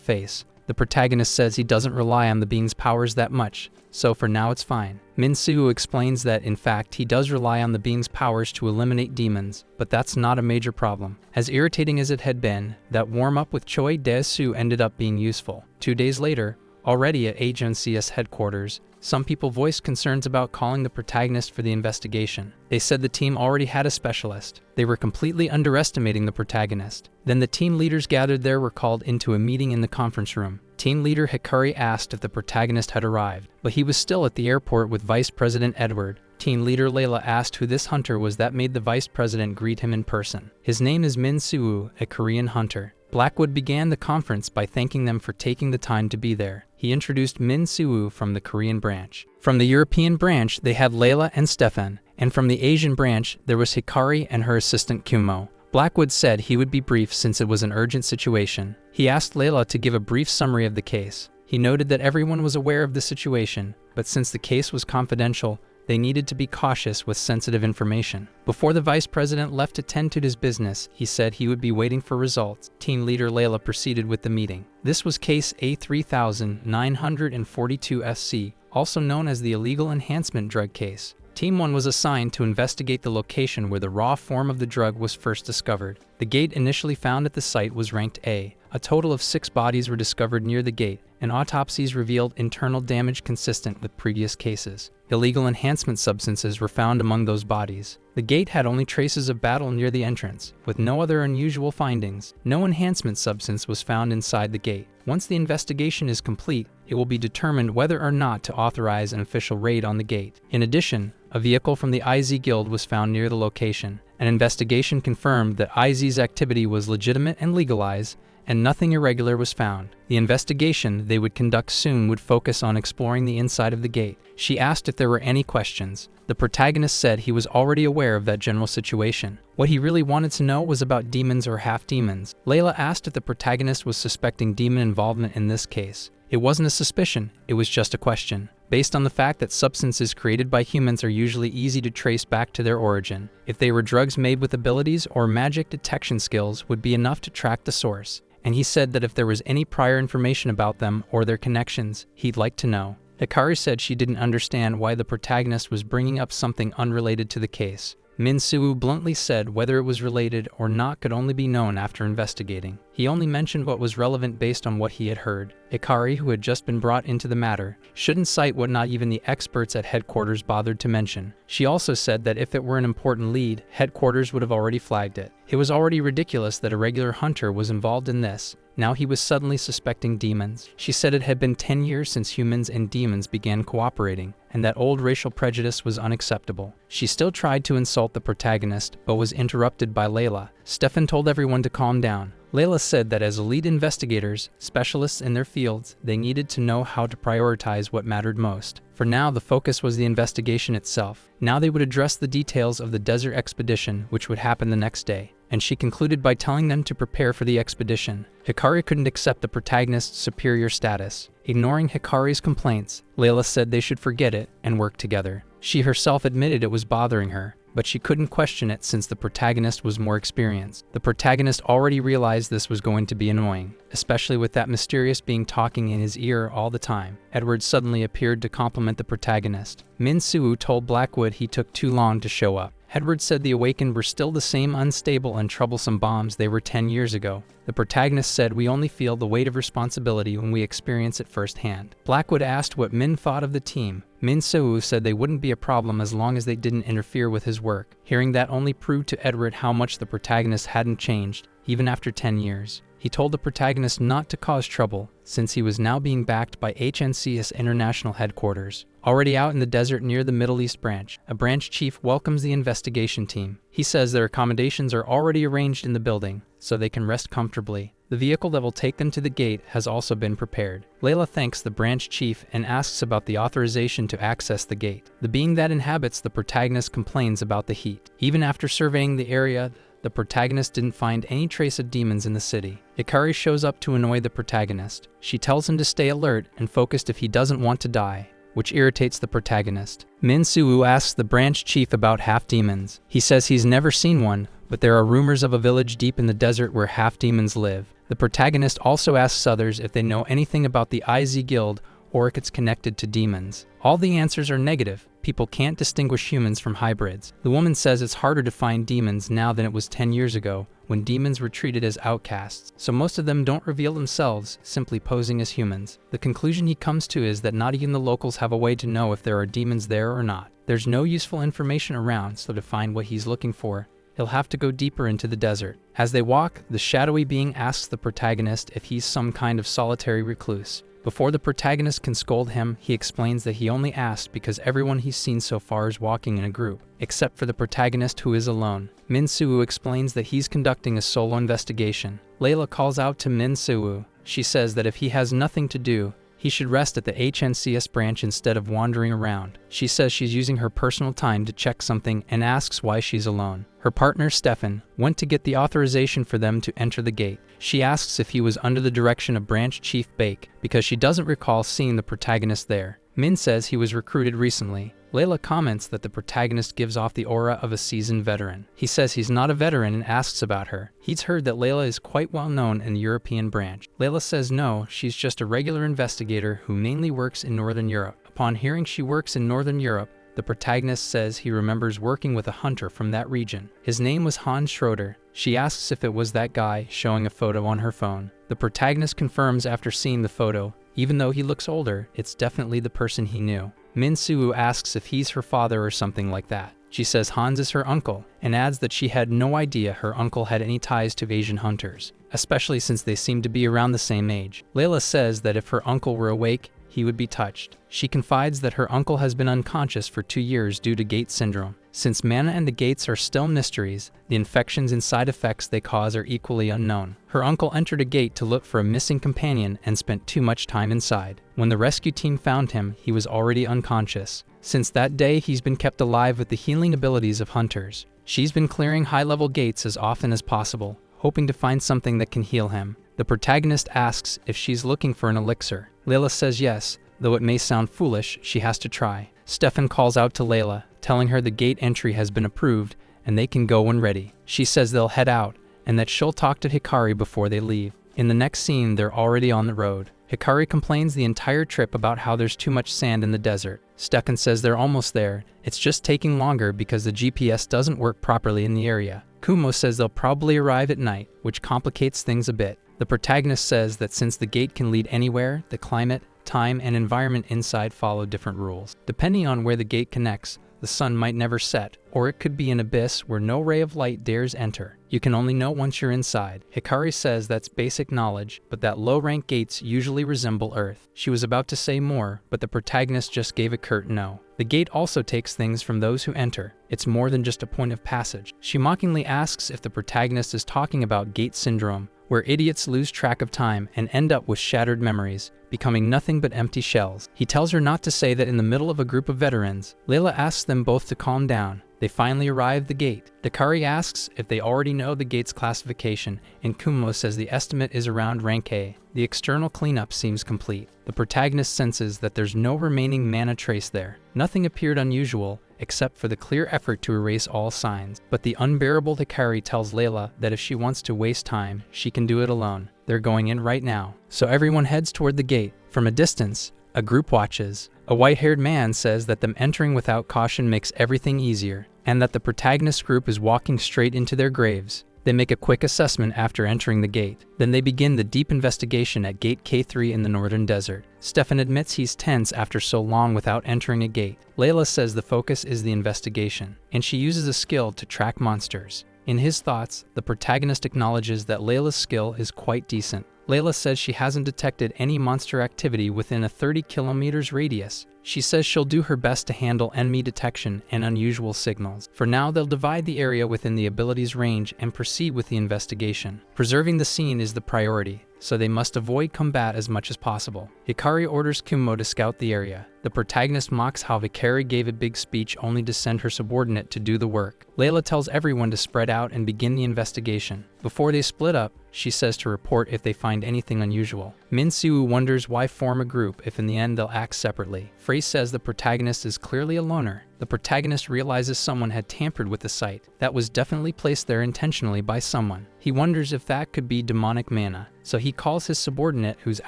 face. The protagonist says he doesn't rely on the being's powers that much, so for now it's fine. Min Soo explains that, in fact, he does rely on the being's powers to eliminate demons, but that's not a major problem. As irritating as it had been, that warm-up with Choi Dae-soo ended up being useful. 2 days later, already at HNCS headquarters, some people voiced concerns about calling the protagonist for the investigation. They said the team already had a specialist. They were completely underestimating the protagonist. Then the team leaders gathered there were called into a meeting in the conference room. Team leader Hikari asked if the protagonist had arrived, but he was still at the airport with Vice President Edward. Team leader Layla asked who this hunter was that made the vice president greet him in person. His name is Min Soo, a Korean hunter. Blackwood began the conference by thanking them for taking the time to be there. He introduced Min Soo from the Korean branch. From the European branch, they had Layla and Stefan, and from the Asian branch, there was Hikari and her assistant Kumo. Blackwood said he would be brief since it was an urgent situation. He asked Layla to give a brief summary of the case. He noted that everyone was aware of the situation, but since the case was confidential, they needed to be cautious with sensitive information. Before the vice president left to tend to his business, he said he would be waiting for results. Team leader Layla proceeded with the meeting. This was case A3942-SC, also known as the illegal enhancement drug case. Team 1 was assigned to investigate the location where the raw form of the drug was first discovered. The gate initially found at the site was ranked A. A total of 6 bodies were discovered near the gate, and autopsies revealed internal damage consistent with previous cases. Illegal enhancement substances were found among those bodies. The gate had only traces of battle near the entrance, with no other unusual findings. No enhancement substance was found inside the gate. Once the investigation is complete, it will be determined whether or not to authorize an official raid on the gate. In addition, a vehicle from the IZ Guild was found near the location. An investigation confirmed that IZ's activity was legitimate and legalized, and nothing irregular was found. The investigation they would conduct soon would focus on exploring the inside of the gate. She asked if there were any questions. The protagonist said he was already aware of that general situation. What he really wanted to know was about demons or half-demons. Layla asked if the protagonist was suspecting demon involvement in this case. It wasn't a suspicion, it was just a question. Based on the fact that substances created by humans are usually easy to trace back to their origin, if they were drugs made with abilities or magic detection skills would be enough to track the source. And he said that if there was any prior information about them or their connections, he'd like to know. Hikari said she didn't understand why the protagonist was bringing up something unrelated to the case. Min Soo bluntly said whether it was related or not could only be known after investigating. He only mentioned what was relevant based on what he had heard. Hikari, who had just been brought into the matter, shouldn't cite what not even the experts at headquarters bothered to mention. She also said that if it were an important lead, headquarters would have already flagged it. It was already ridiculous that a regular hunter was involved in this. Now he was suddenly suspecting demons. She said it had been 10 years since humans and demons began cooperating, and that old racial prejudice was unacceptable. She still tried to insult the protagonist, but was interrupted by Layla. Stefan told everyone to calm down. Layla said that as elite investigators, specialists in their fields, they needed to know how to prioritize what mattered most. For now, the focus was the investigation itself. Now they would address the details of the desert expedition, which would happen the next day. And she concluded by telling them to prepare for the expedition. Hikari couldn't accept the protagonist's superior status. Ignoring Hikari's complaints, Layla said they should forget it and work together. She herself admitted it was bothering her, but she couldn't question it since the protagonist was more experienced. The protagonist already realized this was going to be annoying, especially with that mysterious being talking in his ear all the time. Edward suddenly appeared to compliment the protagonist. Min Soo told Blackwood he took too long to show up. Edward said the Awakened were still the same unstable and troublesome bombs they were 10 years ago. The protagonist said we only feel the weight of responsibility when we experience it firsthand. Blackwood asked what Min thought of the team. Min Soo said they wouldn't be a problem as long as they didn't interfere with his work. Hearing that only proved to Edward how much the protagonist hadn't changed, even after 10 years. He told the protagonist not to cause trouble, since he was now being backed by HNCS International Headquarters. Already out in the desert near the Middle East branch, a branch chief welcomes the investigation team. He says their accommodations are already arranged in the building, so they can rest comfortably. The vehicle that will take them to the gate has also been prepared. Layla thanks the branch chief and asks about the authorization to access the gate. The being that inhabits the protagonist complains about the heat. Even after surveying the area, the protagonist didn't find any trace of demons in the city. Hikari shows up to annoy the protagonist. She tells him to stay alert and focused if he doesn't want to die, which irritates the protagonist. Min Soo asks the branch chief about half-demons. He says he's never seen one, but there are rumors of a village deep in the desert where half-demons live. The protagonist also asks others if they know anything about the IZ Guild or if it's connected to demons. All the answers are negative. People can't distinguish humans from hybrids. The woman says it's harder to find demons now than it was 10 years ago, when demons were treated as outcasts, so most of them don't reveal themselves, simply posing as humans. The conclusion he comes to is that not even the locals have a way to know if there are demons there or not. There's no useful information around, so to find what he's looking for, he'll have to go deeper into the desert. As they walk, the shadowy being asks the protagonist if he's some kind of solitary recluse. Before the protagonist can scold him, he explains that he only asked because everyone he's seen so far is walking in a group, except for the protagonist who is alone. Min-soo explains that he's conducting a solo investigation. Layla calls out to Min-soo. She says that if he has nothing to do, he should rest at the HNCS branch instead of wandering around. She says she's using her personal time to check something and asks why she's alone. Her partner, Stefan, went to get the authorization for them to enter the gate. She asks if he was under the direction of Branch Chief Bake, because she doesn't recall seeing the protagonist there. Min says he was recruited recently. Layla comments that the protagonist gives off the aura of a seasoned veteran. He says he's not a veteran and asks about her. He's heard that Layla is quite well known in the European branch. Layla says no, she's just a regular investigator who mainly works in Northern Europe. Upon hearing she works in Northern Europe, the protagonist says he remembers working with a hunter from that region. His name was Hans Schroeder. She asks if it was that guy, showing a photo on her phone. The protagonist confirms after seeing the photo, even though he looks older, it's definitely the person he knew. Min-soo asks if he's her father or something like that. She says Hans is her uncle, and adds that she had no idea her uncle had any ties to Asian hunters, especially since they seem to be around the same age. Layla says that if her uncle were awake, he would be touched. She confides that her uncle has been unconscious for 2 years due to gate syndrome. Since mana and the gates are still mysteries, the infections and side effects they cause are equally unknown. Her uncle entered a gate to look for a missing companion and spent too much time inside. When the rescue team found him, he was already unconscious. Since that day, he's been kept alive with the healing abilities of hunters. She's been clearing high-level gates as often as possible, hoping to find something that can heal him. The protagonist asks if she's looking for an elixir. Layla says yes, though it may sound foolish, she has to try. Stefan calls out to Layla, telling her the gate entry has been approved and they can go when ready. She says they'll head out and that she'll talk to Hikari before they leave. In the next scene, they're already on the road. Hikari complains the entire trip about how there's too much sand in the desert. Stefan says they're almost there. It's just taking longer because the GPS doesn't work properly in the area. Kumo says they'll probably arrive at night, which complicates things a bit. The protagonist says that since the gate can lead anywhere, the climate, time, and environment inside follow different rules. Depending on where the gate connects, the sun might never set, or it could be an abyss where no ray of light dares enter. You can only know once you're inside. Hikari says that's basic knowledge, but that low-rank gates usually resemble Earth. She was about to say more, but the protagonist just gave a curt no. The gate also takes things from those who enter. It's more than just a point of passage. She mockingly asks if the protagonist is talking about gate syndrome, where idiots lose track of time and end up with shattered memories, becoming nothing but empty shells. He tells her not to say that in the middle of a group of veterans. Layla asks them both to calm down. They finally arrive at the gate. Hikari asks if they already know the gate's classification, and Kumo says the estimate is around rank A. The external cleanup seems complete. The protagonist senses that there's no remaining mana trace there. Nothing appeared unusual, except for the clear effort to erase all signs. But the unbearable Hikari tells Layla that if she wants to waste time, she can do it alone. They're going in right now. So everyone heads toward the gate. From a distance, a group watches. A white-haired man says that them entering without caution makes everything easier, and that the protagonist group is walking straight into their graves. They make a quick assessment after entering the gate. Then they begin the deep investigation at Gate K3 in the northern desert. Stefan admits he's tense after so long without entering a gate. Layla says the focus is the investigation, and she uses a skill to track monsters. In his thoughts, the protagonist acknowledges that Layla's skill is quite decent. Layla says she hasn't detected any monster activity within a 30 kilometers radius. She says she'll do her best to handle enemy detection and unusual signals. For now, they'll divide the area within the ability's range and proceed with the investigation. Preserving the scene is the priority, so they must avoid combat as much as possible. Hikari orders Kumo to scout the area. The protagonist mocks how Hikari gave a big speech only to send her subordinate to do the work. Layla tells everyone to spread out and begin the investigation. Before they split up, she says to report if they find anything unusual. Min-soo wonders why form a group if in the end they'll act separately. Frey says the protagonist is clearly a loner. the protagonist realizes someone had tampered with the site. That was definitely placed there intentionally by someone. He wonders if that could be demonic mana, so he calls his subordinate who's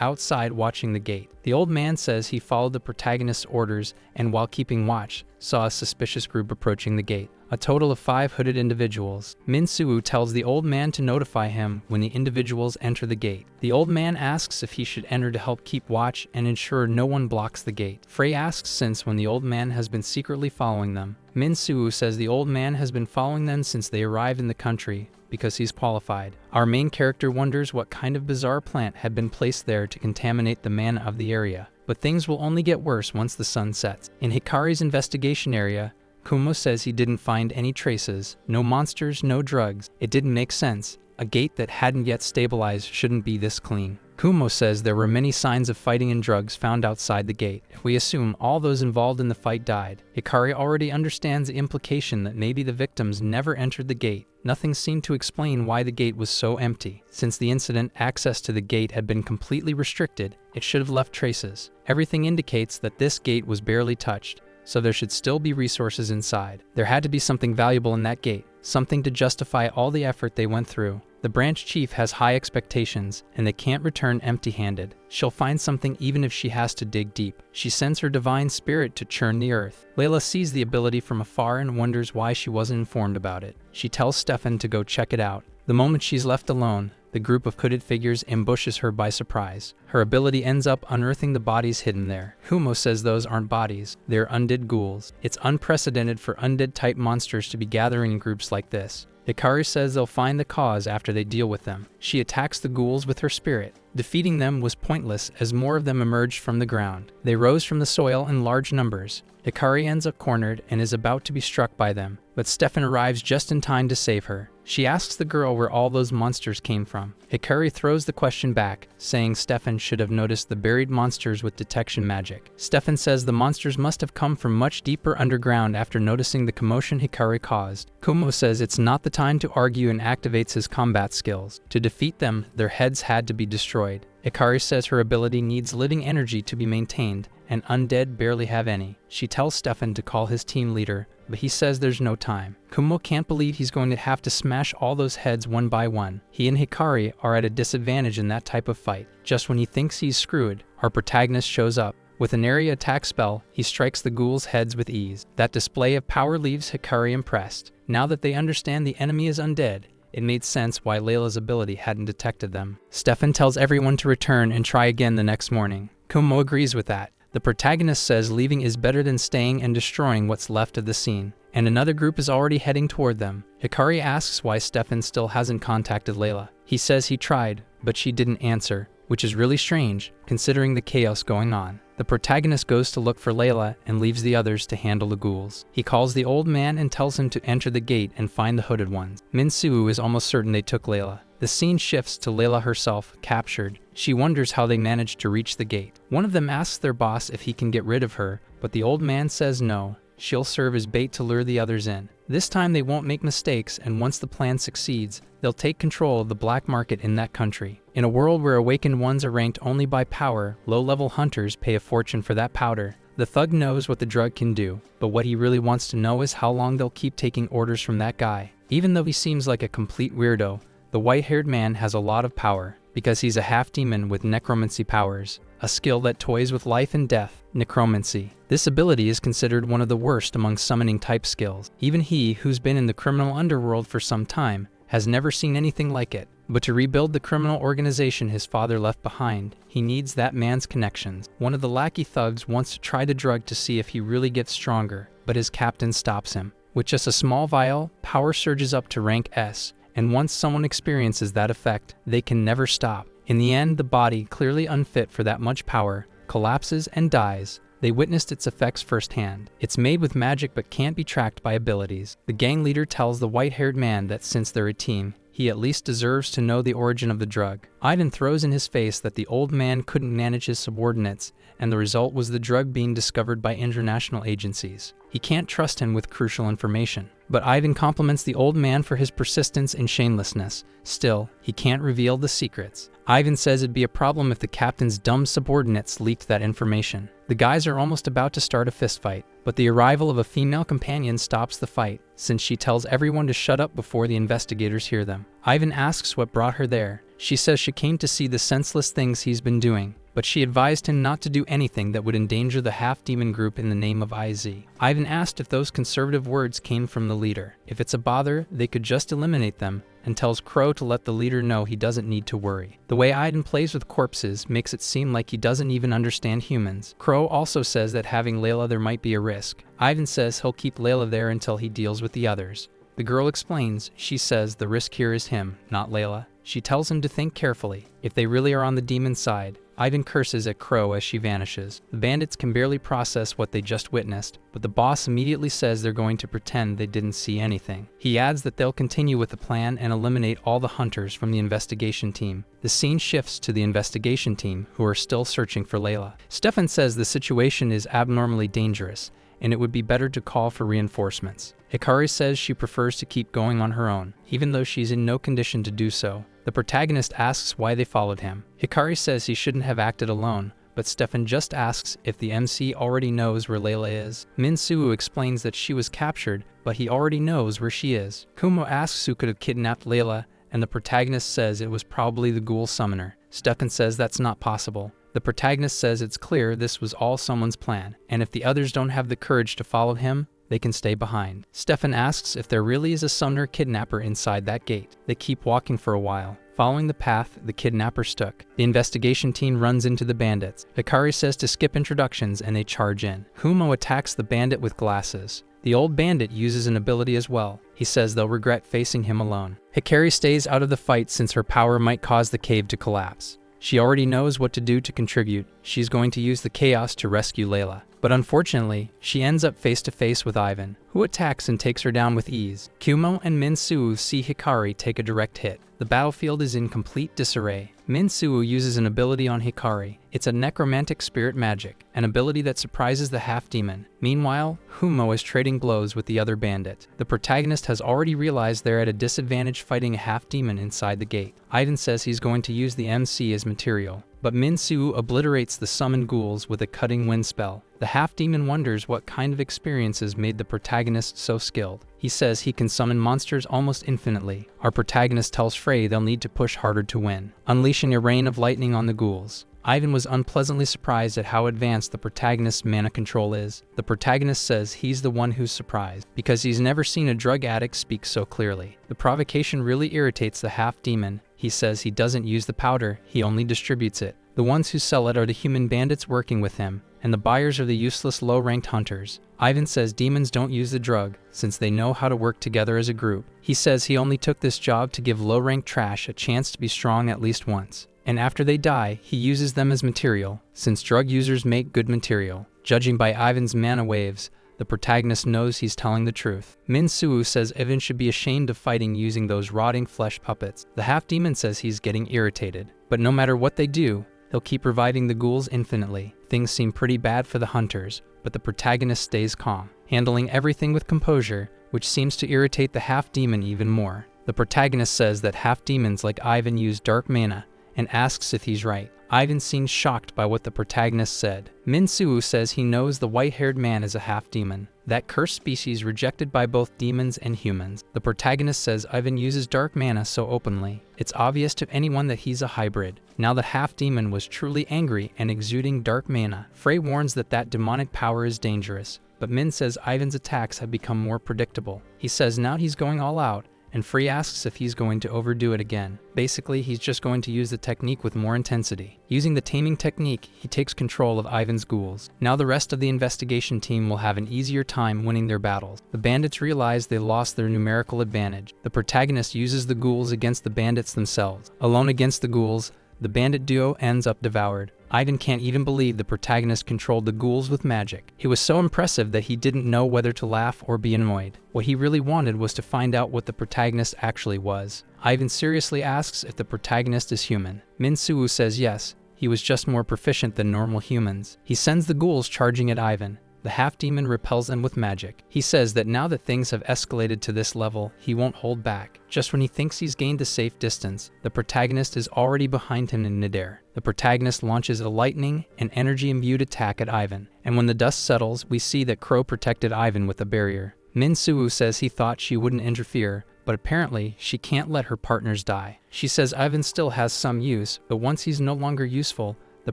outside watching the gate. The old man says he followed the protagonist's orders and while keeping watch, saw a suspicious group approaching the gate. A total of 5 hooded individuals. Min-soo tells the old man to notify him when the individuals enter the gate. The old man asks if he should enter to help keep watch and ensure no one blocks the gate. Frey asks since when the old man has been secretly following them. Min-soo says the old man has been following them since they arrived in the country because he's qualified. Our main character wonders what kind of bizarre plant had been placed there to contaminate the mana of the area. But things will only get worse once the sun sets. In Hikari's investigation area, Kumo says he didn't find any traces, no monsters, no drugs. It didn't make sense. A gate that hadn't yet stabilized shouldn't be this clean. Kumo says there were many signs of fighting and drugs found outside the gate. If we assume all those involved in the fight died, Hikari already understands the implication that maybe the victims never entered the gate. Nothing seemed to explain why the gate was so empty. Since the incident, access to the gate had been completely restricted. It should have left traces. Everything indicates that this gate was barely touched, so there should still be resources inside. There had to be something valuable in that gate, something to justify all the effort they went through. The branch chief has high expectations, and they can't return empty-handed. She'll find something even if she has to dig deep. She sends her divine spirit to churn the earth. Layla sees the ability from afar and wonders why she wasn't informed about it. She tells Stefan to go check it out. The moment she's left alone, the group of hooded figures ambushes her by surprise. Her ability ends up unearthing the bodies hidden there. Kumo says those aren't bodies, they're undead ghouls. It's unprecedented for undead-type monsters to be gathering in groups like this. Hikari says they'll find the cause after they deal with them. She attacks the ghouls with her spirit. Defeating them was pointless as more of them emerged from the ground. They rose from the soil in large numbers. Hikari ends up cornered and is about to be struck by them, but Stefan arrives just in time to save her. She asks the girl where all those monsters came from. Hikari throws the question back, saying Stefan should have noticed the buried monsters with detection magic. Stefan says the monsters must have come from much deeper underground after noticing the commotion Hikari caused. Kumo says it's not the time to argue and activates his combat skills. To defeat them, their heads had to be destroyed. Hikari says her ability needs living energy to be maintained, and undead barely have any. She tells Stefan to call his team leader, but he says there's no time. Kumo can't believe he's going to have to smash all those heads one by one. He and Hikari are at a disadvantage in that type of fight. Just when he thinks he's screwed, our protagonist shows up. With an area attack spell, he strikes the ghouls' heads with ease. That display of power leaves Hikari impressed. Now that they understand the enemy is undead, it made sense why Layla's ability hadn't detected them. Stefan tells everyone to return and try again the next morning. Kumo agrees with that. The protagonist says leaving is better than staying and destroying what's left of the scene, and another group is already heading toward them. Hikari asks why Stefan still hasn't contacted Layla. He says he tried, but she didn't answer, which is really strange, considering the chaos going on. The protagonist goes to look for Layla and leaves the others to handle the ghouls. He calls the old man and tells him to enter the gate and find the hooded ones. Min-soo is almost certain they took Layla. The scene shifts to Layla herself, captured. She wonders how they managed to reach the gate. One of them asks their boss if he can get rid of her, but the old man says no. She'll serve as bait to lure the others in. This time they won't make mistakes, and once the plan succeeds, they'll take control of the black market in that country. In a world where awakened ones are ranked only by power, low-level hunters pay a fortune for that powder. The thug knows what the drug can do, but what he really wants to know is how long they'll keep taking orders from that guy. Even though he seems like a complete weirdo, the white-haired man has a lot of power, because he's a half-demon with necromancy powers, a skill that toys with life and death, necromancy. This ability is considered one of the worst among summoning-type skills. Even he, who's been in the criminal underworld for some time, has never seen anything like it. But to rebuild the criminal organization his father left behind, he needs that man's connections. One of the lackey thugs wants to try the drug to see if he really gets stronger, but his captain stops him. With just a small vial, power surges up to rank S, and once someone experiences that effect, they can never stop. In the end, the body, clearly unfit for that much power, collapses and dies. They witnessed its effects firsthand. It's made with magic but can't be tracked by abilities. The gang leader tells the white-haired man that since they're a team, he at least deserves to know the origin of the drug. Aiden throws in his face that the old man couldn't manage his subordinates, and the result was the drug being discovered by international agencies. He can't trust him with crucial information. But Ivan compliments the old man for his persistence and shamelessness. Still, he can't reveal the secrets. Ivan says it'd be a problem if the captain's dumb subordinates leaked that information. The guys are almost about to start a fistfight, but the arrival of a female companion stops the fight, since she tells everyone to shut up before the investigators hear them. Ivan asks what brought her there. She says she came to see the senseless things he's been doing, but she advised him not to do anything that would endanger the half-demon group in the name of IZ. Ivan asked if those conservative words came from the leader. If it's a bother, they could just eliminate them, and tells Crow to let the leader know he doesn't need to worry. The way Ivan plays with corpses makes it seem like he doesn't even understand humans. Crow also says that having Layla there might be a risk. Ivan says he'll keep Layla there until he deals with the others. The girl explains. She says the risk here is him, not Layla. She tells him to think carefully. If they really are on the demon side, Ivan curses at Crow as she vanishes. The bandits can barely process what they just witnessed, but the boss immediately says they're going to pretend they didn't see anything. He adds that they'll continue with the plan and eliminate all the hunters from the investigation team. The scene shifts to the investigation team, who are still searching for Layla. Stefan says the situation is abnormally dangerous, and it would be better to call for reinforcements. Hikari says she prefers to keep going on her own, even though she's in no condition to do so. The protagonist asks why they followed him. Hikari says he shouldn't have acted alone, but Stefan just asks if the MC already knows where Layla is. Min-Soo explains that she was captured, but he already knows where she is. Kumo asks who could have kidnapped Layla, and the protagonist says it was probably the ghoul summoner. Stefan says that's not possible. The protagonist says it's clear this was all someone's plan, and if the others don't have the courage to follow him, they can stay behind. Stefan asks if there really is a summoner kidnapper inside that gate. They keep walking for a while, following the path the kidnappers took. The investigation team runs into the bandits. Hikari says to skip introductions and they charge in. Kumo attacks the bandit with glasses. The old bandit uses an ability as well. He says they'll regret facing him alone. Hikari stays out of the fight since her power might cause the cave to collapse. She already knows what to do to contribute. She's going to use the chaos to rescue Layla. But unfortunately, she ends up face to face with Ivan, who attacks and takes her down with ease. Kumo and Min-Soo see Hikari take a direct hit. The battlefield is in complete disarray. Min-Soo uses an ability on Hikari. It's a necromantic spirit magic, an ability that surprises the half-demon. Meanwhile, Kumo is trading blows with the other bandit. The protagonist has already realized they're at a disadvantage fighting a half-demon inside the gate. Ivan says he's going to use the MC as material, but Min-Soo obliterates the summoned ghouls with a cutting wind spell. The half-demon wonders what kind of experiences made the protagonist so skilled. He says he can summon monsters almost infinitely. Our protagonist tells Frey they'll need to push harder to win, unleashing a rain of lightning on the ghouls. Ivan was unpleasantly surprised at how advanced the protagonist's mana control is. The protagonist says he's the one who's surprised, because he's never seen a drug addict speak so clearly. The provocation really irritates the half-demon. He says he doesn't use the powder, he only distributes it. The ones who sell it are the human bandits working with him, and the buyers are the useless low-ranked hunters. Ivan says demons don't use the drug, since they know how to work together as a group. He says he only took this job to give low-ranked trash a chance to be strong at least once. And after they die, he uses them as material, since drug users make good material. Judging by Ivan's mana waves, the protagonist knows he's telling the truth. Min-Soo says Ivan should be ashamed of fighting using those rotting flesh puppets. The half-demon says he's getting irritated, but no matter what they do, they'll keep reviving the ghouls infinitely. Things seem pretty bad for the hunters, but the protagonist stays calm, handling everything with composure, which seems to irritate the half-demon even more. The protagonist says that half-demons like Ivan use dark mana, and asks if he's right. Ivan seems shocked by what the protagonist said. Min-Soo says he knows the white-haired man is a half-demon, that cursed species rejected by both demons and humans. The protagonist says Ivan uses dark mana so openly, it's obvious to anyone that he's a hybrid. Now the half-demon was truly angry and exuding dark mana. Frey warns that demonic power is dangerous, but Min says Ivan's attacks have become more predictable. He says now he's going all out, and Frey asks if he's going to overdo it again. Basically, he's just going to use the technique with more intensity. Using the taming technique, he takes control of Ivan's ghouls. Now the rest of the investigation team will have an easier time winning their battles. The bandits realize they lost their numerical advantage. The protagonist uses the ghouls against the bandits themselves. Alone against the ghouls, the bandit duo ends up devoured. Ivan can't even believe the protagonist controlled the ghouls with magic. It was so impressive that he didn't know whether to laugh or be annoyed. What he really wanted was to find out what the protagonist actually was. Ivan seriously asks if the protagonist is human. Min-Soo says yes, he was just more proficient than normal humans. He sends the ghouls charging at Ivan. the half-demon repels them with magic. He says that now that things have escalated to this level, he won't hold back. Just when he thinks he's gained a safe distance, the protagonist is already behind him in midair. The protagonist launches a lightning and energy-imbued attack at Ivan, and when the dust settles, we see that Crow protected Ivan with a barrier. Min-soo says he thought she wouldn't interfere, but apparently she can't let her partners die. She says Ivan still has some use, but once he's no longer useful, the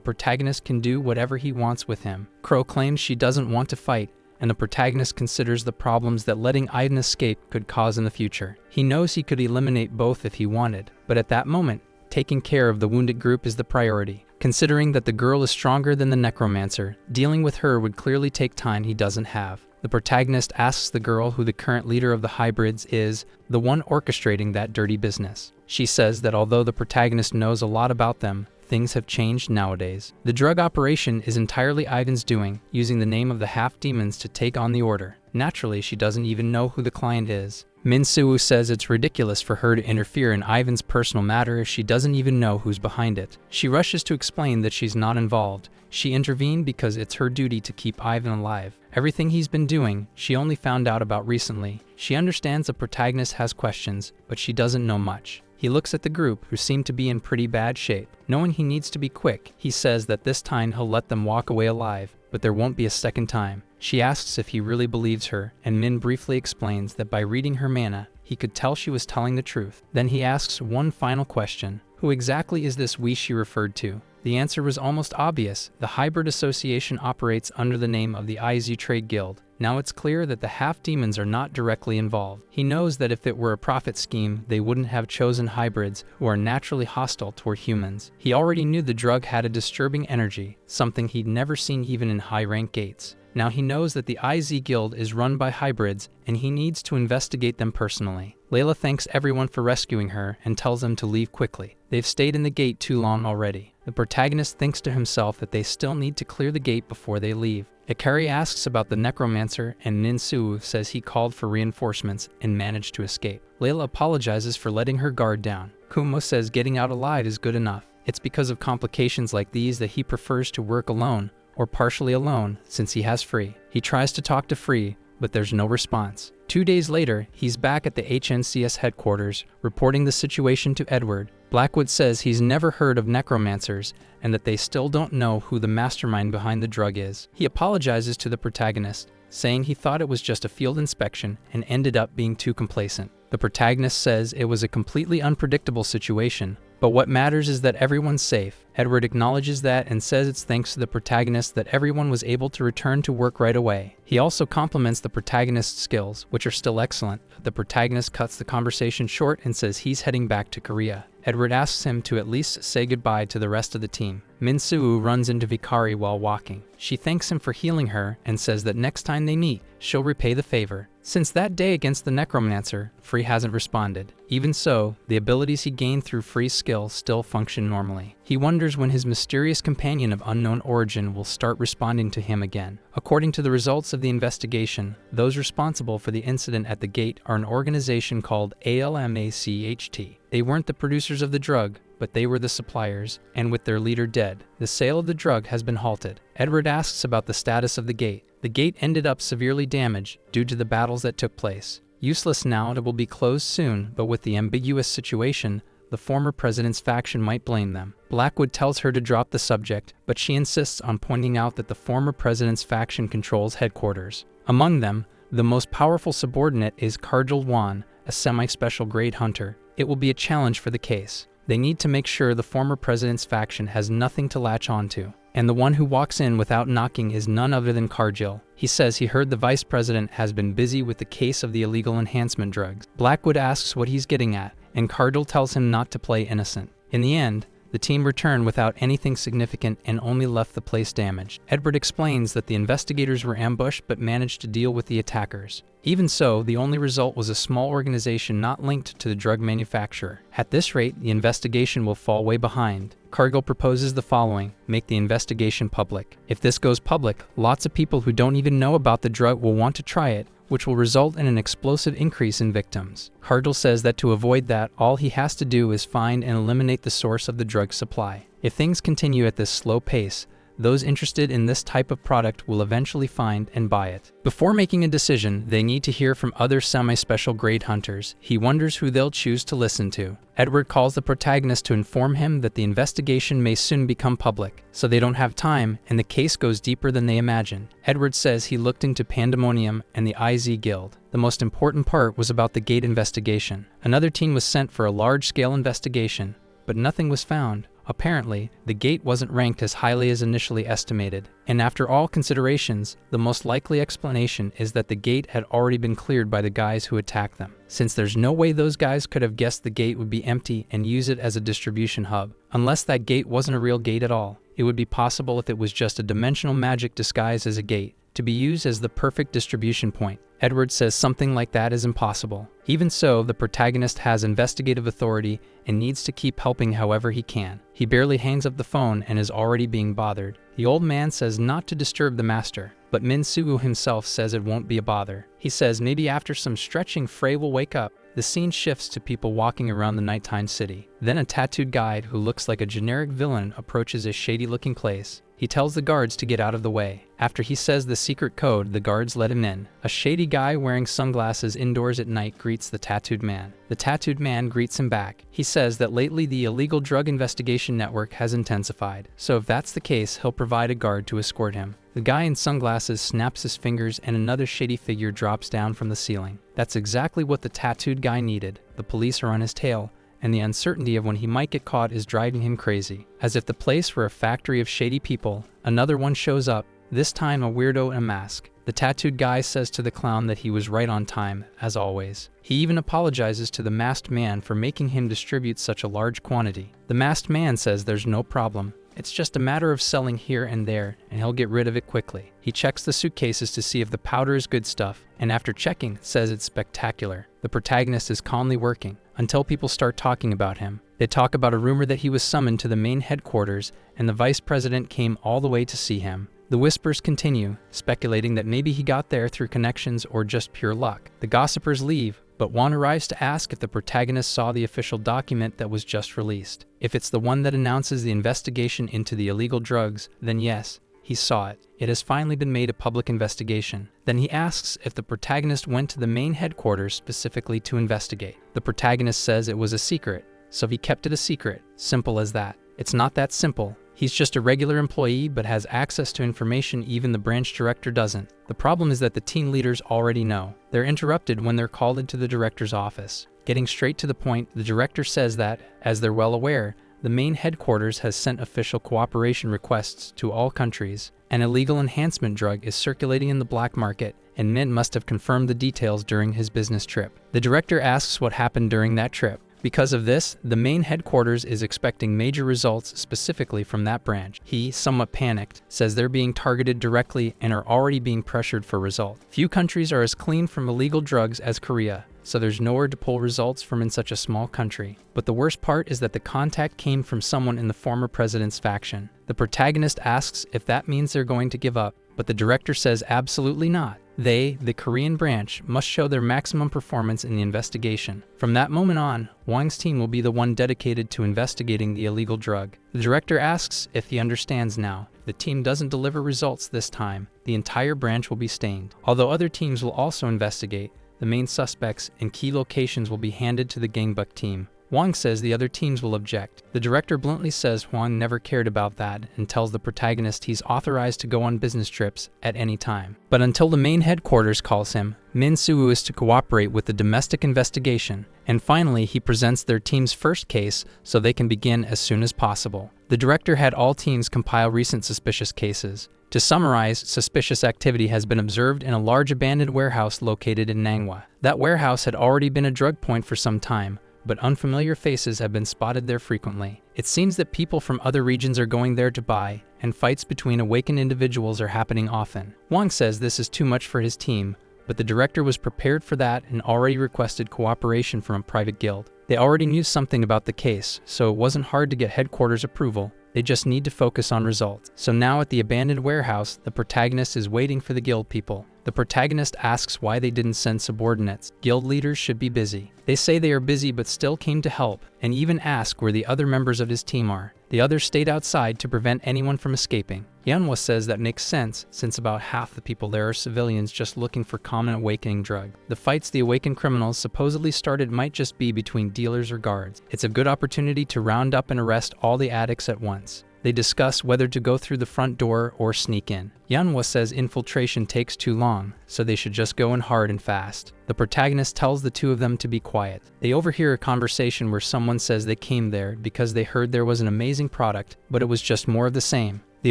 protagonist can do whatever he wants with him. Crow claims she doesn't want to fight, and the protagonist considers the problems that letting Ivan escape could cause in the future. He knows he could eliminate both if he wanted, but at that moment, taking care of the wounded group is the priority. Considering that the girl is stronger than the necromancer, dealing with her would clearly take time he doesn't have. The protagonist asks the girl who the current leader of the hybrids is, the one orchestrating that dirty business. She says that although the protagonist knows a lot about them, things have changed nowadays. The drug operation is entirely Ivan's doing, using the name of the half-demons to take on the order. Naturally, she doesn't even know who the client is. Min-soo says it's ridiculous for her to interfere in Ivan's personal matter if she doesn't even know who's behind it. She rushes to explain that she's not involved. She intervened because it's her duty to keep Ivan alive. Everything he's been doing, she only found out about recently. She understands the protagonist has questions, but she doesn't know much. He looks at the group, who seem to be in pretty bad shape. Knowing he needs to be quick, he says that this time he'll let them walk away alive, but there won't be a second time. She asks if he really believes her, and Min briefly explains that by reading her mana, he could tell she was telling the truth. Then he asks one final question. Who exactly is this we she referred to? The answer was almost obvious. The Hybrid Association operates under the name of the IZ Trade Guild. Now it's clear that the half-demons are not directly involved. He knows that if it were a profit scheme, they wouldn't have chosen hybrids who are naturally hostile toward humans. He already knew the drug had a disturbing energy, something he'd never seen even in high-rank gates. Now he knows that the IZ Guild is run by hybrids, and he needs to investigate them personally. Layla thanks everyone for rescuing her and tells them to leave quickly. They've stayed in the gate too long already. The protagonist thinks to himself that they still need to clear the gate before they leave. Ikari asks about the necromancer, and Min-soo says he called for reinforcements and managed to escape. Layla apologizes for letting her guard down. Kumo says getting out alive is good enough. It's because of complications like these that he prefers to work alone, or partially alone, since he has Free. He tries to talk to Free, but there's no response. 2 days later, he's back at the HNCS headquarters, reporting the situation to Edward. Blackwood says he's never heard of necromancers, and that they still don't know who the mastermind behind the drug is. He apologizes to the protagonist, saying he thought it was just a field inspection and ended up being too complacent. The protagonist says it was a completely unpredictable situation, but what matters is that everyone's safe. Edward acknowledges that and says it's thanks to the protagonist that everyone was able to return to work right away. He also compliments the protagonist's skills, which are still excellent. The protagonist cuts the conversation short and says he's heading back to Korea. Edward asks him to at least say goodbye to the rest of the team. Min-soo runs into Vikari while walking. She thanks him for healing her and says that next time they meet, she'll repay the favor. Since that day against the necromancer, Free hasn't responded. Even so, the abilities he gained through Free's skill still function normally. He wonders when his mysterious companion of unknown origin will start responding to him again. According to the results of the investigation, those responsible for the incident at the gate are an organization called ALMACHT. They weren't the producers of the drug, but they were the suppliers, and with their leader dead, the sale of the drug has been halted. Edward asks about the status of the gate. The gate ended up severely damaged due to the battles that took place. Useless now, and it will be closed soon, but with the ambiguous situation, the former president's faction might blame them. Blackwood tells her to drop the subject, but she insists on pointing out that the former president's faction controls headquarters. Among them, the most powerful subordinate is Karjal Wan, a semi-special grade hunter. It will be a challenge for the case. They need to make sure the former president's faction has nothing to latch onto. And the one who walks in without knocking is none other than Karjal. He says he heard the vice president has been busy with the case of the illegal enhancement drugs. Blackwood asks what he's getting at, and Karjal tells him not to play innocent. In the end, the team returned without anything significant and only left the place damaged. Edward explains that the investigators were ambushed but managed to deal with the attackers. Even so, the only result was a small organization not linked to the drug manufacturer. At this rate, the investigation will fall way behind. Karjal proposes the following: make the investigation public. If this goes public, lots of people who don't even know about the drug will want to try it, which will result in an explosive increase in victims. Karjal says that to avoid that, all he has to do is find and eliminate the source of the drug supply. If things continue at this slow pace, Those interested in this type of product will eventually find and buy it. Before making a decision, they need to hear from other semi-special grade hunters. He wonders who they'll choose to listen to. Edward calls the protagonist to inform him that the investigation may soon become public, so they don't have time, and the case goes deeper than they imagine. Edward says he looked into Pandemonium and the IZ Guild. The most important part was about the gate investigation. Another team was sent for a large-scale investigation, but nothing was found. Apparently, the gate wasn't ranked as highly as initially estimated, and after all considerations, the most likely explanation is that the gate had already been cleared by the guys who attacked them, since there's no way those guys could have guessed the gate would be empty and use it as a distribution hub. Unless that gate wasn't a real gate at all, it would be possible if it was just a dimensional magic disguised as a gate, to be used as the perfect distribution point. Edward says something like that is impossible. Even so, the protagonist has investigative authority and needs to keep helping however he can. He barely hangs up the phone and is already being bothered. The old man says not to disturb the master, but Min Soo himself says it won't be a bother. He says maybe after some stretching Frey will wake up. The scene shifts to people walking around the nighttime city. Then a tattooed guy who looks like a generic villain approaches a shady-looking place. He tells the guards to get out of the way. After he says the secret code, the guards let him in. A shady guy wearing sunglasses indoors at night greets the tattooed man. The tattooed man greets him back. He says that lately the illegal drug investigation network has intensified, so if that's the case, he'll provide a guard to escort him. The guy in sunglasses snaps his fingers and another shady figure drops down from the ceiling. That's exactly what the tattooed guy needed. The police are on his tail, and the uncertainty of when he might get caught is driving him crazy. As if the place were a factory of shady people, another one shows up, this time a weirdo in a mask. The tattooed guy says to the clown that he was right on time, as always. He even apologizes to the masked man for making him distribute such a large quantity. The masked man says there's no problem. It's just a matter of selling here and there, and he'll get rid of it quickly. He checks the suitcases to see if the powder is good stuff, and after checking, says it's spectacular. The protagonist is calmly working, until people start talking about him. They talk about a rumor that he was summoned to the main headquarters, and the vice president came all the way to see him. The whispers continue, speculating that maybe he got there through connections or just pure luck. The gossipers leave, but Juan arrives to ask if the protagonist saw the official document that was just released. If it's the one that announces the investigation into the illegal drugs, then yes, he saw it. It has finally been made a public investigation. Then he asks if the protagonist went to the main headquarters specifically to investigate. The protagonist says it was a secret, so he kept it a secret. Simple as that. It's not that simple. He's just a regular employee but has access to information even the branch director doesn't. The problem is that the team leaders already know. They're interrupted when they're called into the director's office. Getting straight to the point, the director says that, as they're well aware, the main headquarters has sent official cooperation requests to all countries. An illegal enhancement drug is circulating in the black market, and Mint must have confirmed the details during his business trip. The director asks what happened during that trip. Because of this, the main headquarters is expecting major results specifically from that branch. He, somewhat panicked, says they're being targeted directly and are already being pressured for results. Few countries are as clean from illegal drugs as Korea, so there's nowhere to pull results from in such a small country. But the worst part is that the contact came from someone in the former president's faction. The protagonist asks if that means they're going to give up, but the director says absolutely not. They, the Korean branch, must show their maximum performance in the investigation. From that moment on, Wang's team will be the one dedicated to investigating the illegal drug. The director asks if he understands now. If the team doesn't deliver results this time, the entire branch will be stained. Although other teams will also investigate, the main suspects and key locations will be handed to the Gangbuk team. Wang says the other teams will object. The director bluntly says Wang never cared about that and tells the protagonist he's authorized to go on business trips at any time. But until the main headquarters calls him, Min Soo is to cooperate with the domestic investigation, and finally he presents their team's first case so they can begin as soon as possible. The director had all teams compile recent suspicious cases. To summarize, suspicious activity has been observed in a large abandoned warehouse located in Manhwa. That warehouse had already been a drug point for some time, but unfamiliar faces have been spotted there frequently. It seems that people from other regions are going there to buy, and fights between awakened individuals are happening often. Wang says this is too much for his team, but the director was prepared for that and already requested cooperation from a private guild. They already knew something about the case, so it wasn't hard to get headquarters approval. They just need to focus on results. So now at the abandoned warehouse, the protagonist is waiting for the guild people. The protagonist asks why they didn't send subordinates. Guild leaders should be busy. They say they are busy but still came to help, and even ask where the other members of his team are. The others stayed outside to prevent anyone from escaping. Manhwa says that makes sense, since about half the people there are civilians just looking for common awakening drug. The fights the awakened criminals supposedly started might just be between dealers or guards. It's a good opportunity to round up and arrest all the addicts at once. They discuss whether to go through the front door or sneak in. Manhwa says infiltration takes too long, so they should just go in hard and fast. The protagonist tells the two of them to be quiet. They overhear a conversation where someone says they came there because they heard there was an amazing product, but it was just more of the same. The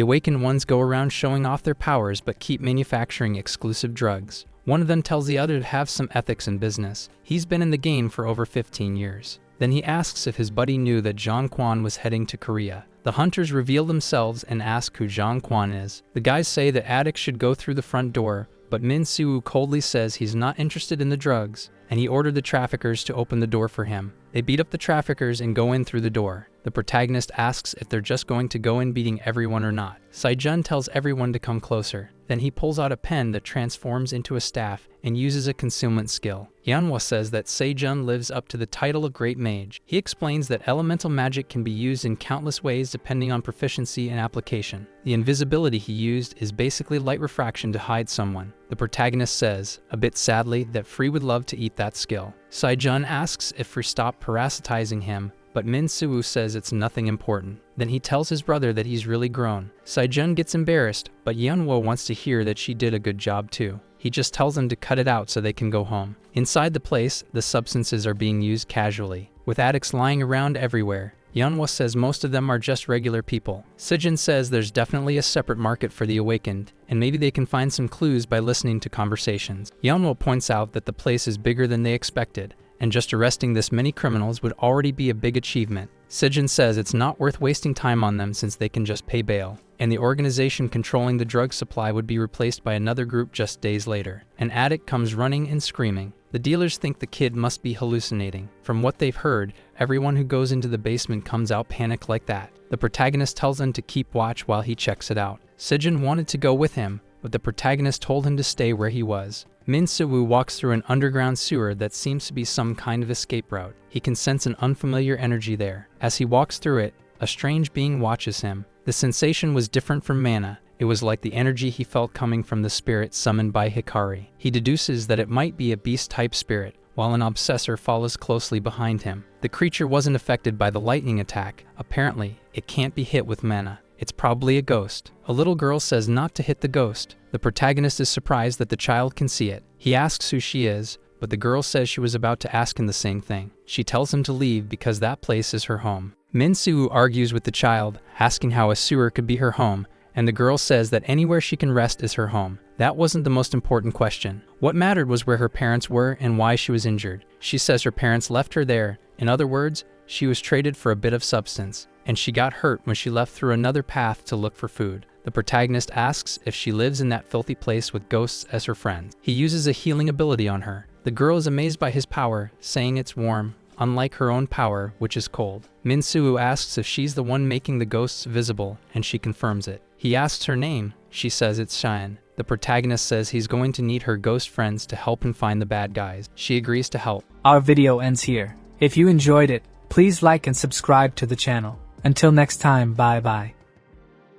awakened ones go around showing off their powers but keep manufacturing exclusive drugs. One of them tells the other to have some ethics in business. He's been in the game for over 15 years. Then he asks if his buddy knew that Zhang Quan was heading to Korea. The hunters reveal themselves and ask who Zhang Quan is. The guys say that addicts should go through the front door, but Min Soo coldly says he's not interested in the drugs, and he ordered the traffickers to open the door for him. They beat up the traffickers and go in through the door. The protagonist asks if they're just going to go in beating everyone or not. Saijun tells everyone to come closer. Then he pulls out a pen that transforms into a staff and uses a concealment skill. Manhwa says that Saijun lives up to the title of Great Mage. He explains that elemental magic can be used in countless ways depending on proficiency and application. The invisibility he used is basically light refraction to hide someone. The protagonist says, a bit sadly, that Free would love to eat that skill. Saijun asks if Free stopped parasitizing him, but Min Soo says it's nothing important. Then he tells his brother that he's really grown. Saijun gets embarrassed, but Manhwa wants to hear that she did a good job too. He just tells them to cut it out so they can go home. Inside the place, the substances are being used casually, with addicts lying around everywhere. Manhwa says most of them are just regular people. Sijin says there's definitely a separate market for the awakened, and maybe they can find some clues by listening to conversations. Manhwa points out that the place is bigger than they expected, and just arresting this many criminals would already be a big achievement. Sijin says it's not worth wasting time on them since they can just pay bail, and the organization controlling the drug supply would be replaced by another group just days later. An addict comes running and screaming. The dealers think the kid must be hallucinating. From what they've heard, everyone who goes into the basement comes out panicked like that. The protagonist tells them to keep watch while he checks it out. Sijin wanted to go with him, but the protagonist told him to stay where he was. Min Soo walks through an underground sewer that seems to be some kind of escape route. He can sense an unfamiliar energy there. As he walks through it, a strange being watches him. The sensation was different from mana. It was like the energy he felt coming from the spirit summoned by Hikari. He deduces that it might be a beast-type spirit, while an obsessor follows closely behind him. The creature wasn't affected by the lightning attack. Apparently, it can't be hit with mana. It's probably a ghost. A little girl says not to hit the ghost. The protagonist is surprised that the child can see it. He asks who she is, but the girl says she was about to ask him the same thing. She tells him to leave because that place is her home. Min Soo argues with the child, asking how a sewer could be her home, and the girl says that anywhere she can rest is her home. That wasn't the most important question. What mattered was where her parents were and why she was injured. She says her parents left her there. In other words, she was traded for a bit of substance, and she got hurt when she left through another path to look for food. The protagonist asks if she lives in that filthy place with ghosts as her friends. He uses a healing ability on her. The girl is amazed by his power, saying it's warm, unlike her own power, which is cold. Min Soo asks if she's the one making the ghosts visible, and she confirms it. He asks her name. She says it's Cheyenne. The protagonist says he's going to need her ghost friends to help him find the bad guys. She agrees to help. Our video ends here. If you enjoyed it, please like and subscribe to the channel. Until next time, bye bye.